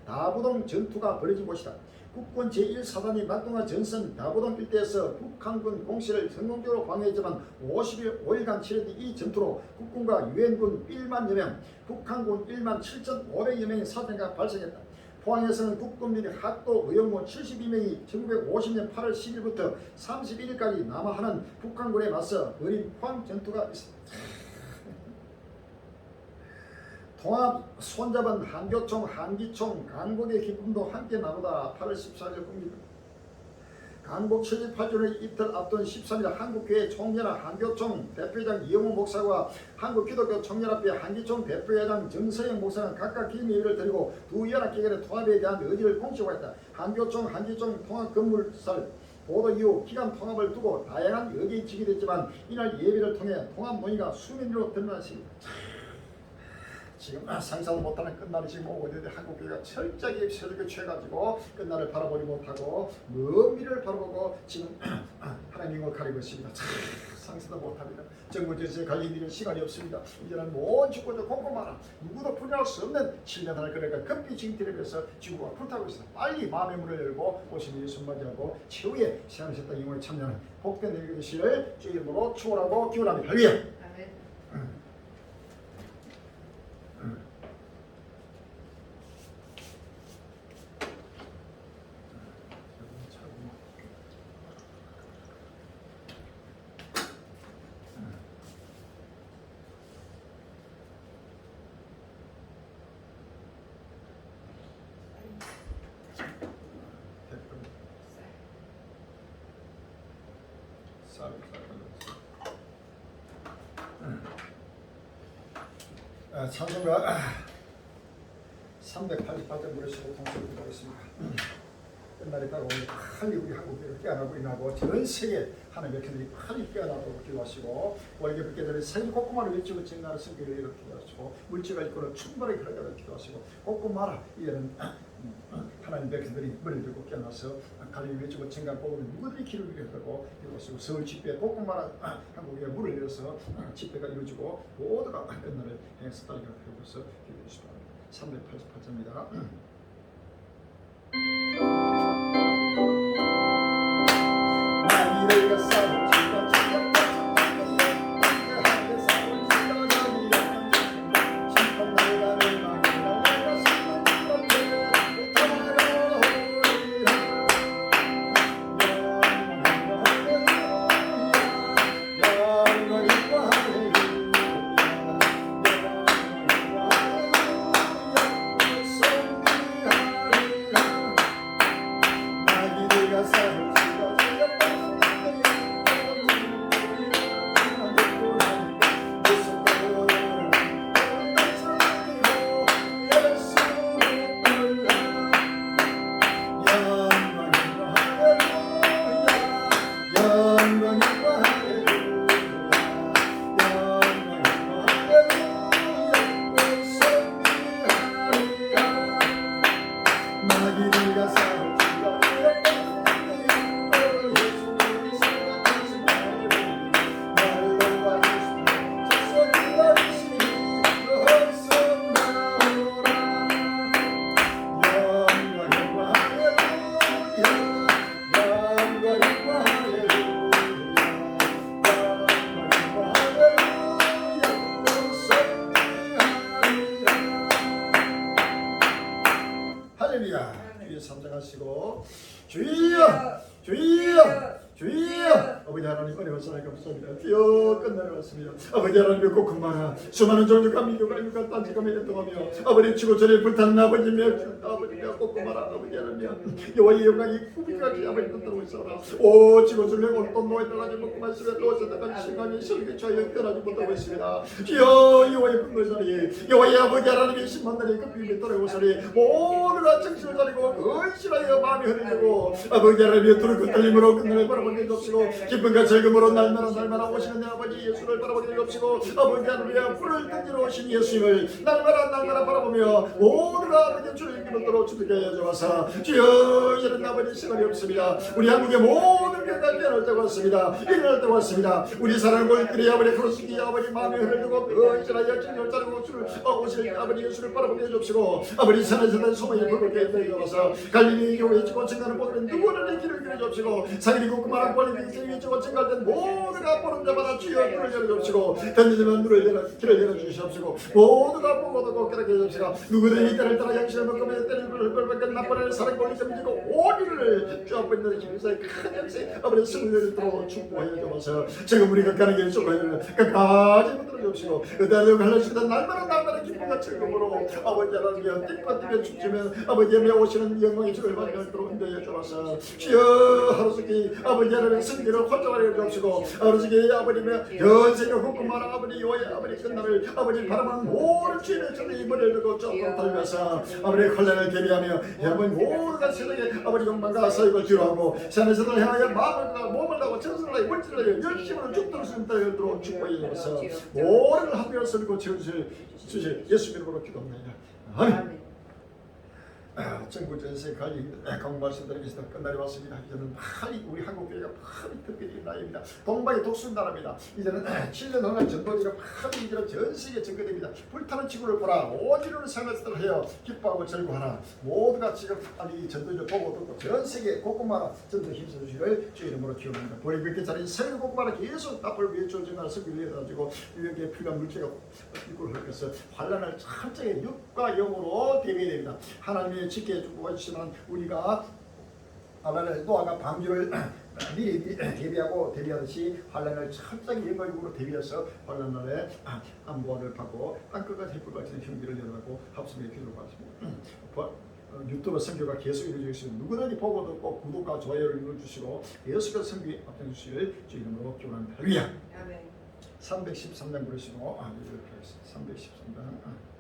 A: 다부동 전투가 벌어진 곳이다. 국군 제1사단이 낙동강 전선 다부동 일대에서 북한군 공세를 성공적으로 방해했지만 5일간 치러진 이 전투로 국군과 유엔군 1만여 명, 북한군 1만 7,500여 명의 사상자가 발생했다. 포항에서는 국군민이 학도 의용무 72명이 1950년 8월 10일부터 31일까지 남하하는 북한군에 맞서 벌인 포항 전투가 있습니다. 통합 손잡은 한교총, 한기총, 강국의 기쁨도 함께 나누다. 8월 14일 국립 강복 78주년 이틀 앞둔 13일 한국교회 총연합 한교총 대표회장 이영호 목사와 한국기독교 총연합회 한기총 대표회장 정서영 목사는 각각 기념 예배를 드리고 두 연합기관의 통합에 대한 의지를 공식화했다. 한교총 한기총 통합 건물설 보도 이후 기간 통합을 두고 다양한 의견이 제기됐지만 이날 예배를 통해 통합 논의가 수면위로 드러났습니다. 지금 상상도 못하는 끝날이 지금 오고 있는데 한국교회가 철저하게 세력에 취해가지고 끝날을 바라보지 못하고 먼 미래를 바라보고 지금 하나님을 가리고 있습니다. 상상도 못합니다. 정부 질서에 갈리는 시간이 없습니다. 이제는 모든 주권자 꼼꼼하라. 누구도 분야할 수 없는 7년을 그러니까 급히 징태를 지구가 불타고 있습니다. 빨리 마음의 문을 열고 오신 예수 맞이하고 최후의 시간을 영혼에 참여하는 복된 일이 되시를 주 이름으로 축원하고 기원합니다. 할렐루야. 찬송가 388장 부르시고 통수를 부르겠습니다. 끝날이 다가오니 빨리 우리 한국교회를 깨어나고 인하고 전 세계 하나님의 백성들이 빨리 깨어나도록 기도하시고 월계 뵙게 되는 생일 꼼꼼하게 외치고 증가하는 성교를 이렇게 기도하시고 물질과 일꾼을 충분하게 가져가도록 기도하시고 꼼꼼하라. 이제는 하나님 백성들이 머리를 들고 깨어나서 갈릴리 외치고 증가 뽑으면 누구들이 길을 이루고 이루어지고 서울 집회 꼼꼼하라. 한국에 물을 내려서 집회가 이루어지고 모두가 끝날을 행해서 따르게 하고서 기도해 주시기 바랍니다. 388장입니다. 삼장하시고 주여 주여 주여 아버지 하나님 은혜와 사랑 감사합니다. 주여 끝나러 왔습니다. 아버지 하나님 고구마라 수많은 종류가 민족과 인류가 딴지가 매력동하며 아버지 지구촌에 불타는 아버지며 고구마라 아버지 하나님 여호와의 영광이 구비까지 아버지 뜻대로 있어라. 오 지구촌에 온통 노예 떠나지 먹고만 쓰며 노릇했다가 시간이 설계 좌여 떠나지 못하고 있습니다. 주여 여호와의 분노의 자리에 여호와의 아버지 하나님의 신만들이 급히 떠나오사리 모두가 정신을 차리고 근실하여 마음이 흐르고 아버지 하나님의 두루 그 떨림으로 끝날을 바라보게 해주시고 기쁨과 즐거움으로 날마다 오시는 내 아버지 예수를 바라보게 해주시고 아버지 하나님의 불을 던지러 오신 예수님을 날마다 바라보며 모두가 아버지 주를 기도토록 주께 해주셔서 주여 이런 아버지 시간이 없습니다. 우리 한국의 모든 교회가 깨어날 때가 왔습니다. 일어날 때가 왔습니다. 우리 사랑하는 골들이 아버지 그렇습니 아버지 마음이 흐르고 근실하여 정신을 차리고 주를 오실 아버지 예수를 바라보게 해주시고 아버지 산에서는 소문이 불게 해주셔서 갈릴리 교회에 찍고 증가하는 모든 누구를 길을 길어주시고 사기리고 그만한 권리를 길어주시고 증가할 땐 모두가 보는 자마다 주여 길을 열어주시고 던지지만 길을 열어주시옵시고 모두가 보고도 깨닫게 해주시고 누구든지 때를 따라 양심을 먹으며 때를 벌받게 나쁜 사랑 권리 점지고 오리를 주 앞에 있는 힘사의 큰 역시 아버지 승리를 또 축복하여 주옵소서. 지금 우리가 가는 길 축복하여 끝까지 붙들어 주옵시고 그대로 갈라지던 날마다 기쁨과 즐거움으로 아버지 하나님 뜻과 뜻에 춤추면 아버지의 오시는 영광의 주를 받으도록 인도해 주옵소서. 주여 하루속히 아버지 하나님 승리를 활성화해 주옵시고 하루속히 아버님의 연세가 굳건한 아버지 요의 아버지 끝날을 아버지 바라보는 모든 주인의 전에 이번을 두고 쫓고 달려서 아버지 혼란을 대비하며 여러분 모든 세상에 아버지 욕망과 사역을 뒤로하고 산에서도 향하여 마음을 다하고 몸을 다하고 정신을 다하고 물질을 다하여 열심으로 죽도록 승리하도록 축복해 주옵소서. 모든 합의를 설고 채워주실 예수 이름으로 기도합니다. 아멘. 정부 전세 관리 강말씀드리겠습니다 끝날이 왔습니다. 이제는 빨리 우리 한국 교회가 빨리 특별히 나입니다. 동방의 독수리 나라입니다. 이제는 7년 동안 전도지가 빨리 이제는 전 세계에 전거됩니다. 불타는 지구를 보라. 오지로는 생활을 하여 기뻐하고 즐거워하라. 모두가 지금 빨리 전도지를 보고 듣고 전 세계 곳곳마다 전도 힘써주시를 주 이름으로 기원합니다. 우리 그렇게 자린 세계 곳곳마다 계속 앞을 위해 조정하는 성교를 위해가지고 유역에 필요한 물질가 이끌어 흘러서 환란을 철저히 육과 영으로 대비해야 됩니다. 하나님의 지켜 주고 있지만 우리가 하나님의 노아가 방주를 미리 대비하듯이 환란을 철저히 영광으로 대비해서 환란날에 안보를 받고 땅끝과 햇불 같은 형제를 연하고 합심의 기도를 받습니다. 유튜브 선교가 계속 이루어지고 있습니다. 누구든지 보고 듣고 구독과 좋아요를 눌러주시고 계속해서 선교에 앞장주시길 주 이름으로 기원합니다. 할렐루야. 313장 부르시고 이렇게 하겠습니다. 313장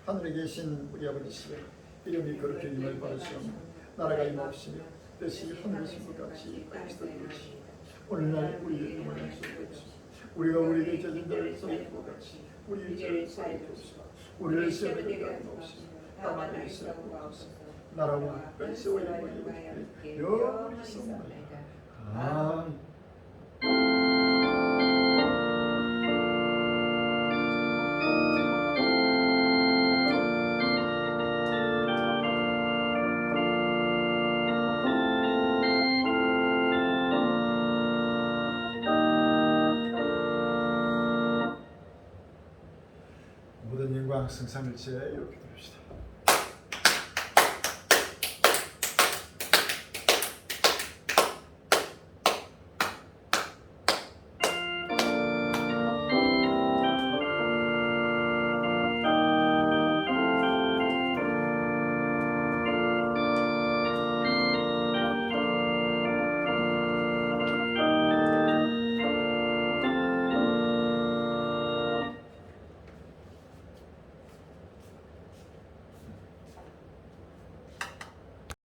A: 하늘에 계신 우리 아버지시여 이름이 그렇게 임을 받으시옵나니 나라가 임하옵시며 뜻이 하늘에서 같이 땅에서도 이루어지시오. 오늘날 우리의 영원한 소유옵시며 우리가 우리에게 져진 자를 소유하고 같이 우리의 죄를 사하옵시며 우리를 시험에 들게 하옵시며 다만 우리를 구하옵소서. 나라와 권세와 영광이 영원히 있사옵나이다. 아멘. 모든 영광 승상일체에 이렇게 드립시다.